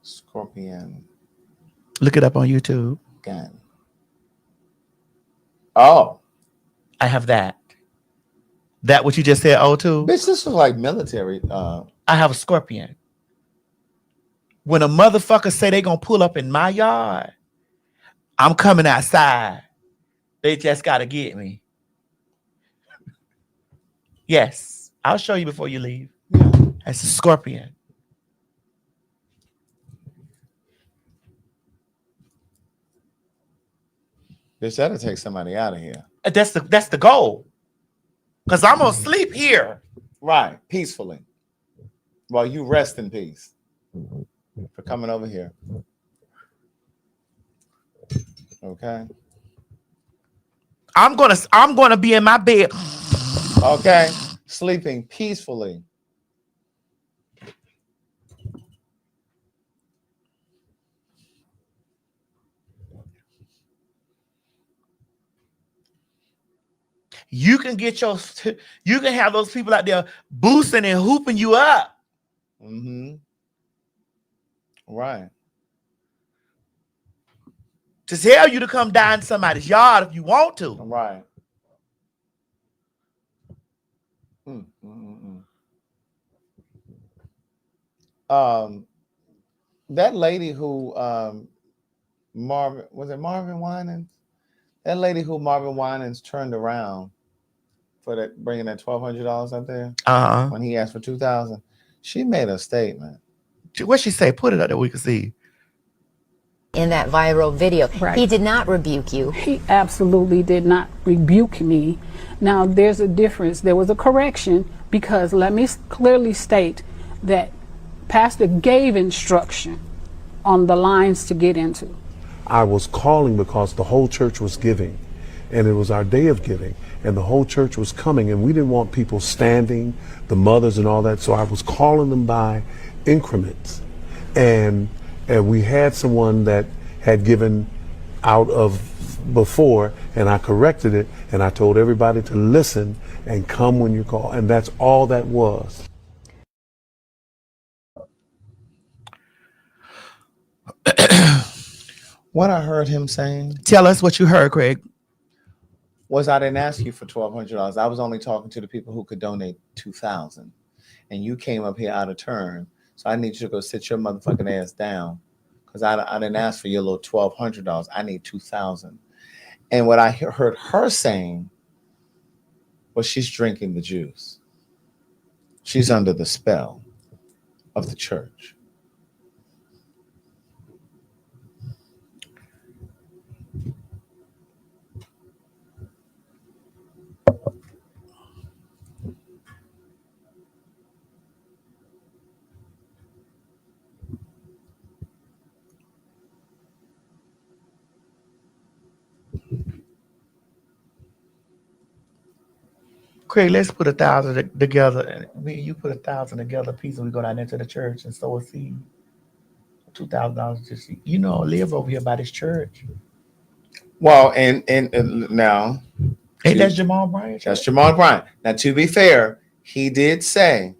Scorpion. Look it up on YouTube. Gun. Oh. I have that. That what you just said, O2? Bitch, this was like military. I have a scorpion. When a motherfucker say they gonna pull up in my yard, I'm coming outside. They just gotta get me. Yes, I'll show you before you leave. That's a scorpion. Bitch, that'll take somebody out of here. That's the goal. Cause I'm gonna sleep here. Right, peacefully. While you rest in peace. For coming over here. Okay. I'm gonna be in my bed. Okay. Sleeping peacefully. You can have those people out there boosting and hooping you up. Mm-hmm. Right. To tell you to come down in somebody's yard if you want to. Right. That lady who Marvin Winans? That lady who Marvin Winans turned around for that, bringing that $1,200 up there when he asked for $2,000. She made a statement. What'd she say? Put it up there we can see. In that viral video, Right. he did not rebuke you. He absolutely did not rebuke me. Now, there's a difference. There was a correction because let me clearly state that Pastor gave instruction on the lines to get into. I was calling because the whole church was giving, and it was our day of giving, and the whole church was coming, and we didn't want people standing, the mothers and all that, so I was calling them by increments. And we had someone that had given out of before, and I corrected it, and I told everybody to listen and come when you call, and that's all that was. What I heard him saying. Tell us what you heard, Craig. Was I didn't ask you for $1,200. I was only talking to the people who could donate $2,000, and you came up here out of turn. So I need you to go sit your motherfucking ass down, because I didn't ask for your little $1,200. I need $2,000. And what I heard her saying was she's drinking the juice. She's under the spell of the church. Craig, let's put 1,000 together. And you put 1,000 together, piece, and we go down there to the church and sow a seed. $2,000 just, live over here by this church. Well, and now, ain't that Jamal Bryant? That's Jamal Bryant. Now, to be fair, he did say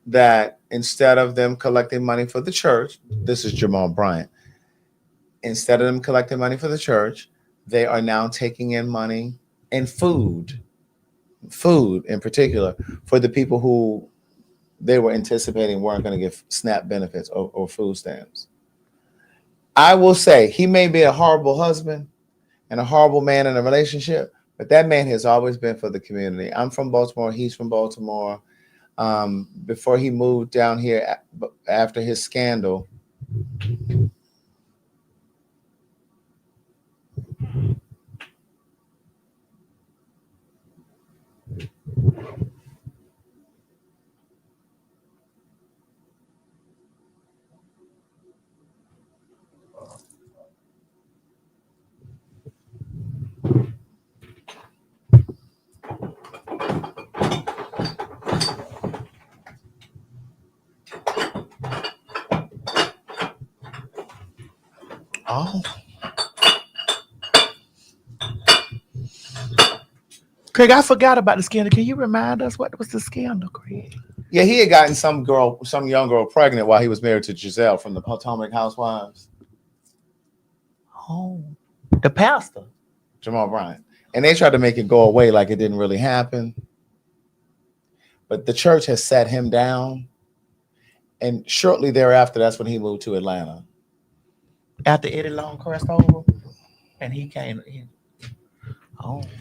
that instead of them collecting money for the church, this is Jamal Bryant. Instead of them collecting money for the church, they are now taking in money and food in particular, for the people who they were anticipating weren't going to get SNAP benefits or food stamps. I will say he may be a horrible husband and a horrible man in a relationship, but that man has always been for the community. I'm from Baltimore. He's from Baltimore. Before he moved down here after his scandal, Oh. Craig, I forgot about the scandal. Can you remind us what was the scandal, Craig? Yeah, he had gotten some young girl pregnant while he was married to Giselle from the Potomac Housewives. Oh, the pastor. Jamal Bryant. And they tried to make it go away like it didn't really happen. But the church has sat him down. And shortly thereafter, that's when he moved to Atlanta. After Eddie Long crossed over, and he came.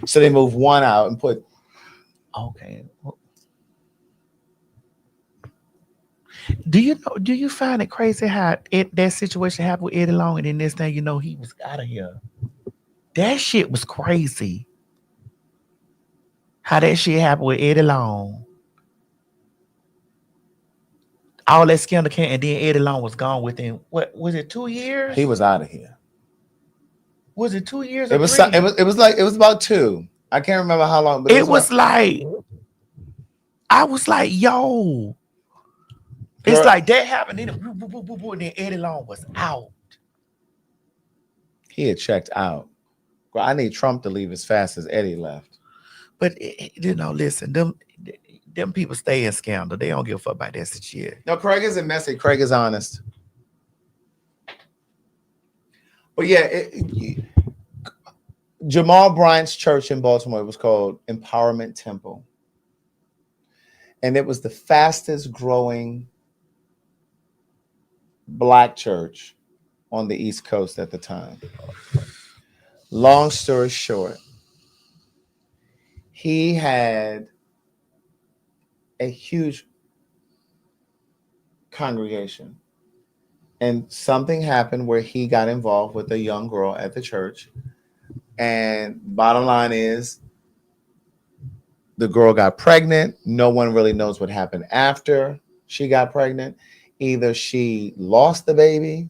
So they moved one out and put. Okay. Do you find it crazy how that situation happened with Eddie Long, and then next thing you know, he was out of here? That shit was crazy. How that shit happened with Eddie Long. All that scandal came, and then Eddie Long was gone within, what was it, 2 years? He was out of here. Was it 2 years? It was about 2. I can't remember how long. But it was like I was like, yo. It's Girl, like that happened, and then Eddie Long was out. He had checked out. Well, I need Trump to leave as fast as Eddie left. But listen, them people stay in scandal. They don't give a fuck about that shit. No, Craig isn't messy. Craig is honest. But yeah, Jamal Bryant's church in Baltimore was called Empowerment Temple. And it was the fastest growing Black church on the East Coast at the time. Long story short, he had a huge congregation, and something happened where he got involved with a young girl at the church. And bottom line is, the girl got pregnant. No one really knows what happened after she got pregnant. Either she lost the baby.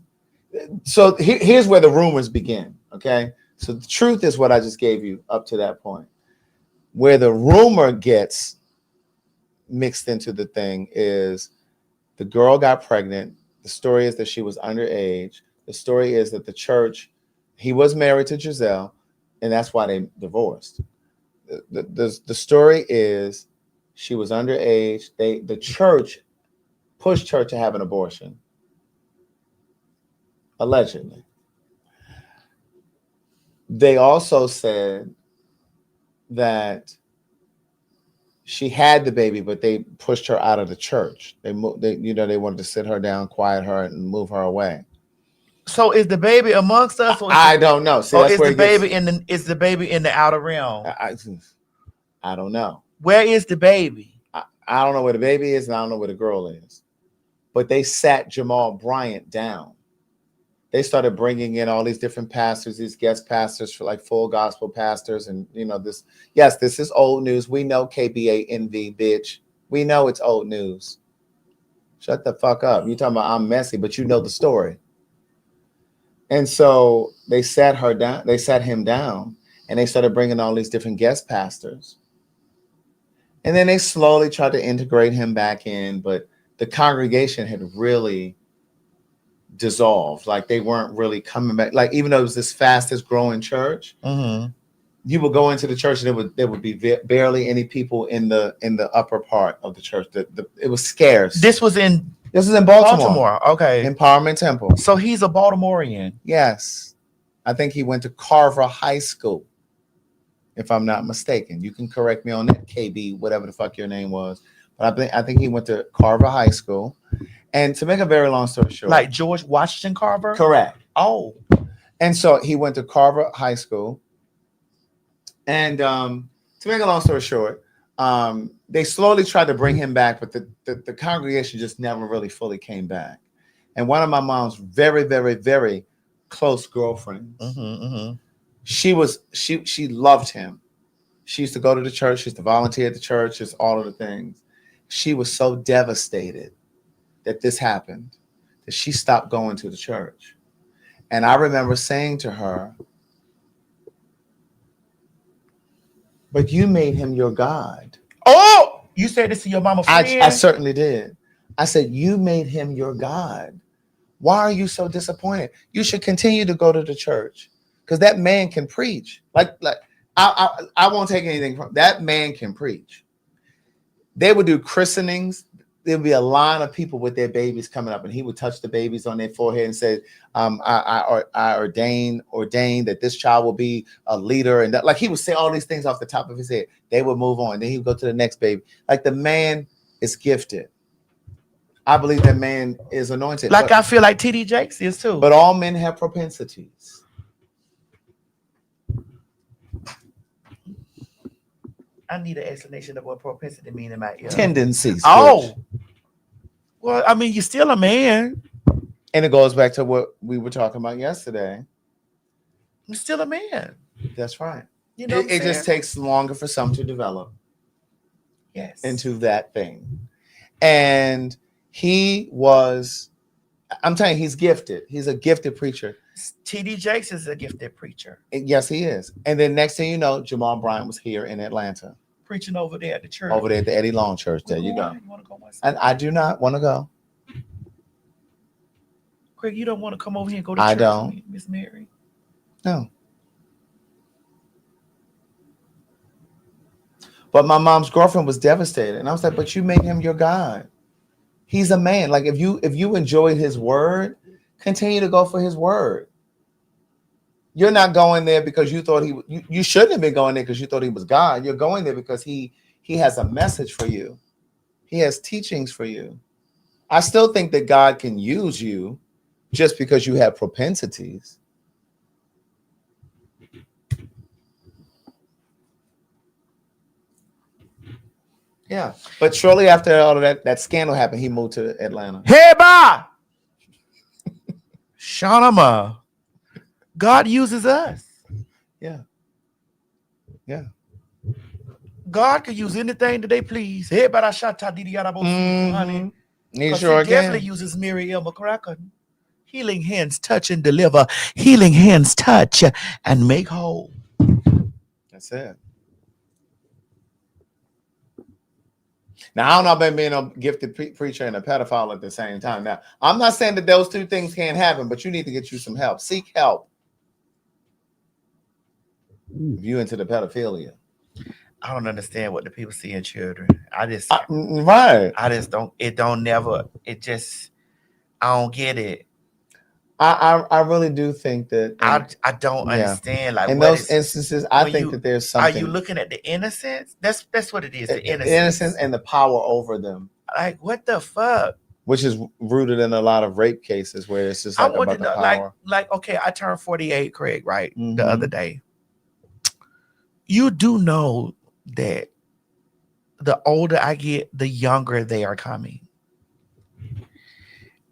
So here's where the rumors begin, okay? So the truth is what I just gave you up to that point. Where the rumor gets mixed into the thing is the girl got pregnant. The story is that she was underage. The story is that the church, he was married to Giselle, and that's why they divorced. The story is she was underage. The church pushed her to have an abortion, allegedly. They also said that she had the baby, but they pushed her out of the church. They wanted to sit her down, quiet her, and move her away. So is the baby amongst us? Or I don't know. See, is the baby in the outer realm? I don't know. Where is the baby? I don't know where the baby is, and I don't know where the girl is. But they sat Jamal Bryant down. They started bringing in all these different pastors, these guest pastors for like full gospel pastors. And, this is old news. We know KBA NV, bitch. We know it's old news. Shut the fuck up. You're talking about I'm messy, but you know the story. And so they sat her down. They sat him down, and they started bringing all these different guest pastors. And then they slowly tried to integrate him back in, but the congregation had really dissolved. Like they weren't really coming back. Like even though it was this fastest growing church, you would go into the church and there would be barely any people in the upper part of the church. It was scarce. This was in Baltimore. Okay. Empowerment Temple. So he's a Baltimorean. Yes. I think he went to Carver High School, if I'm not mistaken. You can correct me on that, KB, whatever the fuck your name was. But I think he went to Carver High School. And to make a very long story short. Like George Washington Carver? Correct. Oh. And so he went to Carver High School. And to make a long story short, they slowly tried to bring him back, but the congregation just never really fully came back. And one of my mom's very, very, very close girlfriends, she loved him. She used to go to the church. She used to volunteer at the church, just all of the things. She was so devastated that this happened that she stopped going to the church. And I remember saying to her, but you made him your God. Oh, you said this to your mama friend? I certainly did. I said, you made him your God. Why are you so disappointed? You should continue to go to the church because that man can preach. Like I won't take anything from that man can preach. They would do christenings. there'd be a line of people with their babies coming up, and he would touch the babies on their forehead and say, I ordain that this child will be a leader. And that, like, he would say all these things off the top of his head. They would move on. Then he would go to the next baby. Like, the man is gifted. I believe that man is anointed. Like, I feel like T.D. Jakes is too. But all men have propensities. I need an explanation of what propensity mean in my ear. Tendencies. Oh. Well, I mean, you're still a man. And it goes back to what we were talking about yesterday. You're still a man. That's right. You know, it just takes longer for some to develop. Yes. Into that thing. And he was, I'm telling you, he's gifted. He's a gifted preacher. T.D. Jakes is a gifted preacher. Yes, he is. And then next thing you know, Jamal Bryant was here in Atlanta. Preaching over there at the church. Over there at the Eddie Long Church. There you go. You want to go and I do not want to go. Craig, you don't want to come over here and go to I church don't. with me, Miss Mary? No. But my mom's girlfriend was devastated. And I was like, but you made him your God. He's a man. Like, if you enjoyed his word, continue to go for his word. You're not going there because you thought you shouldn't have been going there because you thought he was God. You're going there because he has a message for you. He has teachings for you. I still think that God can use you just because you have propensities. Yeah. But shortly after all of that scandal happened, he moved to Atlanta. Hey, bye. Shanama. God uses us. Yeah. Yeah. God can use anything that they please. Hey, but I shot honey. He sure definitely can. uses Miriam McCracken. Healing hands touch and deliver. Healing hands touch and make whole. That's it. Now, I don't know about being a gifted preacher and a pedophile at the same time. Now, I'm not saying that those two things can't happen, but you need to get you some help. Seek help. If you into the pedophilia. I don't understand what the people see in children. Right. I just don't. It don't never. It just. I don't get it. I really do think that. I don't understand. Like, in those instances, I think that there's something. Are you looking at the innocence? That's what it is. The innocence. Innocence and the power over them. Like, what the fuck? Which is rooted in a lot of rape cases where it's just like about the power. Like, okay, I turned 48, Craig, right? The other day. You do know that the older I get, the younger they are coming.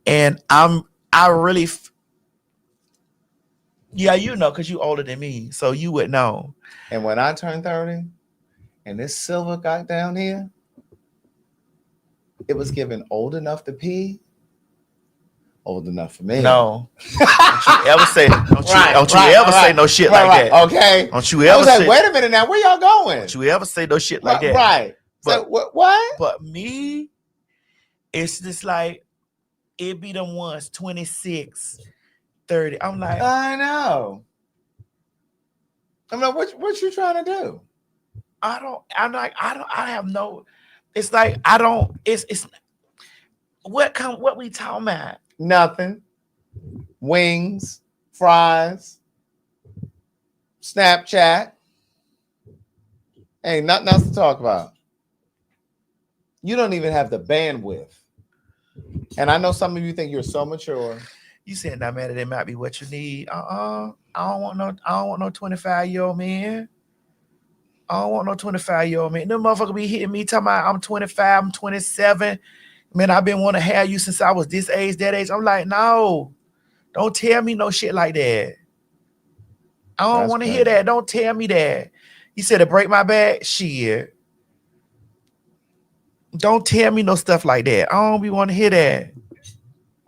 And I really, you know, because you're older than me, so you would know. And when I turned 30 and this silver got down here, it was given old enough to pee, old enough for me. No. Don't you ever say, say no shit like that. Okay. Don't you ever I was like, wait a minute now, where y'all going? Don't you ever say no shit like that. Right. But, so, what? But me, it's just like, it be the ones 26, 30. I'm like, I know. I'm like, what you trying to do? I have no, it's like, it's what we talking about? Nothing. Wings, fries, Snapchat. Ain't nothing else to talk about. You don't even have the bandwidth. And I know some of you think you're so mature. You said that, man, that might be what you need. I don't want no 25-year-old man. I don't want no 25-year-old man. Them motherfucker be hitting me talking about I'm 25, I'm 27. Man, I've been wanting to have you since I was this age, that age. I'm like, no, don't tell me no shit like that. I don't want to hear that. Don't tell me that. You said to break my back? Shit. Don't tell me no stuff like that. I don't be want to hear that.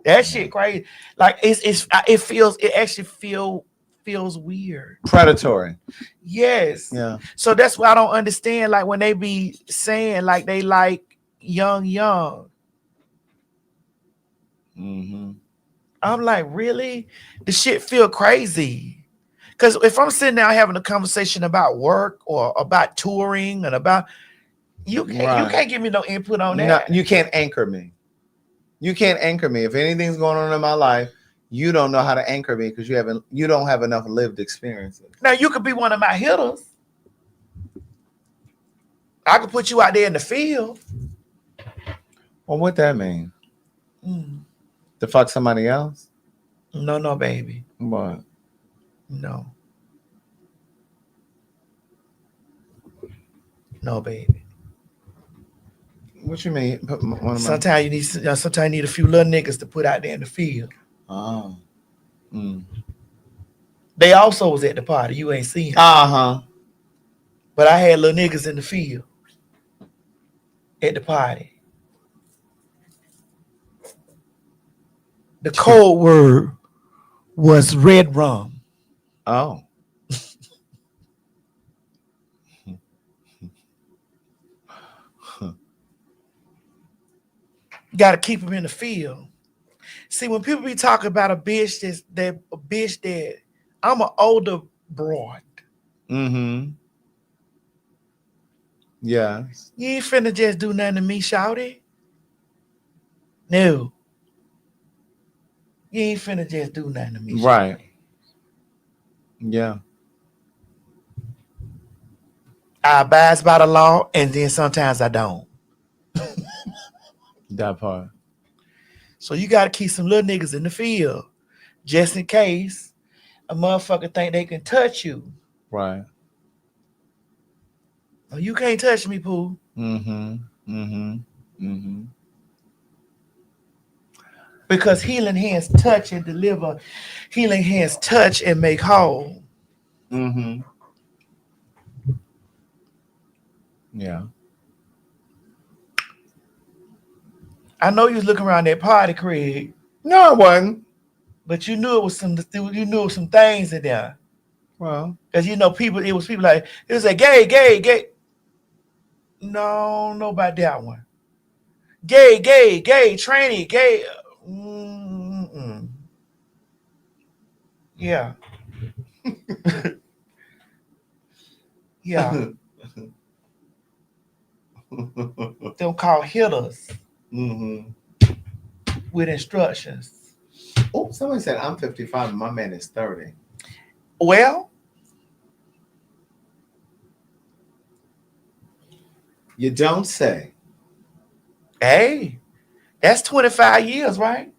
That shit crazy. Like it actually feels weird. Predatory. Yes. Yeah. So that's why I don't understand. Like when they be saying like they like young. Mm-hmm. I'm like, really? The shit feel crazy. Because if I'm sitting down having a conversation about work or about touring and about, You can't. Right. You can't give me no input on No, that. you can't anchor me. You can't anchor me. If anything's going on in my life, you don't know how to anchor me because you don't have enough lived experiences. Now you could be one of my hitters. I could put you out there in the field. Well, what that mean? Mm. To fuck somebody else? No, baby. What? No. No, baby. What you mean? Sometimes you need a few little niggas to put out there in the field. Oh. Mm. They also was at the party. You ain't seen. Uh-huh. But I had little niggas in the field at the party. The code word was red rum. Oh. Got to keep them in the field. See, when people be talking about a bitch that I'm an older broad. Mm-hmm. Yeah. You ain't finna just do nothing to me, shawty. No. You ain't finna just do nothing to me, right. Shawty. Yeah. I abide by the law, and then sometimes I don't. That part. So you got to keep some little niggas in the field, just in case a motherfucker think they can touch you. Right. Oh, you can't touch me, Pooh. Mm-hmm. Mm-hmm. Mm-hmm. Because healing hands touch and deliver. Healing hands touch and make whole. Mm-hmm. Yeah. I know you was looking around that party, Craig. No, I wasn't. But you knew it was some things in there. Well, because it was people like it was like gay. No, about that one. Gay, tranny, gay. Mm-mm. Yeah. Yeah. They'll call hitters with instructions. Oh, somebody said I'm 55 and my man is 30. Well, you don't say. Hey, that's 25 years, right?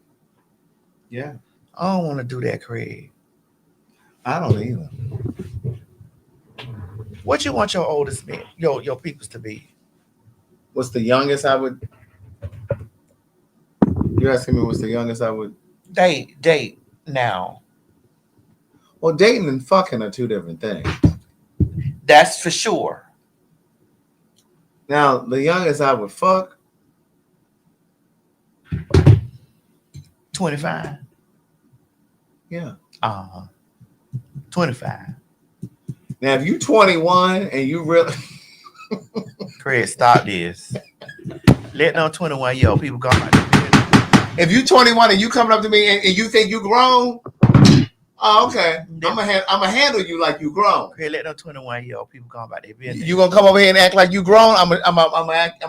Yeah. I don't want to do that, Craig. I don't either. What you want your oldest man, your peoples to be? What's the youngest I would? You're asking me what's the youngest I would date now? Well, dating and fucking are two different things. That's for sure. Now, the youngest I would fuck 25. Yeah. 25. Now, if you 21 and you really Craig, stop this. Let no 21-year-old people go like this. If you 21 and you coming up to me and you think you grown, oh, okay. I'm gonna handle you like you grown. Craig, let no 21-year-old people go about their business. You gonna come over here and act like you grown? I'm gonna act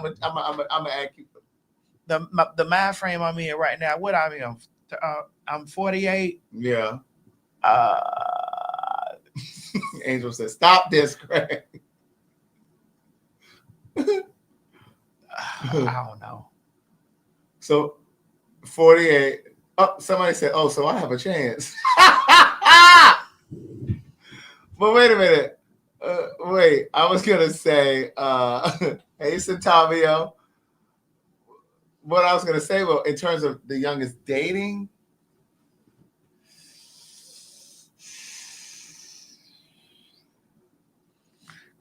you. The mind frame I'm in right now. What I mean, I'm 48. Yeah. Angel said, "Stop this, Craig." I don't know. So 48. Oh, somebody said, "Oh, so I have a chance." But wait a minute. Wait, I was gonna say, hey, Centavio. What I was gonna say, well, in terms of the youngest dating,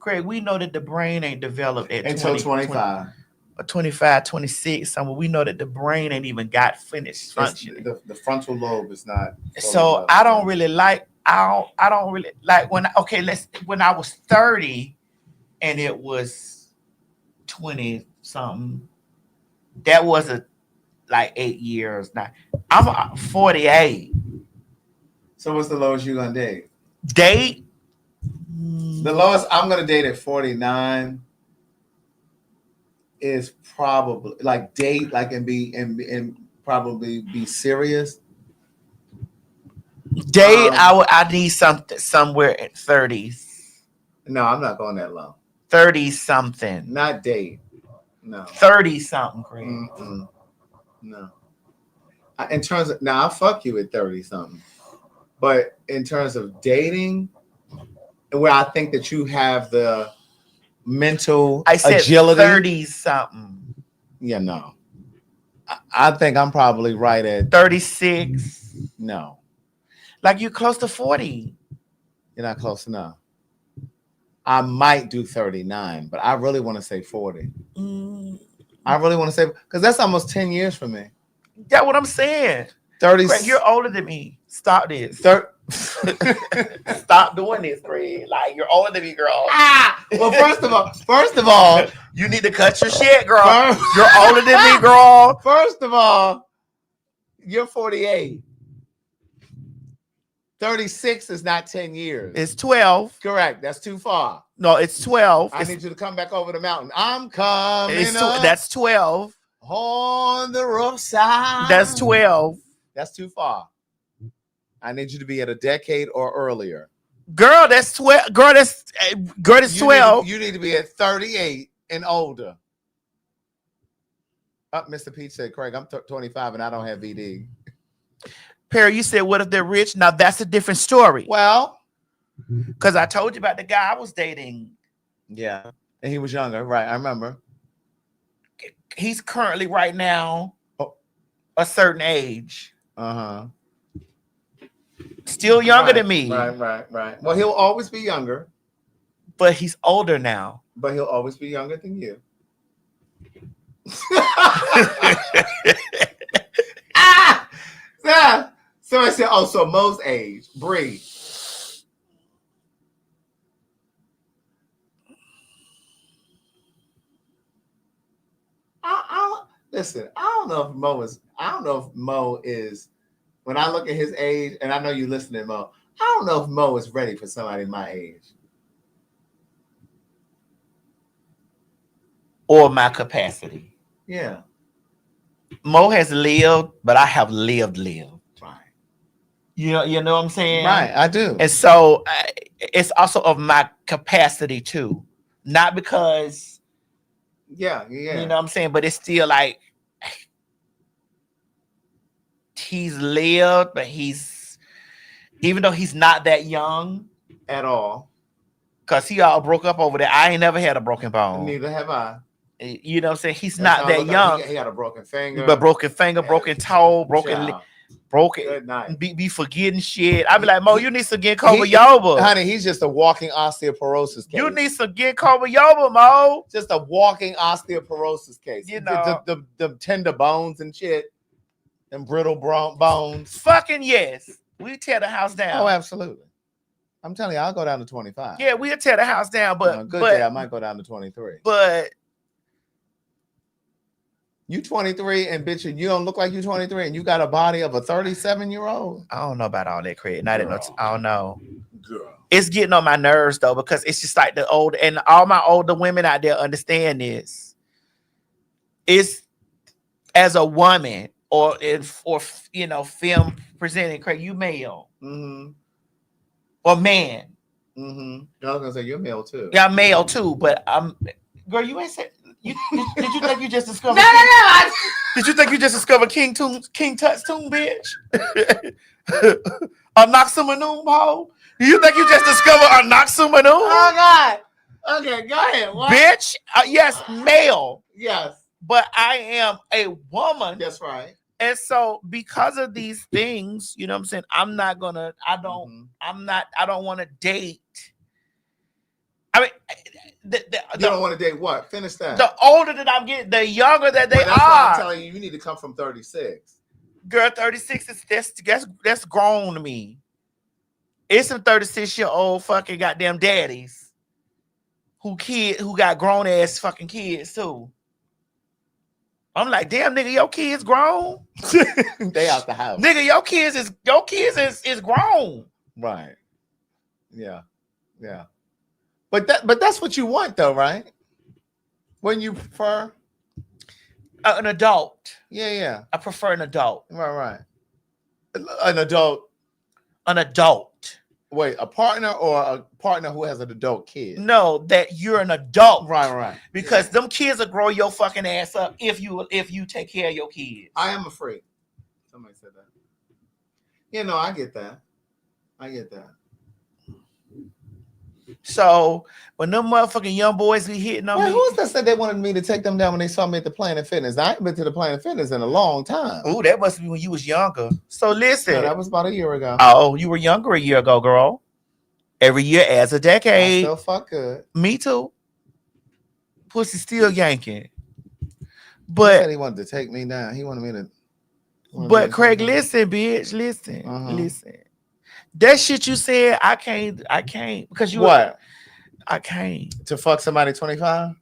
Craig, we know that the brain ain't developed at until 25. 25, 26, somewhere. We know that the brain ain't even got finished functioning. The frontal lobe is not. So I don't really like when I was 30 and it was 20 something. That wasn't like 8 years now. I'm 48. So what's the lowest you gonna date? Date? The lowest I'm gonna date at 49. is probably like date, like and probably be serious. Date, I need something somewhere in 30s. No, I'm not going that low. 30 something. Not date. No. 30 something, Craig. No. In terms of now, I'll fuck you at 30 something. But in terms of dating, where I think that you have the mental agility. 30 something. Yeah, no. I think I'm probably right at 36. No. Like you're close to 40. You're not close enough. I might do 39, but I really want to say 40. I really want to say, because that's almost 10 years for me. That's what I'm saying. 30. Craig, you're older than me. Stop this. Stop doing this, Craig. Like you're older than me, girl. Well, first of all, you need to cut your shit, girl. You're older than me, girl. First of all, you're 48. 36 is not 10 years. It's 12. Correct. That's too far. No, it's 12. I need you to come back over the mountain. I'm coming up. That's 12. On the rough side. That's 12. That's too far. I need you to be at a decade or earlier. Girl, that's 12. Girl, that's 12. You need to be at 38 and older. Mr. Pete said, Craig, I'm 25 and I don't have VD. Perry, you said, what if they're rich? Now, that's a different story. Well, because I told you about the guy I was dating. Yeah. And he was younger. Right. I remember. He's currently right now a certain age. Uh-huh. Still younger than me. Right. Well, he'll always be younger. But he's older now. But he'll always be younger than you. So I said, so Mo's age, Bree. Listen, I don't know if Mo is, when I look at his age, and I know you listening, Mo, I don't know if Mo is ready for somebody my age. Or my capacity. Yeah. Mo has lived, but I have lived. Right. You know what I'm saying? Right, I do. And so it's also of my capacity too. Not because Yeah. You know what I'm saying? But it's still like he's lived, but even though he's not that young at all. Because he all broke up over there. I ain't never had a broken bone. Neither have I. You know what I'm saying? He's not that young. He had a broken finger. But broken finger, broken toe, broken be forgetting shit. I be like, Mo, you need some Ginkgo biloba. Honey, he's just a walking osteoporosis case. You need some Ginkgo biloba, Mo. Just a walking osteoporosis case. You know. The tender bones and shit. And brittle bones. Fucking yes. We tear the house down. Oh, absolutely. I'm telling you, I'll go down to 25. Yeah, we'll tear the house down, but good day, I might go down to 23. But you 23 and bitch, you don't look like you 23 and you got a body of a 37-year-old. I don't know about all that credit. I don't know. Girl. It's getting on my nerves though, because it's just like the old, and all my older women out there understand this. It's as a woman or film presenting, Craig, you male. Mm-hmm. Or man. Mm-hmm. I was gonna say you're male too. Yeah, I'm male too, but girl, you ain't said. Did you think you just discovered? No. Did you think you just discovered King Tut's tomb, bitch? Anaximanoom, ho? You think you just discovered Anaximanoom? Oh God. Okay, go ahead. What? Bitch, yes, male. Yes. But I am a woman. That's right. And so because of these things, you know what I'm saying? I don't want to date. I mean, you don't want to date what? Finish that. The older that I'm getting, the younger that they that's are. What I'm telling you, you need to come from 36. Girl, 36 is that's grown to me. It's some 36-year-old fucking goddamn daddies who got grown ass fucking kids too. I'm like, damn, nigga, your kids grown. They out the house. Nigga, your kids is grown. Right. Yeah. Yeah. But that's what you want though, right? Wouldn't you prefer? An adult. Yeah. I prefer an adult. Right. An adult. An adult. Wait, a partner or a partner who has an adult kid? No, that you're an adult. Right. Because them kids will grow your fucking ass up if you take care of your kids. I am afraid. Somebody said that. Yeah, no, I get that. So when them motherfucking young boys be hitting on me, who was that said they wanted me to take them down when they saw me at the Planet Fitness? I ain't been to the Planet Fitness in a long time. Oh, that must be when you was younger. So listen, No, that was about a year ago. Oh, you were younger a year ago, girl. Every year adds a decade. I still fuck good. Me too. Pussy still yanking. He But said he wanted to take me down. He wanted me to. But Craig, listen, bitch, listen. That shit you said, I can't because you what? I can't To fuck somebody 25.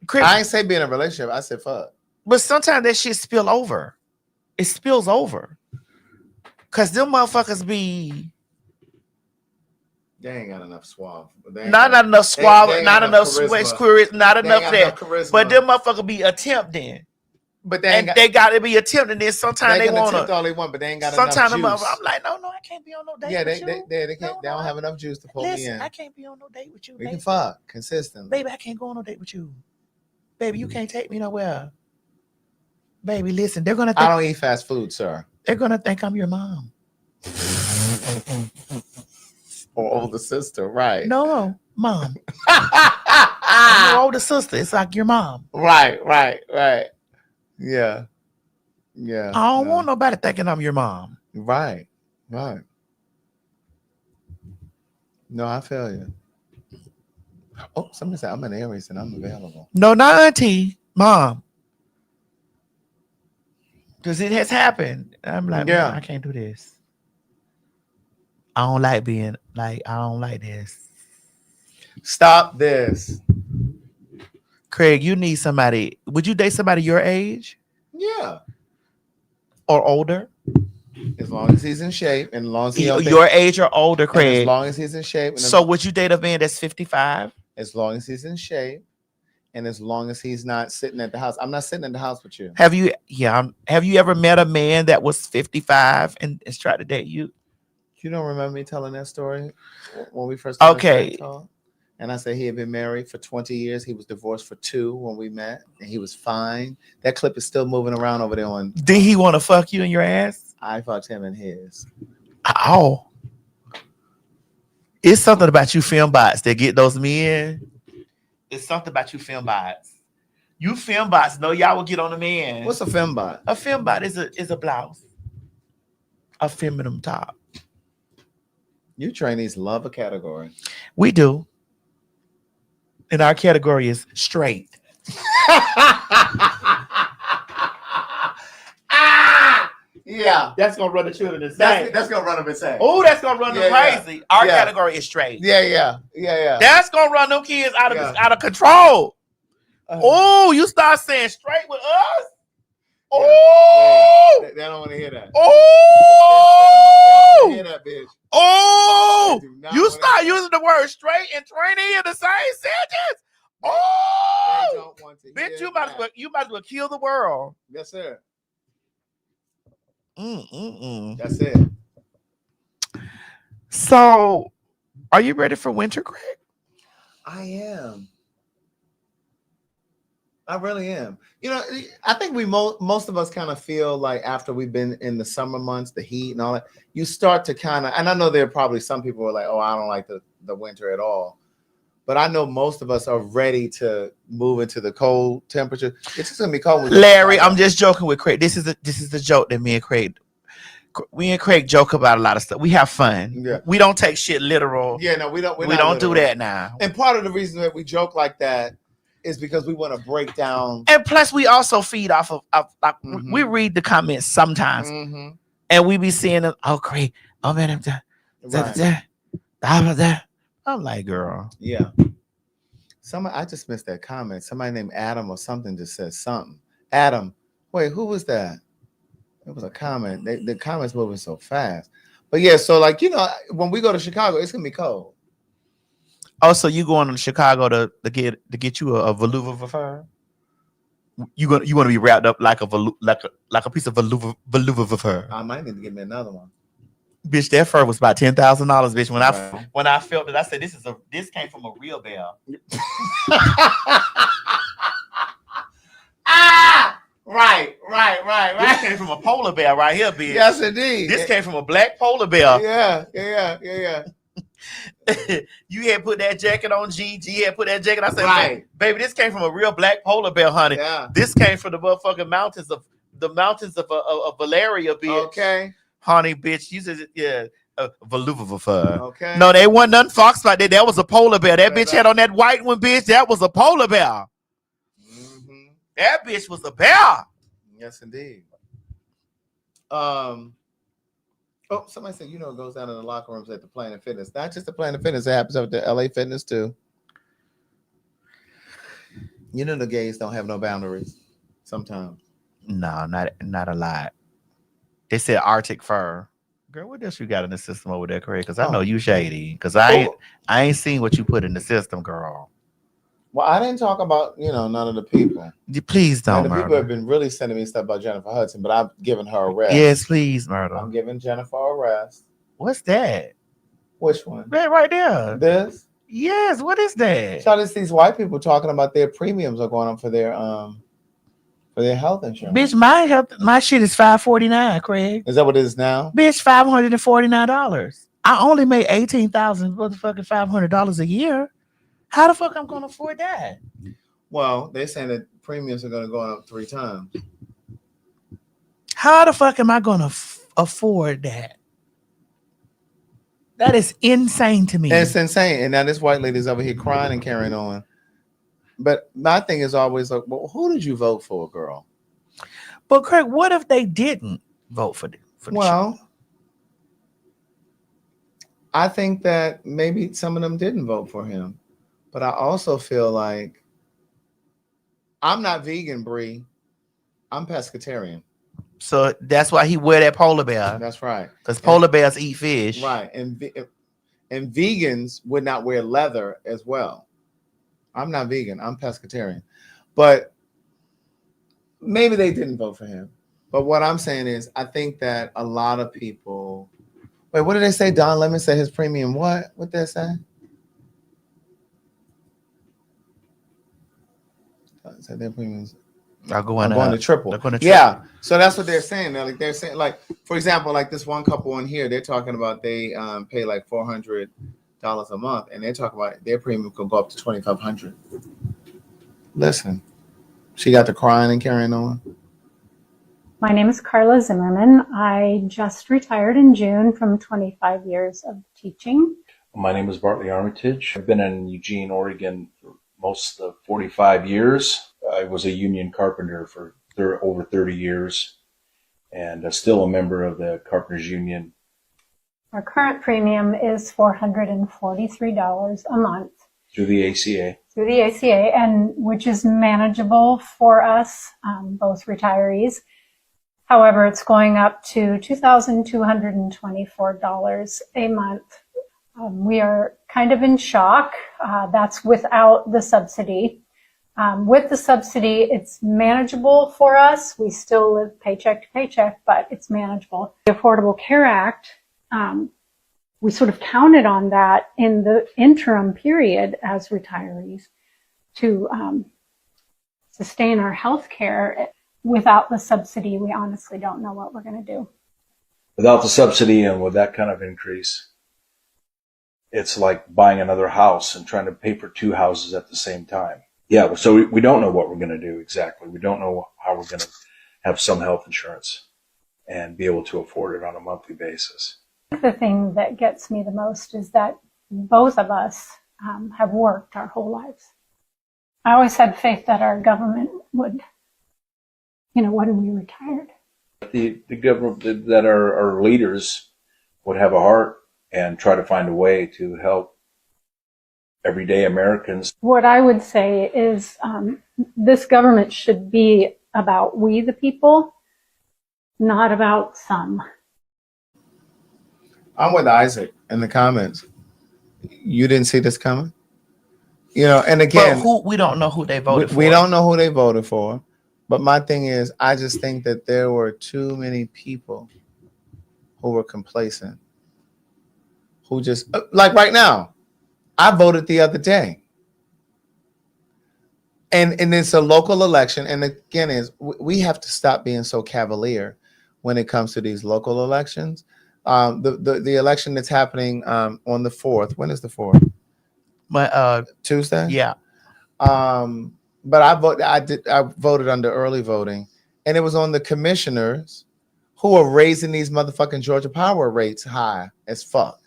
Craig, I ain't say be in a relationship. I said fuck. But sometimes that shit spill over. It spills over. Cause them motherfuckers be. They ain't got enough suave. Not enough suave, not enough charisma. not enough that. Charisma. But them motherfuckers be attempting. But they got to be attempting this. Sometimes they want to all they want, but they ain't got sometimes enough juice. I'm like, no, I can't be on no date. Yeah, with they you. can't. They don't have enough juice to pull me in. I can't be on no date with you. We can fuck consistently. Baby, I can't go on no date with you. Baby, you can't take me nowhere. Baby, listen, they're gonna. I don't eat fast food, sir. They're gonna think I'm your mom or older sister, right? No, mom. I'm your older sister. It's like your mom. Right. Yeah. I don't want nobody thinking I'm your mom. Right. No, I feel you. Oh, somebody said I'm an Aries and I'm available. No, not auntie, mom. Because it has happened. I'm like, yeah, I can't do this. I don't like being like, I don't like this. Stop this. Craig, you need somebody. Would you date somebody your age? Yeah. Or older? As long as he's in shape and as long as your age or older, Craig. And as long as he's in shape. And so would you date a man that's 55? As long as he's in shape and as long as he's not sitting at the house. I'm not sitting at the house with you. Have you ever met a man that was 55 and tried to date you? You don't remember me telling that story when we first started PhagTawk? And I said he had been married for 20 years. He was divorced for 2 when we met, and he was fine. That clip is still moving around over there on. Did he want to fuck you in your ass? I fucked him in his. Oh. It's something about you film bots that get those men. It's something about you film bots. You film bots know y'all will get on the man. What's a film bot? A film bot is a blouse. A feminine top. You trainees love a category. We do. And our category is straight. Yeah. That's gonna run the children insane. That's gonna run them insane. Oh, that's gonna run them crazy. Our category is straight. Yeah. That's gonna run them kids out of control. Oh, you start saying straight with us? Oh, they don't want to hear that. Oh, they don't hear that, bitch. Oh, you start using the word straight and trainee in the same sentence. Oh, they don't want to bitch, you might as well kill the world. Yes, sir. That's it. So, are you ready for winter, Craig? I am. I really am. You know, I think most of us kind of feel like after we've been in the summer months, the heat and all that, you start to kind of, and I know there are probably some people who are like, oh, I don't like the winter at all. But I know most of us are ready to move into the cold temperature. It's just gonna be cold. Larry, I'm just joking with Craig. This is the joke that me and Craig joke about a lot of stuff. We have fun. Yeah. We don't take shit literal. Yeah, no, we don't. We don't do that now. And part of the reason that we joke like that is because we want to break down. And plus, we also feed off of we read the comments sometimes, and we be seeing them. Oh, Craig. Oh man, I'm like, girl. Yeah. I just missed that comment. Somebody named Adam or something just said something. Adam. Wait, who was that? It was a comment. The comments moving so fast. But yeah, so like, you know, when we go to Chicago, it's gonna be cold. Oh, so you going to Chicago to get you a velour fur? You want to be wrapped up like a piece of veluva fur. I might need to get me another one. Bitch, that fur was about $10,000, bitch. When I felt it, I said this came from a real bear. Right. This came from a polar bear right here, bitch. Yes, indeed. This came from a black polar bear. Yeah. You had put that jacket on, G had put that jacket. I said, right, baby, this came from a real black polar bear, honey. Yeah. This came from the motherfucking mountains of Valeria, bitch. Okay. Honey, bitch, you said veluva fur. Okay. No, they wasn't nothing fox like that. That was a polar bear. That bitch had on that white one, bitch. That was a polar bear. Mm-hmm. That bitch was a bear. Yes, indeed. Somebody said, it goes down in the locker rooms at the Planet Fitness. Not just the Planet Fitness, it happens at the LA Fitness too. The gays don't have no boundaries sometimes. No, not a lot. They said Arctic fur. Girl, what else you got in the system over there, Craig? Because I know you shady. Because I ain't seen what you put in the system, girl. Well, I didn't talk about, none of the people. Please don't, the Murder. People have been really sending me stuff about Jennifer Hudson, but I've given her a rest. Yes, please, Murder. I'm giving Jennifer a rest. What's that? Which one? That right there. This? Yes, what is that? So it's these white people talking about their premiums are going up for their health insurance. Bitch, my shit is $549, Craig. Is that what it is now? Bitch, $549. I only made $18,500 a year. How the fuck I'm gonna afford that? Well, they're saying that premiums are gonna go up 3 times. How the fuck am I gonna afford that? That is insane to me. It's insane. And now this white lady's over here crying and carrying on. But my thing is always like, well, who did you vote for, girl? But Craig, what if they didn't vote for them? Well, I think that maybe some of them didn't vote for him. But I also feel like I'm not vegan, Bree. I'm pescatarian. So that's why he wear that polar bear. That's right. Because polar bears eat fish. Right. And vegans would not wear leather as well. I'm not vegan. I'm pescatarian. But maybe they didn't vote for him. But what I'm saying is I think that a lot of people... Wait, what did they say? Don Lemon said his premium what? What did they say? Said their premiums are going to triple. Yeah, so that's what they're saying. They're saying, like, for example, like this one couple in here, they're talking about they pay like $400 a month, and they're talking about their premium could go up to $2,500. Listen, she got to crying and carrying on. My name is Carla Zimmerman. I just retired in June from 25 years of teaching. My name is Bartley Armitage. I've been in Eugene, Oregon for most of the 45 years. I was a union carpenter for over 30 years and still a member of the Carpenters Union. Our current premium is $443 a month. Through the ACA. Through the ACA, and which is manageable for us, both retirees. However, it's going up to $2,224 a month. We are kind of in shock. That's without the subsidy. With the subsidy, it's manageable for us. We still live paycheck to paycheck, but it's manageable. The Affordable Care Act, we sort of counted on that in the interim period as retirees to sustain our health care. Without the subsidy, we honestly don't know what we're going to do. Without the subsidy and with that kind of increase, it's like buying another house and trying to pay for 2 houses at the same time. Yeah, so we don't know what we're going to do exactly. We don't know how we're going to have some health insurance and be able to afford it on a monthly basis. The thing that gets me the most is that both of us have worked our whole lives. I always had faith that our government would, when we retired. The government, that our leaders would have a heart and try to find a way to help everyday Americans. What I would say is this government should be about we the people, not about some. I'm with Isaac in the comments. You didn't see this coming? And again, we don't know who they voted for. We don't know who they voted for. But my thing is, I just think that there were too many people who were complacent, who just like right now. I voted the other day, and it's a local election. And again, we have to stop being so cavalier when it comes to these local elections. The election that's happening on the 4th. When is the 4th? Tuesday. Yeah. But I voted under early voting, and it was on the commissioners who are raising these motherfucking Georgia Power rates high as fuck.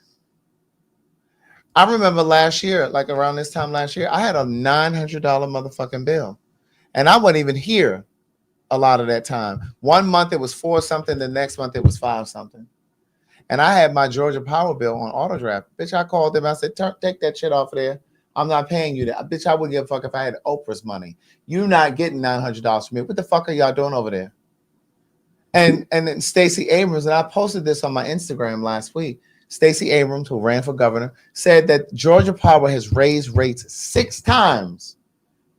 I remember last year, like around this time last year, I had a $900 motherfucking bill, and I wasn't even here a lot of that time. One month it was 4 something, the next month it was 5 something, and I had my Georgia Power bill on auto draft. Bitch, I called them. I said, take that shit off of there. I'm not paying you that. Bitch, I wouldn't give a fuck if I had Oprah's money. You're not getting $900 from me. What the fuck are y'all doing over there? And then Stacey Abrams, and I posted this on my Instagram last week. Stacey Abrams, who ran for governor, said that Georgia Power has raised rates 6 times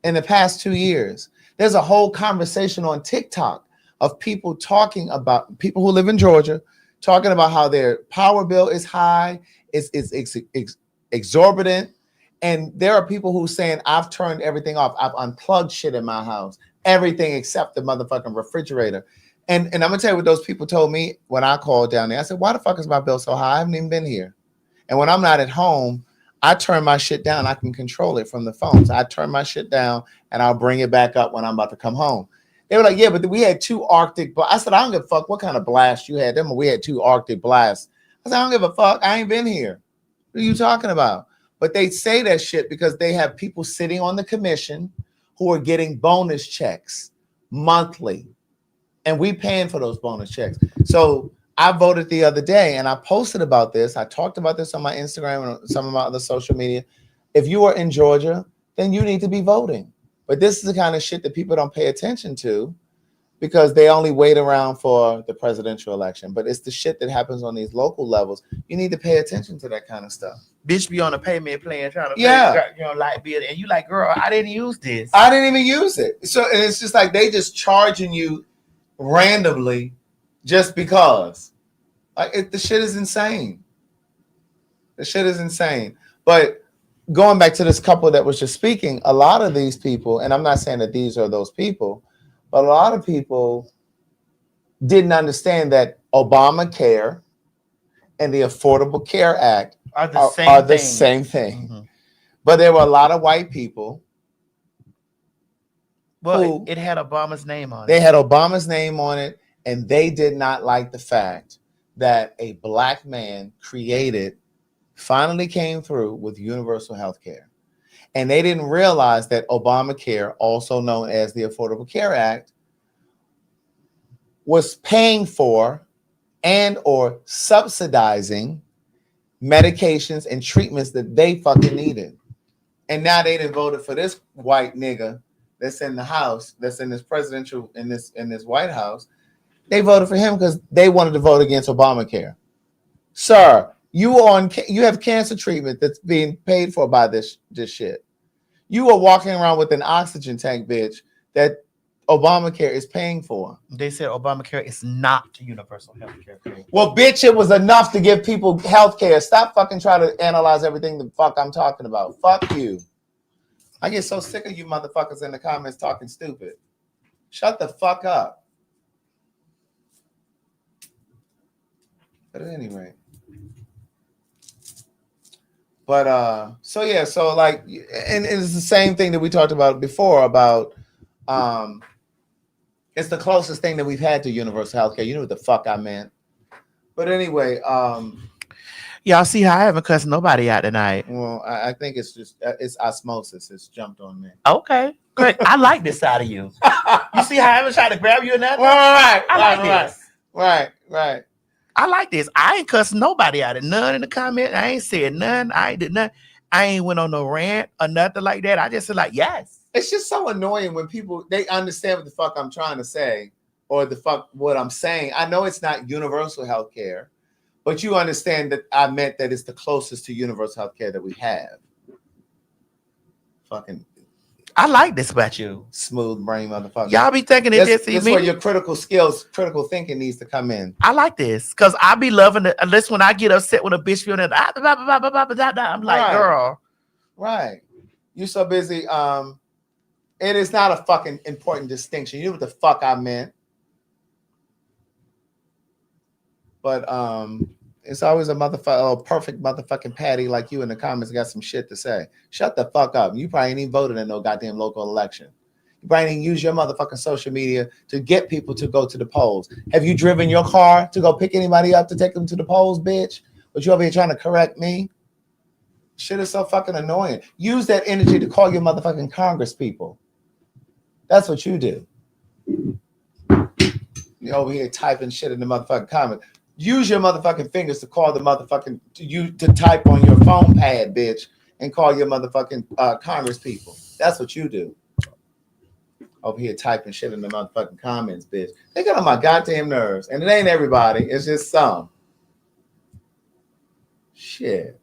in the past 2 years. There's a whole conversation on TikTok of people talking about people who live in Georgia, talking about how their power bill is high, is exorbitant. And there are people who saying, I've turned everything off. I've unplugged shit in my house, everything except the motherfucking refrigerator. And I'm going to tell you what those people told me when I called down there. I said, why the fuck is my bill so high? I haven't even been here. And when I'm not at home, I turn my shit down. I can control it from the phone. So I turn my shit down and I'll bring it back up when I'm about to come home. They were like, yeah, but we had 2 Arctic blasts. I said, I don't give a fuck what kind of blast you had. We had 2 Arctic blasts. I said, I don't give a fuck. I ain't been here. What are you talking about? But they say that shit because they have people sitting on the commission who are getting bonus checks monthly. And we paying for those bonus checks. So I voted the other day and I posted about this. I talked about this on my Instagram and some of my other social media. If you are in Georgia, then you need to be voting. But this is the kind of shit that people don't pay attention to because they only wait around for the presidential election. But it's the shit that happens on these local levels. You need to pay attention to that kind of stuff. Bitch be on the payment plan trying to pay, light bill, and you like, girl, I didn't use this. I didn't even use it. So and it's just like they just charging you randomly just because. Like the shit is insane. The shit is insane. But going back to this couple that was just speaking, a lot of these people, and I'm not saying that these are those people, but a lot of people didn't understand that Obamacare and the Affordable Care Act are the same thing. Mm-hmm. But there were a lot of white people. Well, it had Obama's name on it. They had Obama's name on it, and they did not like the fact that a black man finally came through with universal health care. And they didn't realize that Obamacare, also known as the Affordable Care Act, was paying for and or subsidizing medications and treatments that they fucking needed. And now they done voted for this white nigga that's in the House, that's in this presidential, in this White House. They voted for him because they wanted to vote against Obamacare. Sir, you have cancer treatment that's being paid for by this shit. You are walking around with an oxygen tank, bitch, that Obamacare is paying for. They said Obamacare is not universal health care. Well, bitch, it was enough to give people health care. Stop fucking trying to analyze everything the fuck I'm talking about. Fuck you. I get so sick of you motherfuckers in the comments talking stupid. Shut the fuck up. But anyway. But so like, and it's the same thing that we talked about before about it's the closest thing that we've had to universal health care. You know what the fuck I meant. But anyway, y'all see how I haven't cussed nobody out tonight. Well, I think it's just it's osmosis. It's jumped on me. Okay, great. I like this side of you. You see how I haven't tried to grab you or nothing? Right. I like this. Right. I like this. I ain't cussed nobody out. None in the comment. I ain't said none. I ain't did nothing. I ain't went on no rant or nothing like that. I just said like, yes. It's just so annoying when people, they understand what the fuck I'm trying to say or the fuck what I'm saying. I know it's not universal health care, but you understand that I meant that it's the closest to universal health care that we have. Fucking I like this about you. Smooth brain motherfucker. Y'all be thinking it just This me. where your critical skills, critical thinking needs to come in. I like this because I be loving it. Unless when I get upset when a bitch feeling that I'm like, Right. girl. Right. You so busy. It is not a fucking important distinction. You know what the fuck I meant. But it's always a perfect motherfucking Patty like you in the comments got some shit to say. Shut the fuck up. You probably ain't even voted in no goddamn local election. You probably didn't use your motherfucking social media to get people to go to the polls. Have you driven your car to go pick anybody up to take them to the polls, bitch? But you over here trying to correct me? Shit is so fucking annoying. Use that energy to call your motherfucking Congress people. That's what you do. You over here typing shit in the motherfucking comment. Use your motherfucking fingers to call the motherfucking to type on your phone pad, bitch, and call your motherfucking Congress people. That's what you do. Over here typing shit in the motherfucking comments, bitch. They get on my goddamn nerves. And it ain't everybody. It's just some. Shit.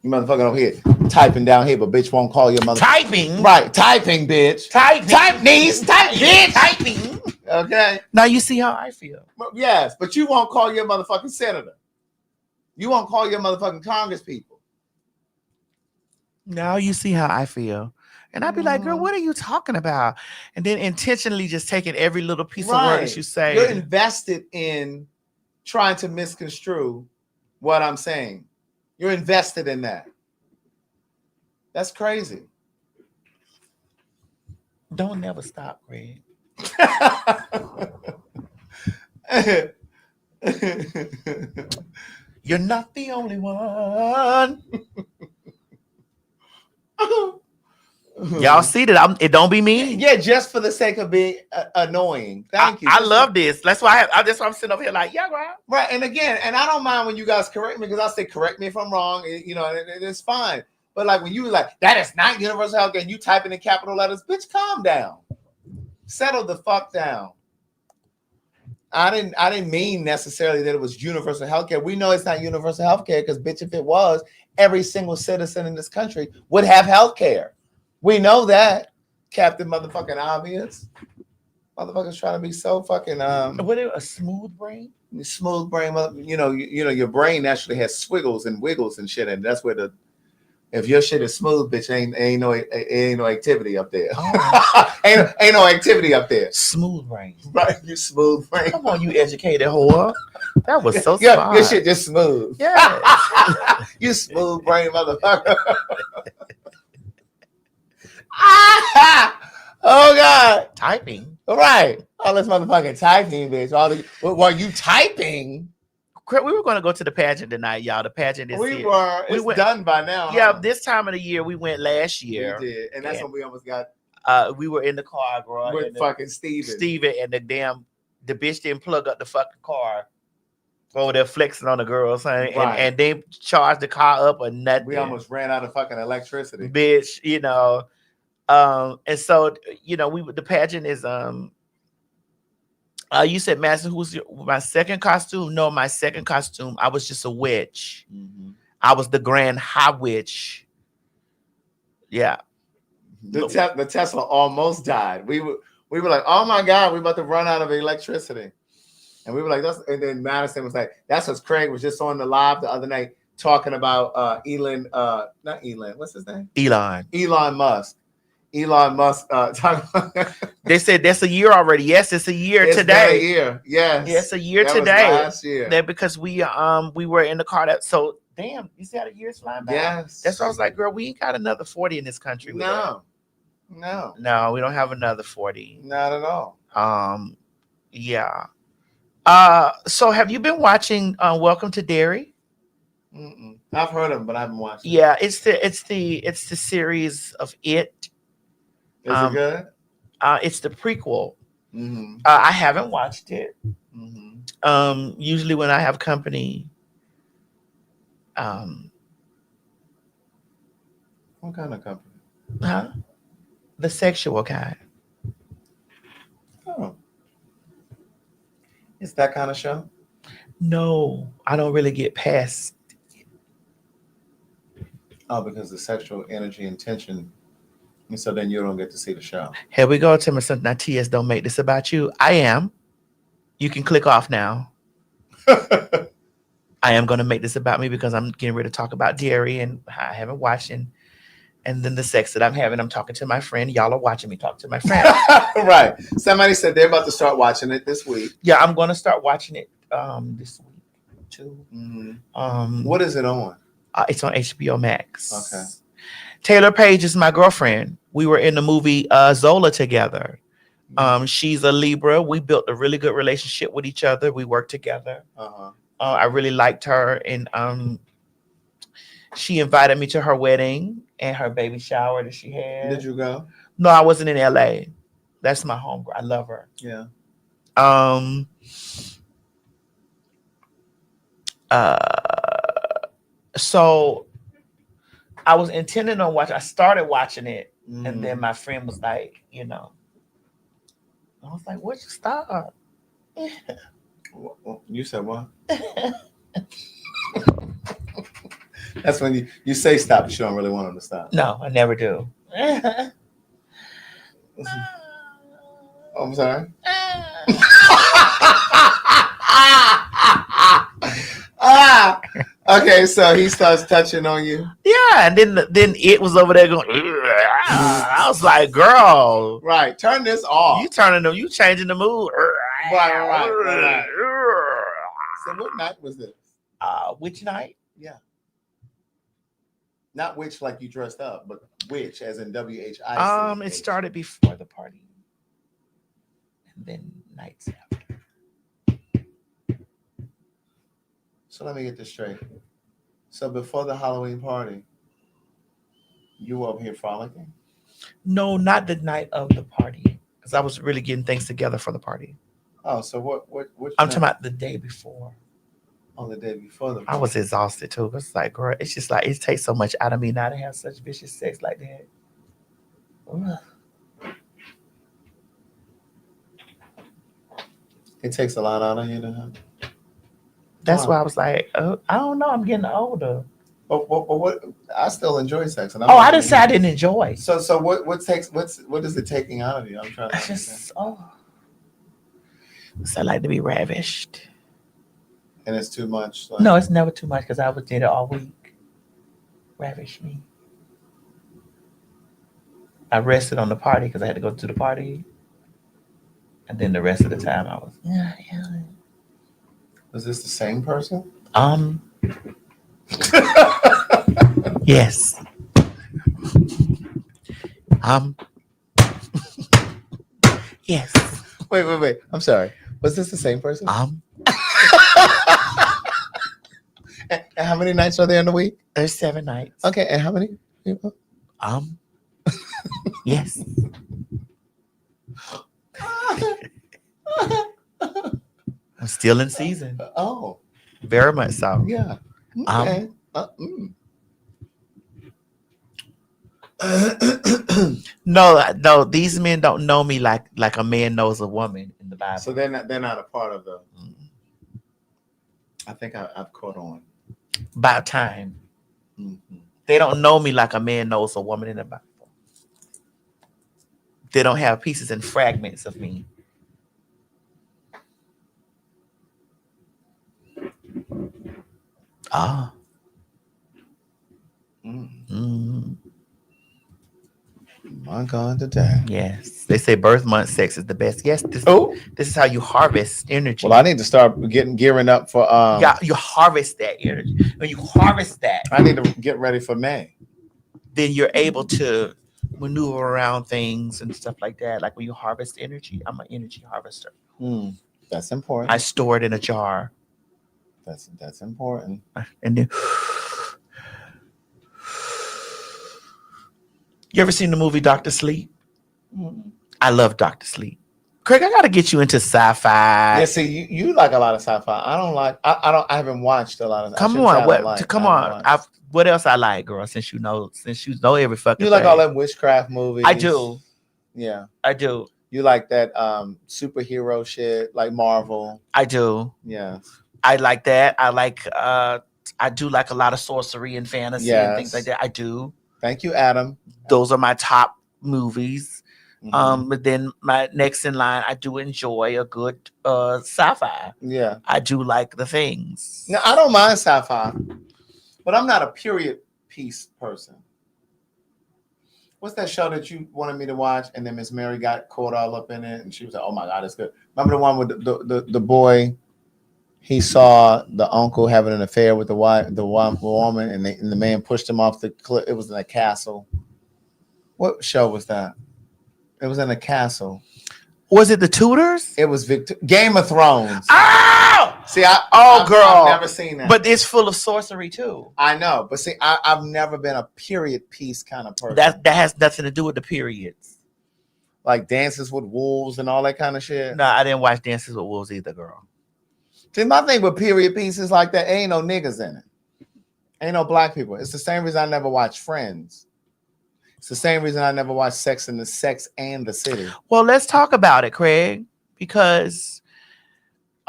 You motherfucker over here typing down here, but bitch won't call your mother. Typing? Right. Typing, bitch. Typing. Type, niece. Type, bitch. Typing. Okay. Now you see how I feel. Yes, but you won't call your motherfucking senator. You won't call your motherfucking Congress people. Now you see how I feel. And I'd be like, girl, what are you talking about? And then intentionally just taking every little piece of word that you say. You're invested in trying to misconstrue what I'm saying. You're invested in that. That's crazy. Don't never stop, Greg. You're not the only one. Y'all see that? It don't be me. Yeah, just for the sake of being annoying. Thank you. I love this. That's why that's why I'm sitting over here like, yeah, right. Right. And again, and I don't mind when you guys correct me because I say correct me if I'm wrong. You know, it's fine. But like when you like that is not universal healthcare, and you type in capital letters, bitch, calm down. Settle the fuck down. I didn't mean necessarily that it was universal healthcare. We know it's not universal healthcare because bitch, if it was, every single citizen in this country would have healthcare. We know that, Captain Motherfucking Obvious. Motherfuckers trying to be so fucking What a smooth brain? Smooth brain, you know, your brain actually has swiggles and wiggles and shit, and that's where if your shit is smooth, bitch, ain't no activity up there. Oh. ain't no activity up there. Smooth brain. Right, you smooth brain. Come on, you educated whore. That was so yeah, smart. Your shit just smooth. Yeah. You smooth brain motherfucker. Oh God. Typing. All right. All this motherfucking typing, bitch. While you typing. We were going to go to the pageant tonight, y'all. The pageant is here. It's done by now. Yeah, huh? This time of the year we went last year. We did, and that's when we almost got. We were in the car, bro. With fucking Steven, and the bitch didn't plug up the fucking car. Oh, they're flexing on the girls, right. and they charged the car up or nothing. We almost ran out of fucking electricity, bitch. You know, and so you know the pageant is you said, Master, who's my second costume? No, my second costume, I was just a witch. Mm-hmm. I was the Grand High Witch. Yeah. The Tesla almost died. We were like, oh my God, we're about to run out of electricity. And we were like, and then Madison was like, that's what Craig was just on the live the other night talking about not Elon, what's his name? Elon Musk. Elon Musk they said that's a year already. Yes, it's a year today. A year. Yes. Yes, a year that today. Was last year. That because we were in the car so damn, you see how the year's flying by? Yes. That's why I was like, girl, we ain't got another 40 in this country. No, we don't have another 40. Not at all. Yeah. So have you been watching Welcome to Derry? Mm-mm. I've heard of them, but I haven't watched it. Yeah, it's the series of It. Is it good? It's the prequel. Mm-hmm. I haven't watched it. Mm-hmm. Usually when I have company. What kind of company? Huh? The sexual kind. Oh. It's that kind of show? No, I don't really get past it. Oh, because the sexual energy and tension And so then you don't get to see the show. Here we go, Tim. Now, TS, don't make this about you. I am. You can click off now. I am going to make this about me because I'm getting ready to talk about dairy and how I haven't watched and then the sex that I'm having. I'm talking to my friend. Y'all are watching me talk to my friend. Right. Somebody said they're about to start watching it this week. Yeah, I'm going to start watching it this week too. Mm-hmm. What is it on? It's on HBO Max. Okay. Taylor Page is my girlfriend. We were in the movie Zola together. She's a Libra. We built a really good relationship with each other. We worked together. I really liked her, and she invited me to her wedding and her baby shower that she had. Did you go? No, I wasn't in LA. That's my home girl. I love her. Yeah. So I was intending on watching. I started watching it, and then my friend was like, I was like, "What'd you start?" You said what? That's when you say stop, but you don't really want them to stop. No, I never do. Oh, I'm sorry. Okay, so he starts touching on you. Yeah, and then it was over there going. I was like, "Girl, right, turn this off. You turning them? You changing the mood?" Right. So what night was this? Which night? Yeah. Not which like you dressed up, but which as in WHIC. It started before the party, and then nights after. So let me get this straight. So before the Halloween party, you were up here frolicking? No, not the night of the party, because I was really getting things together for the party. Oh, so what I'm talking about the day before. On the day before the party. I was exhausted too. It's like, girl, it's just like it takes so much out of me now to have such vicious sex like that. Ugh. It takes a lot out of you to have. That's why I was like, I don't know. I'm getting older. But what? I still enjoy sex. And I didn't say I didn't enjoy. So what is it taking out of you? I'm trying to understand. I like to be ravished. And it's too much. Like, no, it's never too much because I was did it all week. Ravish me. I rested on the party because I had to go to the party, and then the rest of the time I was. Yeah. Was this the same person? Yes. Yes. Wait. I'm sorry. Was this the same person? And how many nights are there in the week? There's 7 nights. Okay, and how many people? Yes. I'm still in season. Oh. Very much so. Yeah. Okay. No, these men don't know me like a man knows a woman in the Bible. So they're not a part of the. I think I've caught on. About time. Mm-hmm. They don't know me like a man knows a woman in the Bible. They don't have pieces and fragments of me. My God, today. Yes. They say birth month sex is the best. Yes. This is how you harvest energy. Well, I need to start gearing up for you harvest that energy. When you harvest that, I need to get ready for May. Then you're able to maneuver around things and stuff like that. Like when you harvest energy, I'm an energy harvester. That's important. I store it in a jar. That's important. And then you ever seen the movie Dr. Sleep? I love Dr. Sleep. Craig, I gotta get you into sci-fi. Yeah, see, you like a lot of sci-fi. I don't like. I haven't watched a lot of. Come on, what else I like, girl? Since you know every fucking. You like thing. all them witchcraft movies? I do. Yeah, I do. You like that superhero shit, like Marvel? I do. Yeah, I like that. I like. I do like a lot of sorcery and fantasy and things like that. I do. Thank you, Adam. Those are my top movies. But then my next in line, I do enjoy a good sci-fi. Yeah. I do like The Things. Now, I don't mind sci-fi, but I'm not a period piece person. What's that show that you wanted me to watch? And then Miss Mary got caught all up in it, and she was like, "Oh my God, it's good." Remember the one with the boy? He saw the uncle having an affair with the woman, and the man pushed him off the cliff. It was in a castle. What show was that? It was in a castle. Was it The Tudors? It was Game of Thrones. Oh! See, girl, I've never seen that. But it's full of sorcery too. I know, but see, I've never been a period piece kind of person. That has nothing to do with the periods. Like Dances with Wolves and all that kind of shit. No, I didn't watch Dances with Wolves either, girl. See, my thing with period pieces like that, ain't no niggas in it. Ain't no black people. It's the same reason I never watched Friends. It's the same reason I never watched Sex and the City. Well, let's talk about it, Craig, because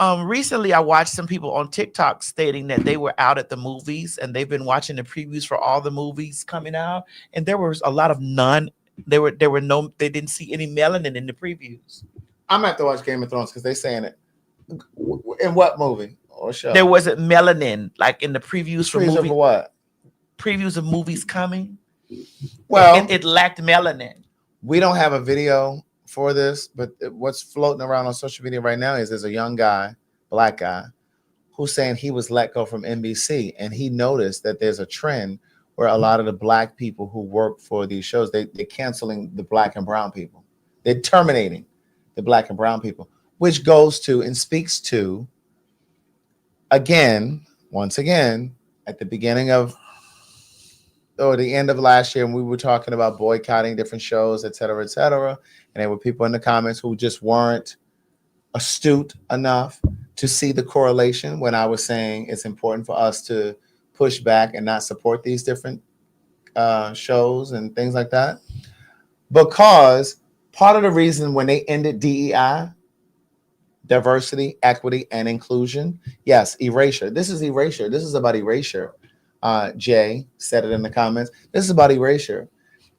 recently I watched some people on TikTok stating that they were out at the movies and they've been watching the previews for all the movies coming out, and there was a lot of they didn't see any melanin in the previews. I'm gonna have to watch Game of Thrones because they're saying it. In what movie or show? There wasn't melanin like in the previews for movies. What? Previews of movies coming. Well, it lacked melanin. We don't have a video for this, but what's floating around on social media right now is there's a young guy, black guy, who's saying he was let go from NBC, and he noticed that there's a trend where a lot of the black people who work for these shows, they're canceling the black and brown people. They're terminating the black and brown people, which goes to and speaks to, once again, at the beginning of or the end of last year, and we were talking about boycotting different shows, et cetera, and there were people in the comments who just weren't astute enough to see the correlation when I was saying it's important for us to push back and not support these different shows and things like that. Because part of the reason when they ended DEI, diversity, equity, and inclusion, yes, erasure. This is erasure. This is about erasure. Jay said it in the comments. This is about erasure.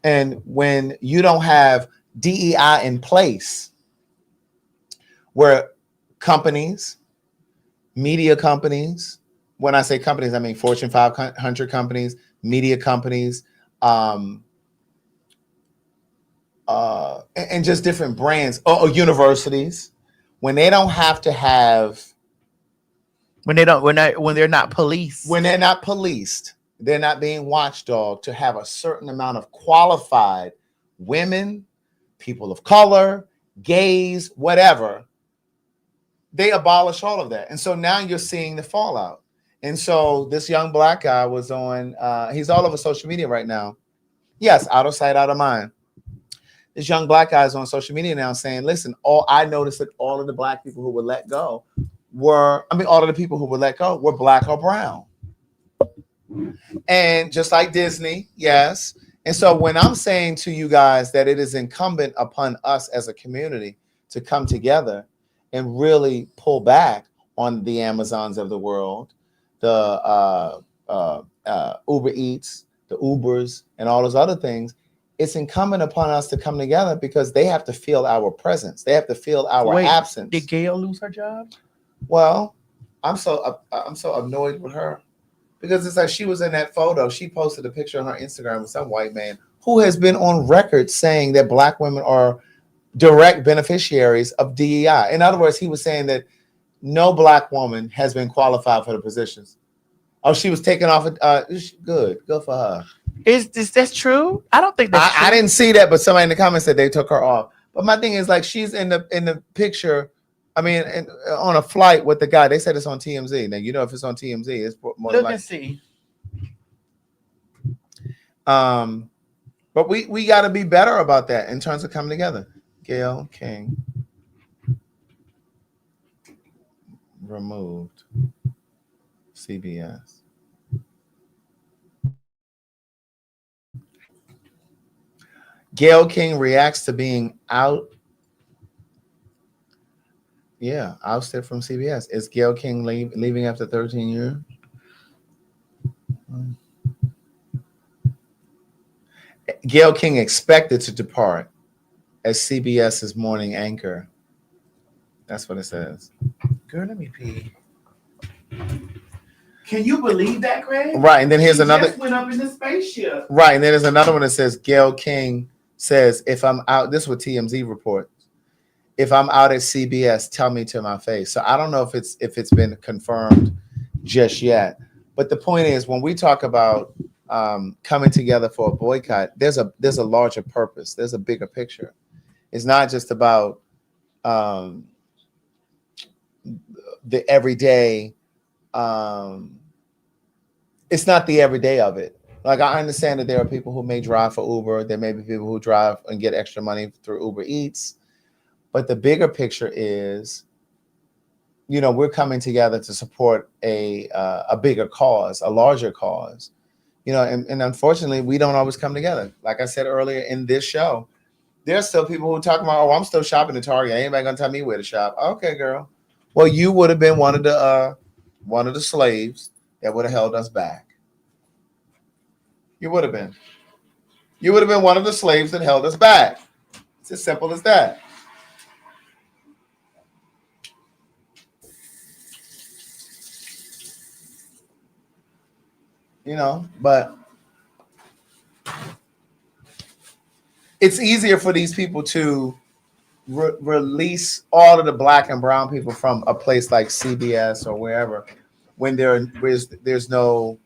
And when you don't have DEI in place, where companies, media companies, when I say companies, I mean Fortune 500 companies, media companies, and just different brands or universities, when they don't have to have when they're not policed. When they're not policed, they're not being watchdog to have a certain amount of qualified women, people of color, gays, whatever. They abolish all of that. And so now you're seeing the fallout. And so this young black guy was on, he's all over social media right now. Yes, out of sight, out of mind. This young black guy is on social media now saying, listen, I noticed that all of the black people who were let go all of the people who were let go were black or brown. And just like Disney, yes. And so when I'm saying to you guys that it is incumbent upon us as a community to come together and really pull back on the Amazons of the world, the Uber Eats, the Ubers, and all those other things, it's incumbent upon us to come together because they have to feel our presence. They have to feel our absence. Did Gail lose her job? Well, I'm so annoyed with her because it's like she was in that photo. She posted a picture on her Instagram with some white man who has been on record saying that black women are direct beneficiaries of DEI. In other words, he was saying that no black woman has been qualified for the positions. Oh, she was taken off. Good for her. Is that true? I don't think that's true. I didn't see that, but somebody in the comments said they took her off. But my thing is, like, she's in the picture. I mean, on a flight with the guy. They said it's on TMZ. Now, you know, if it's on TMZ, it's more Look like. and see. But we got to be better about that in terms of coming together. Gail King removed. CBS. Gail King reacts to being out. Yeah, ousted from CBS. Is Gail King leaving after 13 years? Gayle King expected to depart as CBS's morning anchor. That's what it says. Girl, let me pee. Can you believe that, Craig? Right, and then here's She another. just went up in the spaceship. Right, and then there's another one that says Gayle King says, "If I'm out," this is what TMZ reports. "If I'm out at CBS, tell me to my face." So I don't know if it's been confirmed just yet, but the point is, when we talk about coming together for a boycott, there's a larger purpose. There's a bigger picture. It's not just about the everyday. It's not the everyday of it. Like, I understand that there are people who may drive for Uber. There may be people who drive and get extra money through Uber Eats. But the bigger picture is, we're coming together to support a bigger cause, a larger cause. And unfortunately, we don't always come together. Like I said earlier in this show, there's still people who talk about, "Oh, I'm still shopping at Target. Ain't anybody gonna tell me where to shop." Okay, girl. Well, you would have been one of the slaves that would have held us back. You would have been. You would have been one of the slaves that held us back. It's as simple as that. But it's easier for these people to release all of the black and brown people from a place like CBS or wherever when there's no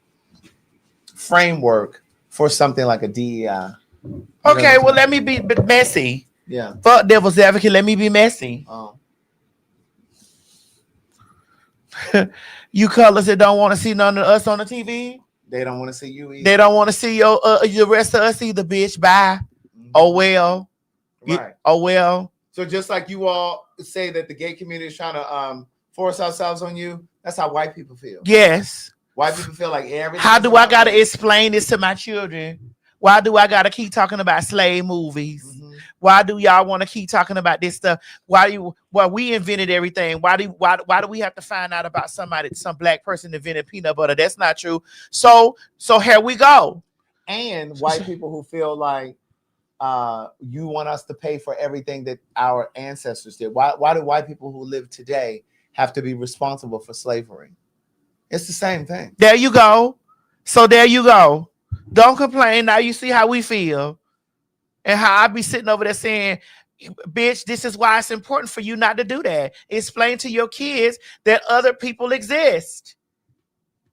framework for something like a DEI. Okay, well, let me be messy. Yeah. Fuck devil's advocate. Let me be messy. You colors that don't want to see none of us on the TV. They don't want to see you either. They don't want to see the rest of us either, bitch. Bye. Mm-hmm. Oh well. Right. Oh well. So just like you all say that the gay community is trying to force ourselves on you, that's how white people feel. Yes. White people feel like everything. How do I gotta explain this to my children? Why do I gotta keep talking about slave movies? Mm-hmm. Why do y'all want to keep talking about this stuff? Why we invented everything? Why do we have to find out about some black person invented peanut butter? That's not true. So here we go. And white people who feel like you want us to pay for everything that our ancestors did. Why do white people who live today have to be responsible for slavery? It's the same thing. There you go. So there you go. Don't complain. Now you see how we feel. And how I be sitting over there saying, bitch, this is why it's important for you not to do that. Explain to your kids that other people exist.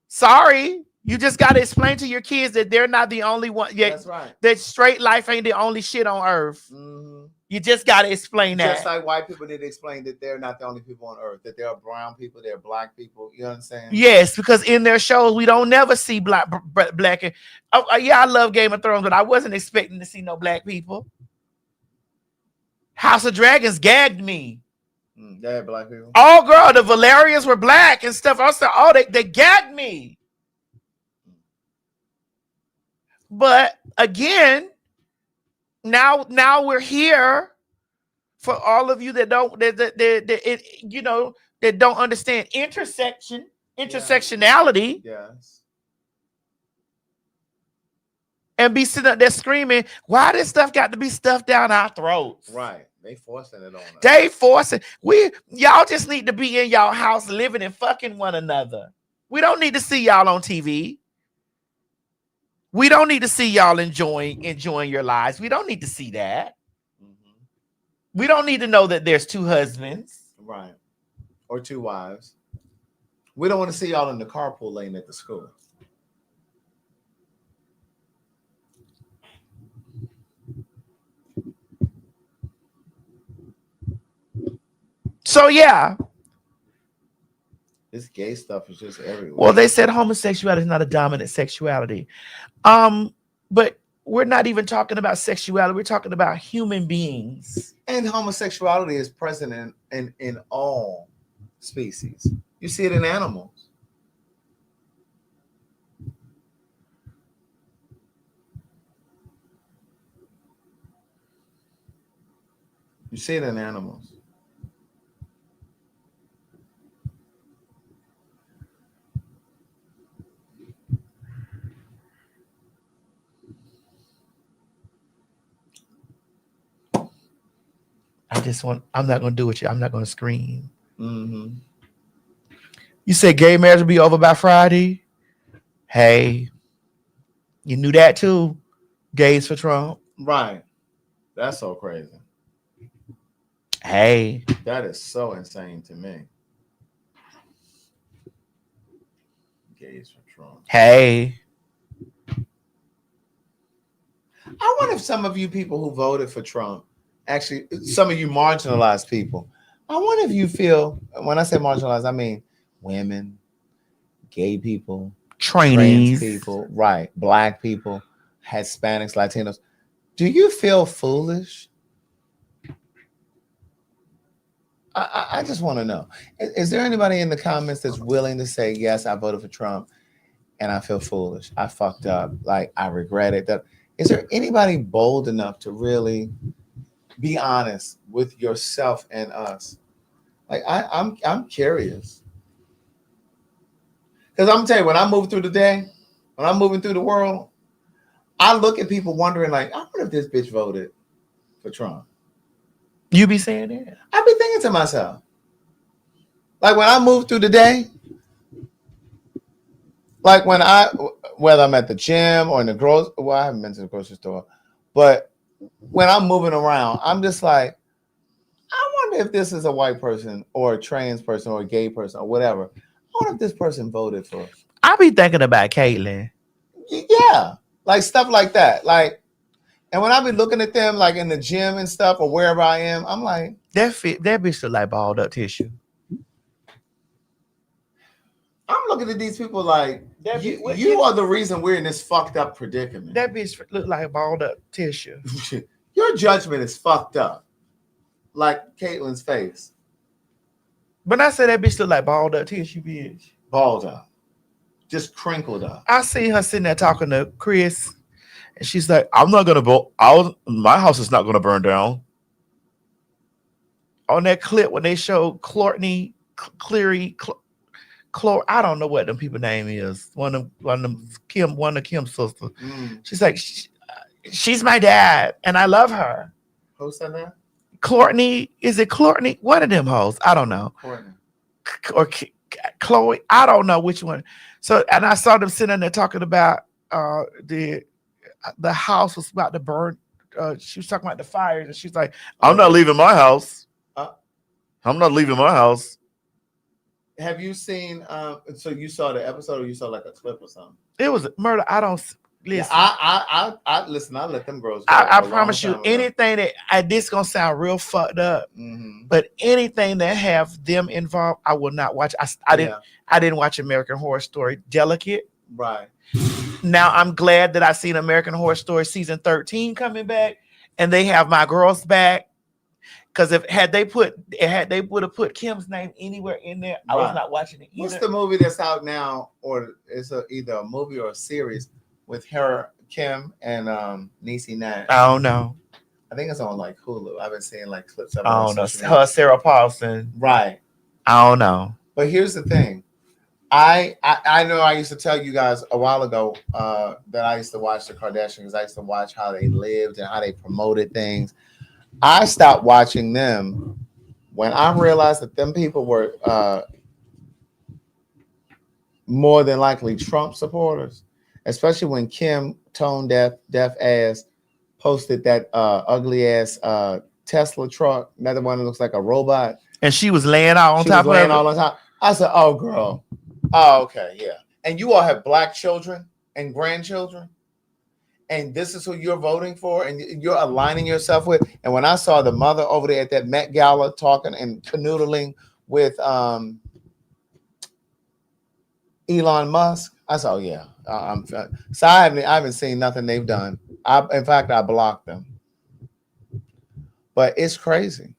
Sorry. You just got to explain to your kids that they're not the only one. Yeah, that's right. That straight life ain't the only shit on earth. Mm-hmm. You just got to explain that. Just like white people need to explain that they're not the only people on earth, that there are brown people, there are black people. You know what I'm saying? Yes, because in their shows, we don't never see black. And, yeah, I love Game of Thrones, but I wasn't expecting to see no black people. House of Dragons gagged me. They had black people. Oh, girl, the Valerians were black and stuff. I said, oh, they gagged me. But again, now we're here for all of you that don't that don't understand intersectionality. Yes. And be sitting up there screaming, why this stuff got to be stuffed down our throats? Right. They forcing it on us. They forcing. Y'all just need to be in y'all house living and fucking one another. We don't need to see y'all on TV. We don't need to see y'all enjoying your lives. We don't need to see that. Mm-hmm. We don't need to know that there's two husbands. Right. Or two wives. We don't want to see y'all in the carpool lane at the school. So yeah. This gay stuff is just everywhere. Well, they said homosexuality is not a dominant sexuality. But we're not even talking about sexuality. We're talking about human beings. And homosexuality is present in all species. You see it in animals. You see it in animals. I'm not gonna do it. I'm not gonna scream. Mm-hmm. You said gay marriage will be over by Friday. Hey, you knew that too. Gays for Trump. Right. That's so crazy. Hey, that is so insane to me. Gays for Trump. Hey. I wonder if some of you people who voted for Trump, actually, some of you marginalized people, I wonder if you feel, when I say marginalized, I mean women, gay people, trans people, right, black people, Hispanics, Latinos. Do you feel foolish? I just want to know. Is there anybody in the comments that's willing to say, yes, I voted for Trump and I feel foolish? I fucked up. Like, I regret it. Is there anybody bold enough to really be honest with yourself and us? Like, I'm curious. Because I'm gonna tell you, when I move through the day, when I'm moving through the world, I look at people wondering, like, I wonder if this bitch voted for Trump. You be saying that? I be thinking to myself, like, when I move through the day, like whether I'm at the gym or in the grocery, well, I haven't been to the grocery store, but when I'm moving around, I'm just like, I wonder if this is a white person or a trans person or a gay person or whatever. I wonder if this person voted for. I be thinking about Caitlyn. Yeah, like stuff like that. Like, and when I be looking at them, like in the gym and stuff or wherever I am, I'm like, that bitch look like balled up tissue. I'm looking at these people like, you are the reason we're in this fucked up predicament. That bitch look like balled up tissue. Your judgment is fucked up. Like Caitlyn's face. But I said that bitch look like balled up tissue, bitch. Balled up. Just crinkled up. I seen her sitting there talking to Chris, and she's like, I'm not gonna vote. My house is not gonna burn down. On that clip when they showed Courtney Cleary, I don't know what them people name is. One of Kim's sisters. She's like, she's my dad, and I love her. Who said that? Courtney, is it Courtney? One of them hoes. I don't know. Courtney. Or Chloe. I don't know which one. So, and I saw them sitting there talking about the house was about to burn. She was talking about the fires, and she's like, I'm not leaving my house. I'm not leaving my house. Have you seen? So you saw the episode, or you saw like a clip or something? It was murder. I don't listen. I listen. I let them girls go. I promise you, anything that this gonna sound real fucked up, but anything that have them involved, I will not watch. I didn't watch American Horror Story Delicate. Right. Now I'm glad that I seen American Horror Story season 13 coming back, and they have my girls back. Because had they would have put Kim's name anywhere in there, I was not watching it either. What's the movie that's out now, or it's either a movie or a series with her, Kim, and Niecy Nash? I don't know. I think it's on like Hulu. I've been seeing like clips of it. I don't know. Her, Sarah Paulson. Right. I don't know. But here's the thing. I know I used to tell you guys a while ago that I used to watch the Kardashians. I used to watch how they lived and how they promoted things. I stopped watching them when I realized that them people were more than likely Trump supporters, especially when Kim, tone deaf ass, posted that ugly ass Tesla truck, another one that looks like a robot. And she was laying out on top of it. All on top. I said, oh, girl. Oh, okay, yeah. And you all have black children and grandchildren. And this is who you're voting for and you're aligning yourself with. And when I saw the mother over there at that Met Gala talking and canoodling with Elon Musk, I said, oh, yeah. So I haven't seen nothing they've done. In fact, I blocked them. But it's crazy.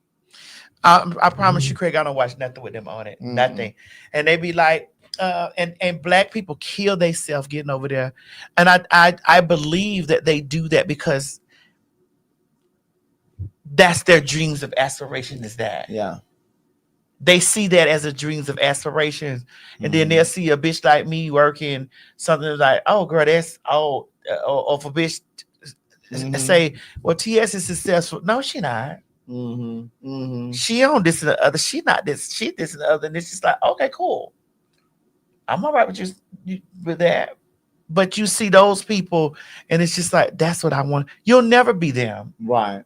I promise you, Craig, I don't watch nothing with them on it. Mm-hmm. Nothing. And they be like, and black people kill themselves getting over there. And I believe that they do that because that's their dreams of aspiration is that. Yeah. They see that as a dreams of aspirations. And then they'll see a bitch like me working something like, oh, girl, that's, or if a bitch say, well, TS is successful. No, she not. She on this and the other. She not this. She this and the other. And it's just like, okay, cool. I'm all right with you with that. But you see those people, and it's just like, that's what I want. You'll never be them. Right.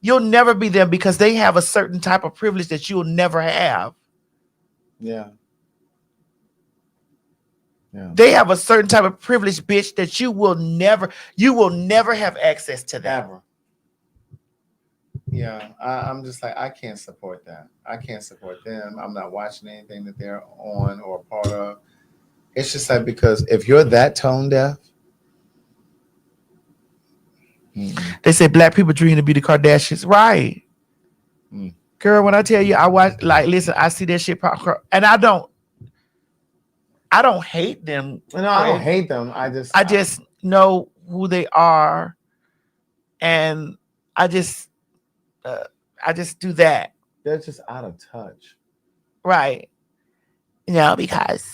You'll never be them because they have a certain type of privilege that you'll never have. Yeah. Yeah. They have a certain type of privilege, bitch, that you will never have access to that. Ever. Yeah, I'm just like, I can't support that. I can't support them. I'm not watching anything that they're on or a part of. It's just like, because if you're that tone deaf, they say black people dream to be the Kardashians, right? Girl, when I tell you, I watch, like, listen, I see that shit pop, and I don't hate them. No, I don't hate them. I just know who they are, and I just do that. They're just out of touch, right? Because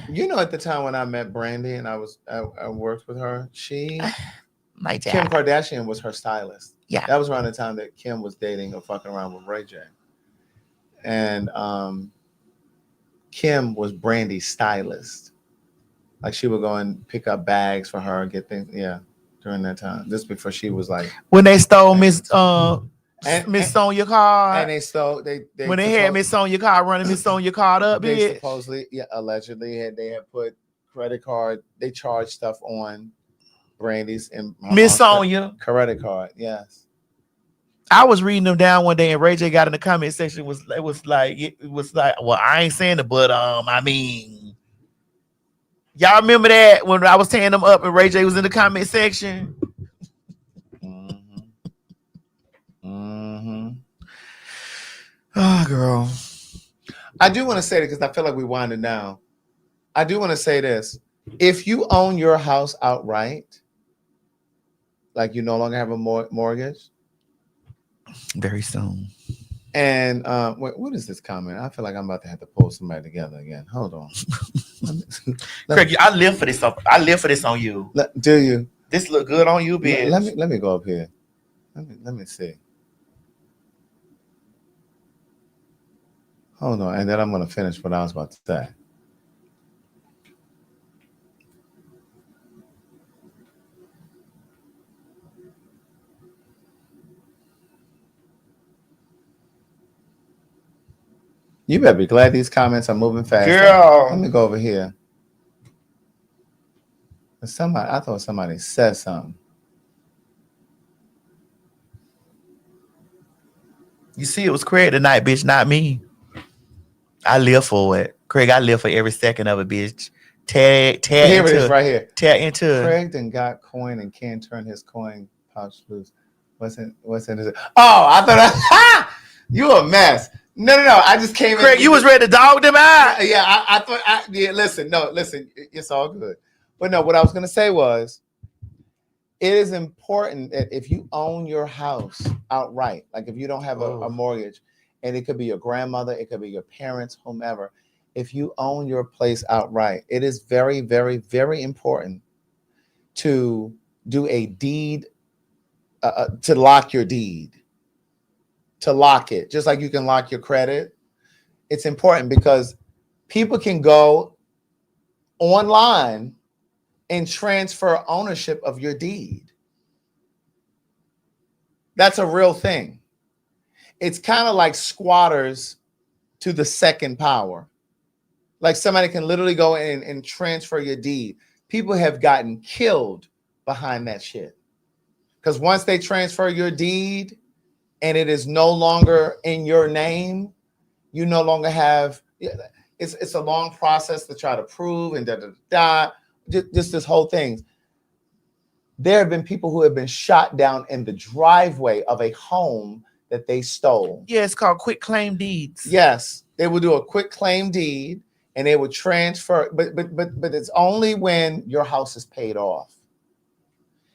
you know, at the time when I met Brandy and I worked with her, Kim Kardashian was her stylist. Yeah, that was around the time that Kim was dating or fucking around with Ray J, and Kim was Brandy's stylist. Like, she would go and pick up bags for her, get things. Yeah, during that time, just before she was like, when they stole Miss Sonia card, and they stole when they had Miss Sonia card running Miss Sonia card up, they supposedly, allegedly they had put credit card. They charged stuff on Brandy's and Miss Sonia credit card. Yes. I was reading them down one day, and Ray J got in the comment section. It was like, well, I ain't saying it, but I mean, y'all remember that when I was tearing them up and Ray J was in the comment section? Oh, girl. I do want to say that because I feel like we winding down. I do want to say this: if you own your house outright, like you no longer have a mortgage. Very soon. And wait, what is this comment? I feel like I'm about to have to pull somebody together again. Hold on. Craig, I live for this. I live for this on you. Do you? This look good on you, bitch. Let me go up here. Let me see. Hold on, and then I'm gonna finish what I was about to say. You better be glad these comments are moving fast. Girl. Let me go over here. I thought somebody said something. You see, it was Craig tonight, bitch, not me. I live for it. Craig, I live for every second of it, bitch. Tag here into it is, right here. Tag into Craig done got coin and can't turn his coin pouch loose. What's in his? Oh, I thought you a mess. No. I just came Craig, in. you was ready to dog them out. Yeah, I thought. Listen, it's all good. But no, what I was gonna say was, it is important that if you own your house outright, like if you don't have a mortgage, and it could be your grandmother, it could be your parents, whomever. If you own your place outright, it is very, very, very important to do a deed, to lock your deed, to lock it, just like you can lock your credit. It's important because people can go online and transfer ownership of your deed. That's a real thing. It's kind of like squatters to the second power. Like somebody can literally go in and transfer your deed. People have gotten killed behind that shit. Because once they transfer your deed and it is no longer in your name, you no longer have, it's a long process to try to prove and just this whole thing. There have been people who have been shot down in the driveway of a home that they stole. Yeah, it's called quick claim deeds. Yes, they would do a quick claim deed and they would transfer, but it's only when your house is paid off.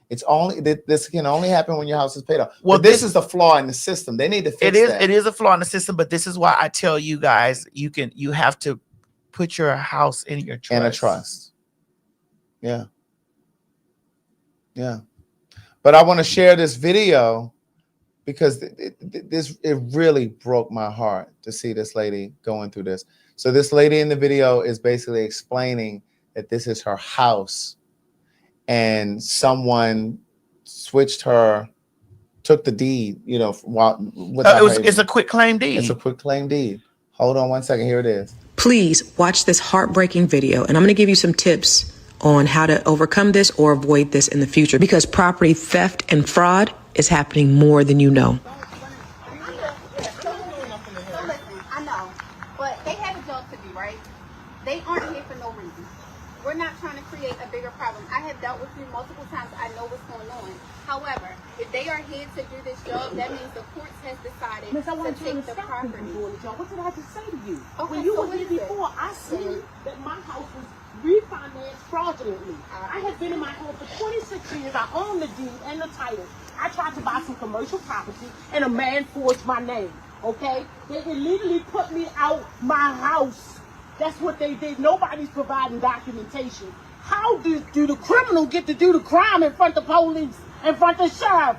It's only this can only happen when your house is paid off. Well, this is the flaw in the system. They need to fix that. It is a flaw in the system, but this is why I tell you guys, you have to put your house in your trust. And a trust. Yeah. Yeah. But I want to share this video because it really broke my heart to see this lady going through this. So this lady in the video is basically explaining that this is her house, and someone switched her, took the deed, you know, it's a quick claim deed. It's a quick claim deed. Hold on one second. Here it is. Please watch this heartbreaking video, and I'm going to give you some tips on how to overcome this or avoid this in the future, because property theft and fraud is happening more than you know. I know, but they have a job to do, right? They aren't here for no reason. We're not trying to create a bigger problem. I have dealt with you multiple times. I know what's going on. However, if they are here to do this job, that means the courts has decided to take the property. What did I have to say to you? Okay, When you so were here before, I said that my house was refinanced fraudulently. I have been in my home for 26 years. I own the deed and the title. I tried to buy some commercial property, and a man forged my name. Okay? They illegally put me out my house. That's what they did. Nobody's providing documentation. How do the criminal get to do the crime in front of the police, in front of the sheriff?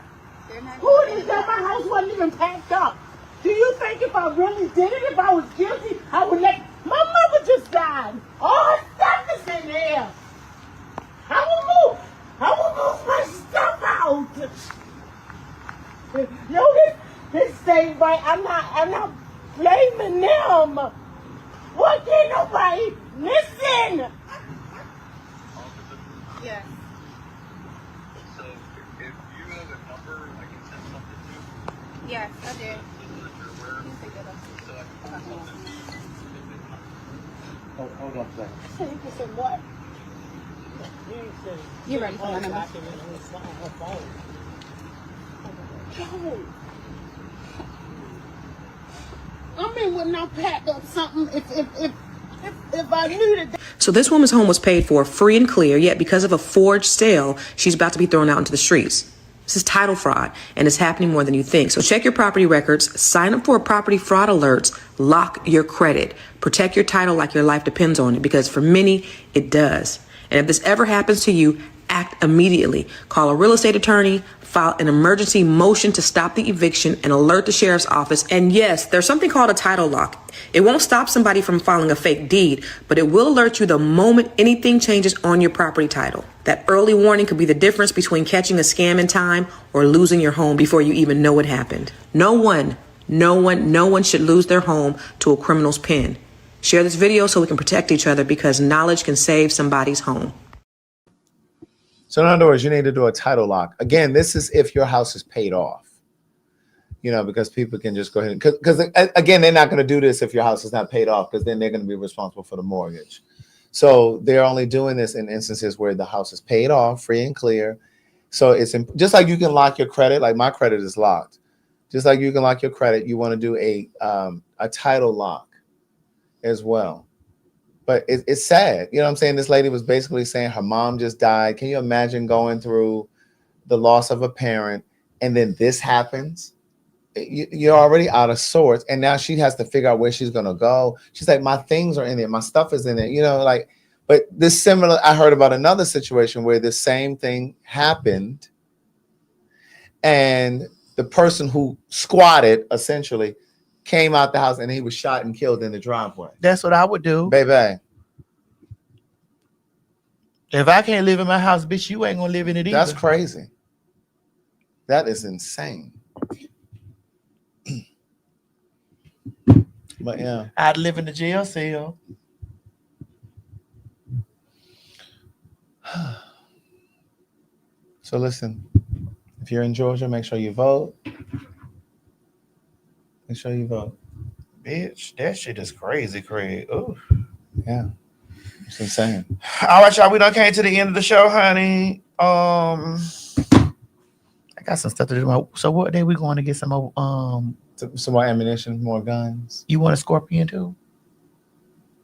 Who did that? My house wasn't even packed up. Do you think if I really did it, if I was guilty, I would let... My mother just died. All her stuff is in there. I will move my stuff out. Yo, this ain't right. I'm not blaming them. Why can't nobody listen? Yes. So if you have a number I can send something to. Yes, I did. Hold on a second. So you can say what? You ready for my number? I mean, when I packed up something, if I needed that. So this woman's home was paid for free and clear, yet because of a forged sale, she's about to be thrown out into the streets. This is title fraud, and it's happening more than you think. So check your property records, sign up for property fraud alerts, lock your credit, protect your title like your life depends on it, because for many, it does. And if this ever happens to you, act immediately. Call a real estate attorney, file an emergency motion to stop the eviction, and alert the sheriff's office. And yes, there's something called a title lock. It won't stop somebody from filing a fake deed, but it will alert you the moment anything changes on your property title. That early warning could be the difference between catching a scam in time or losing your home before you even know it happened. No one should lose their home to a criminal's pen. Share this video so we can protect each other, because knowledge can save somebody's home. So in other words, you need to do a title lock. Again, this is if your house is paid off. You know, because people can just go ahead and, because again, they're not going to do this if your house is not paid off, because then they're going to be responsible for the mortgage. So they're only doing this in instances where the house is paid off, free and clear. So it's just like you can lock your credit, like my credit is locked. Just like you can lock your credit, you want to do a title lock as well. But it's sad. You know what I'm saying? This lady was basically saying her mom just died. Can you imagine going through the loss of a parent and then this happens? You're already out of sorts, and now she has to figure out where she's gonna go. She's like, my things are in there, my stuff is in there, you know, like. But this similar, I heard about another situation where the same thing happened, and the person who squatted essentially came out the house and he was shot and killed in the driveway. That's what I would do, baby. If I can't live in my house, bitch, you ain't gonna live in it either. That's crazy. That is insane. But yeah, I'd live in the jail cell. So listen, if you're in Georgia, make sure you vote. Make sure you vote. Bitch, that shit is crazy, Craig. Oh, yeah, it's insane. All right, y'all, we done came to the end of the show, honey. I got some stuff to do. So what day we going to get some more? Some more ammunition, more guns. You want a Scorpion too?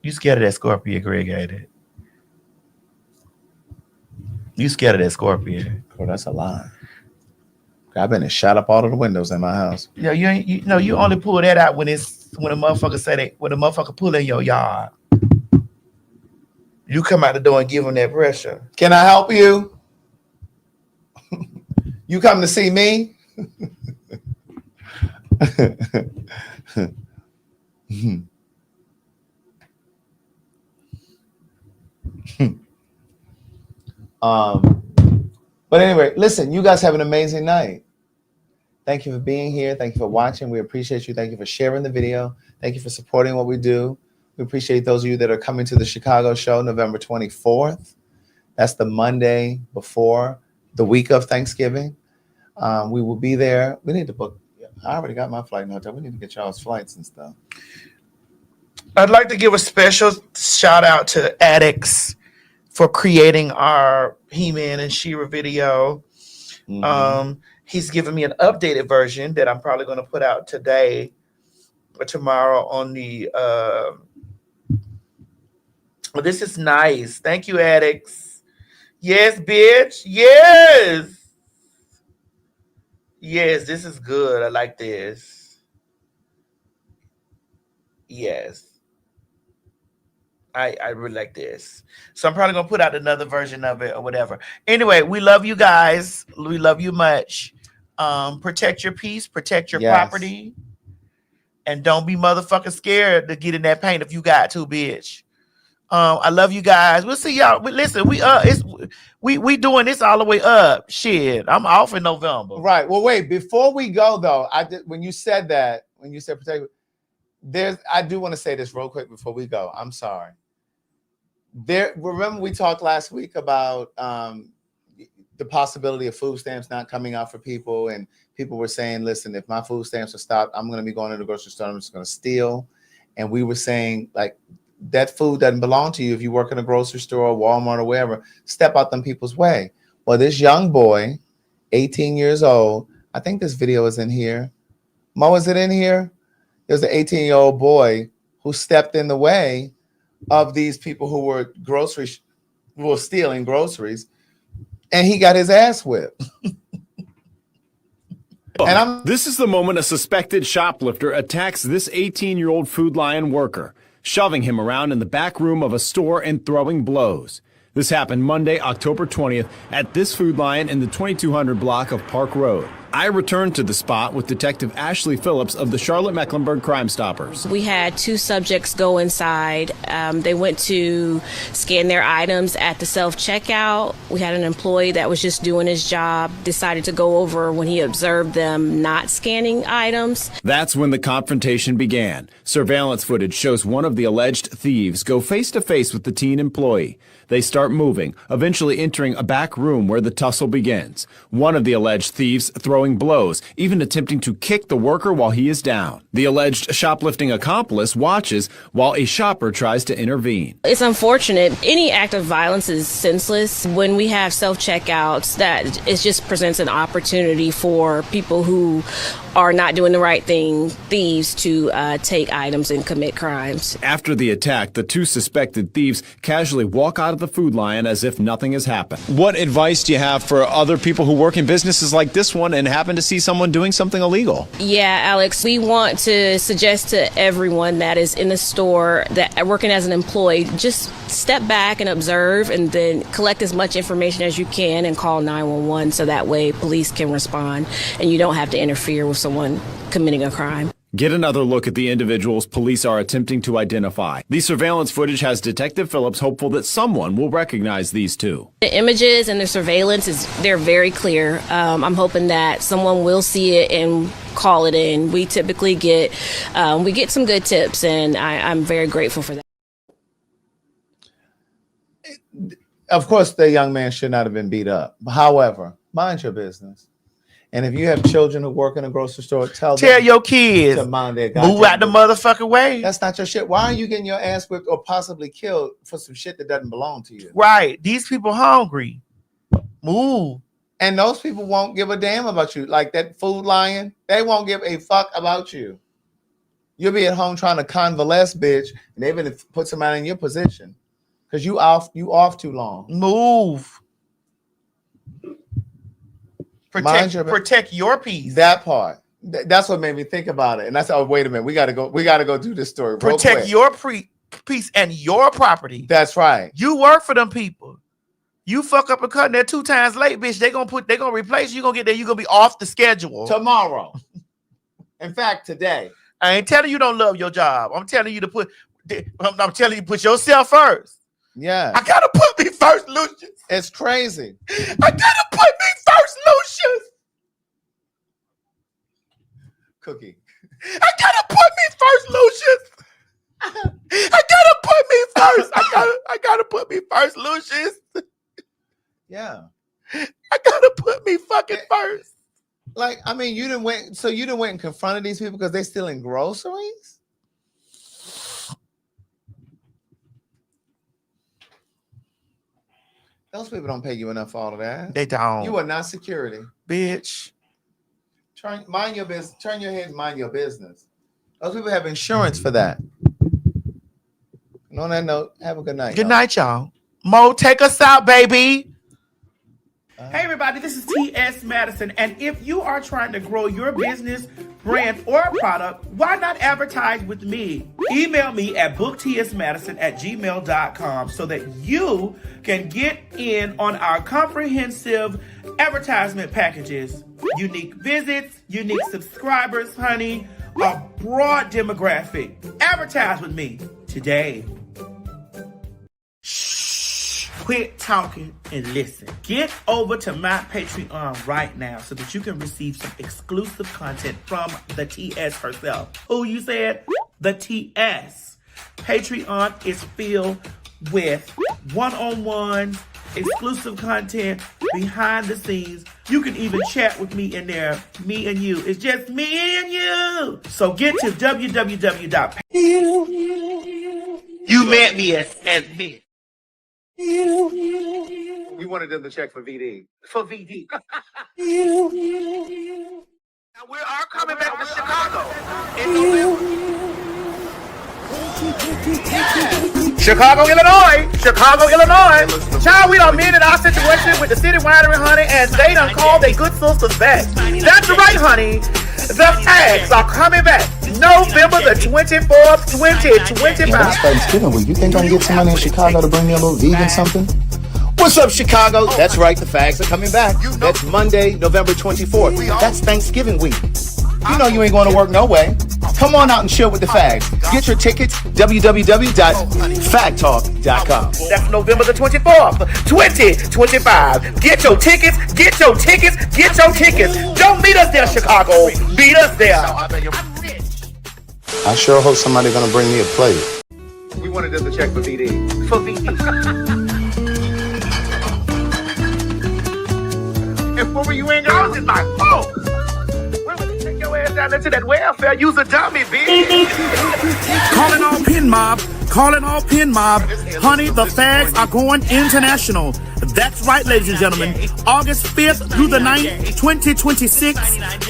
You scared of that Scorpion, Greg? Ain't it? You scared of that Scorpion? Oh, that's a lie. I've been shot up all of the windows in my house. Yeah, you know you only pull that out when a motherfucker say that, when a motherfucker pull in your yard. You come out the door and give them that pressure. Can I help you? You come to see me? But anyway, listen, you guys have an amazing night. Thank you for being here. Thank you for watching. We appreciate you. Thank you for sharing the video. Thank you for supporting what we do. We appreciate those of you that are coming to the Chicago show November 24th. That's the Monday before the week of Thanksgiving. We will be there. We need to book. I already got my flight and hotel. We need to get y'all's flights and stuff. I'd like to give a special shout out to Addicts for creating our He-Man and She-Ra video. He's given me an updated version that I'm probably going to put out today or tomorrow on the well, this is nice. Thank you, Addicts. Yes, bitch. Yes. Yes, this is good. I like this. Yes. I really like this. So I'm probably going to put out another version of it or whatever. Anyway, we love you guys. We love you much. Protect your peace. Protect your property. And don't be motherfucking scared to get in that paint if you got to, bitch. I love you guys. We'll see y'all. Listen, we doing this all the way up. Shit, I'm off in November. Right. Well, wait. Before we go, though, when you said protect, I do want to say this real quick before we go. I'm sorry. Remember we talked last week about the possibility of food stamps not coming out for people, and people were saying, "Listen, if my food stamps are stopped, I'm going to be going to the grocery store. I'm just going to steal." And we were saying, like, that food doesn't belong to you. If you work in a grocery store, or Walmart, or wherever, step out them people's way. Well, this young boy, 18 years old, I think this video is in here. Mo, is it in here? There's an 18-year-old boy who stepped in the way of these people who were stealing groceries, and he got his ass whipped. This is the moment a suspected shoplifter attacks this 18-year-old Food Lion worker, shoving him around in the back room of a store and throwing blows. This happened Monday, October 20th at this Food Lion in the 2200 block of Park Road. I returned to the spot with Detective Ashley Phillips of the Charlotte-Mecklenburg Crime Stoppers. We had two subjects go inside. They went to scan their items at the self-checkout. We had an employee that was just doing his job, decided to go over when he observed them not scanning items. That's when the confrontation began. Surveillance footage shows one of the alleged thieves go face-to-face with the teen employee. They start moving, eventually entering a back room where the tussle begins. One of the alleged thieves throwing blows, even attempting to kick the worker while he is down. The alleged shoplifting accomplice watches while a shopper tries to intervene. It's unfortunate. Any act of violence is senseless. When we have self-checkouts, that it just presents an opportunity for people who are not doing the right thing, thieves, to take items and commit crimes. After the attack, the two suspected thieves casually walk out of the Food Lion as if nothing has happened. What advice do you have for other people who work in businesses like this one and happen to see someone doing something illegal? Yeah, Alex, we want to suggest to everyone that is in the store that working as an employee, just step back and observe and then collect as much information as you can and call 911 so that way police can respond and you don't have to interfere with someone committing a crime. Get another look at the individuals police are attempting to identify. The surveillance footage has Detective Phillips hopeful that someone will recognize these two. The images and the surveillance, they're very clear. I'm hoping that someone will see it and call it in. We typically get some good tips, and I'm very grateful for that. Of course, the young man should not have been beat up. However, mind your business. And if you have children who work in a grocery store, tell your kids to mind their move out the motherfucking way. That's not your shit. Why are you getting your ass whipped or possibly killed for some shit that doesn't belong to you? Right. These people hungry. Move. And those people won't give a damn about you. Like that Food Lion, they won't give a fuck about you. You'll be at home trying to convalesce, bitch, and they're gonna put somebody in your position because you off too long. Move. Protect your peace. That part. That's what made me think about it. And that's wait a minute. We gotta go do this story. Protect your peace and your property. That's right. You work for them people. You fuck up a cut and they're 2 times late, bitch. They're gonna replace you. You're gonna get there. You're gonna be off the schedule tomorrow. In fact, today. I ain't telling you don't love your job. I'm telling you to put yourself first. Yeah. I gotta put me first, Lucius. It's crazy. I gotta put me first, Lucius. Cookie. I gotta put me first, Lucius. I gotta put me first. I gotta put me first, Lucius. Yeah. I gotta put me fucking first. Like, I mean, you didn't went and confronted these people because they're stealing groceries? Those people don't pay you enough for all of that. They don't. You are not security. Bitch. Mind your business. Turn your head, mind your business. Those people have insurance for that. And on that note, have a good night. Good night, y'all. Mo, take us out, baby. Hey everybody, this is T.S. Madison, and if you are trying to grow your business, brand, or product, why not advertise with me? Email me at booktsmadison@gmail.com so that you can get in on our comprehensive advertisement packages. Unique visits, unique subscribers, honey, a broad demographic. Advertise with me today. Quit talking and listen. Get over to my Patreon right now so that you can receive some exclusive content from the TS herself. Who you said? The TS. Patreon is filled with one-on-ones, exclusive content, behind the scenes. You can even chat with me in there. Me and you. It's just me and you. So get to www. You met me as me. We wanted them to check for VD. For VD. Now we are coming back to Chicago. Chicago, Illinois. Child, we done mended our situation with the city winery, honey, and they done called their good sisters back. That's right, honey. The Phags are coming back November the 24th, 2025. Yeah, it's Thanksgiving week. You think I can get somebody in Chicago to bring me a little vegan something? What's up, Chicago? That's right, the Phags are coming back. That's Monday, November 24th. That's Thanksgiving week. You know you ain't going to work no way. Come on out and chill with the Phags. Get your tickets, www.PhagTawk.com. That's November the 24th, 2025. Get your tickets. Don't meet us there, Chicago. Meet us there. I sure hope somebody's gonna bring me a plate. We wanted them to check for VD. For VD. And for you ain't I was in my phone. Take your ass down into that welfare. Use a dummy, bitch. Calling all pin mob. Honey, the Phags are going international. That's right, ladies and gentlemen. August 5th through the 9th, 2026,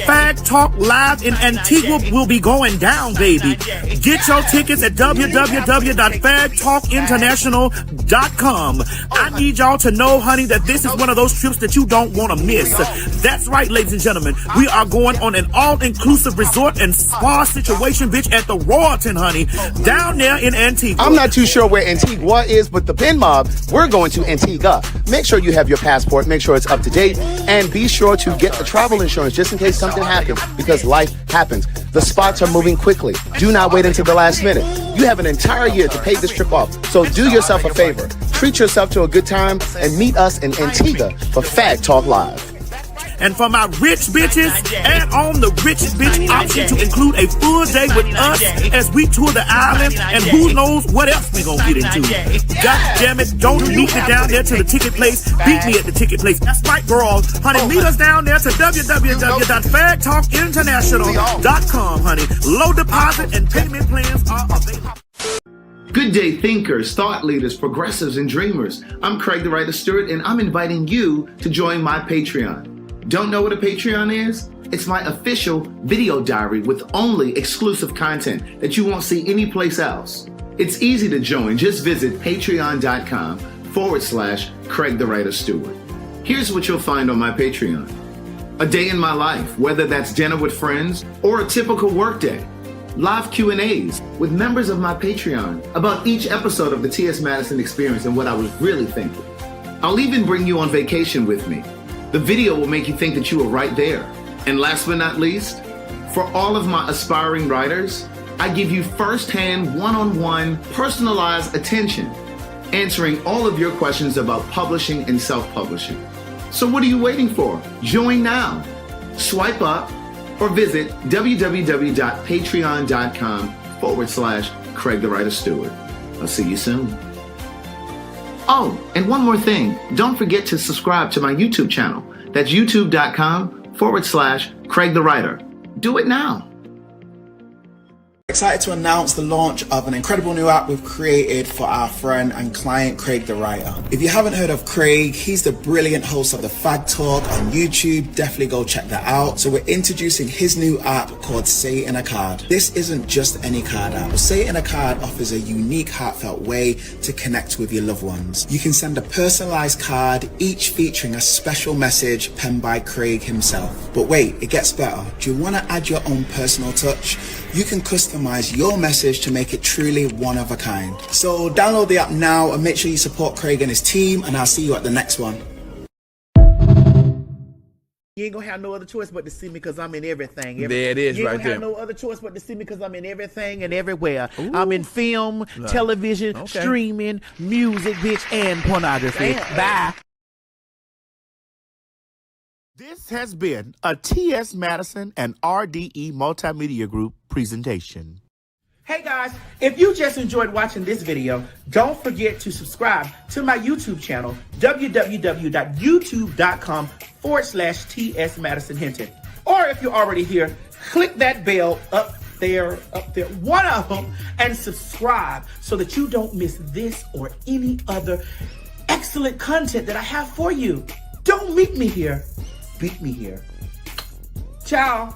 PhagTawk Live in Antigua will be going down, baby. Get your tickets at www.PhagTalkInternational.com. I need y'all to know, honey, that this is one of those trips that you don't want to miss. That's right, ladies and gentlemen. We are going on an all-inclusive resort and spa situation, bitch, at the Royalton, honey, down there in Antigua. I'm not too sure where Antigua is, but the Pin Mob, we're going to Antigua. Make sure you have your passport, make sure it's up to date, and be sure to get the travel insurance just in case something happens, because life happens. The spots are moving quickly. Do not wait until the last minute. You have an entire year to pay this trip off, so do yourself a favor. Treat yourself to a good time and meet us in Antigua for PhagTawk Live. And for my rich bitches, add on the rich bitch option to include a full day with us as we tour the island, and who knows what else we gonna get into. God damn it, don't meet me down there to the ticket place. Beat me at the ticket place. That's right, girl. Honey, meet us down there to www.PhagTalkInternational.com, honey. Low deposit and payment plans are available. Good day, thinkers, thought leaders, progressives, and dreamers. I'm Craig the Writer Stewart, and I'm inviting you to join my Patreon. Don't know what a Patreon is? It's my official video diary with only exclusive content that you won't see anyplace else. It's easy to join. Just visit patreon.com/Craig the Writer Stewart. Here's what you'll find on my Patreon. A day in my life, whether that's dinner with friends or a typical workday. Live Q&As with members of my Patreon about each episode of the T.S. Madison Experience and what I was really thinking. I'll even bring you on vacation with me. The video will make you think that you were right there. And last but not least, For all of my aspiring writers, I give you first-hand, one-on-one, personalized attention, answering all of your questions about publishing and self-publishing. So what are you waiting for? Join now. Swipe up or visit www.patreon.com/Craig the Writer Stewart. I'll see you soon. Oh, and one more thing. Don't forget to subscribe to my YouTube channel. That's youtube.com/Craig the Writer. Do it now. Excited to announce the launch of an incredible new app we've created for our friend and client Craig the Writer. If you haven't heard of Craig, he's the brilliant host of the PhagTawk on YouTube. Definitely go check that out. So we're introducing his new app called Say It in a Card. This isn't just any card app. Say It in a Card offers a unique, heartfelt way to connect with your loved ones. You can send a personalized card, each featuring a special message penned by Craig himself. But wait, it gets better. Do you want to add your own personal touch? You can customize your message to make it truly one of a kind. So download the app now and make sure you support Craig and his team, and I'll see you at the next one. You ain't gonna have no other choice but to see me because I'm in everything. There it is, you ain't right gonna there. have no other choice but to see me because I'm in everything and everywhere. I'm in film, television, streaming, music, bitch, and pornography. Bye. This has been a T.S. Madison and RDE Multimedia Group presentation. Hey guys, if you just enjoyed watching this video, don't forget to subscribe to my YouTube channel, www.youtube.com/TS Madison Hinton. Or if you're already here, click that bell up there, one of them, and subscribe so that you don't miss this or any other excellent content that I have for you. Don't meet me here, beat me here. Ciao.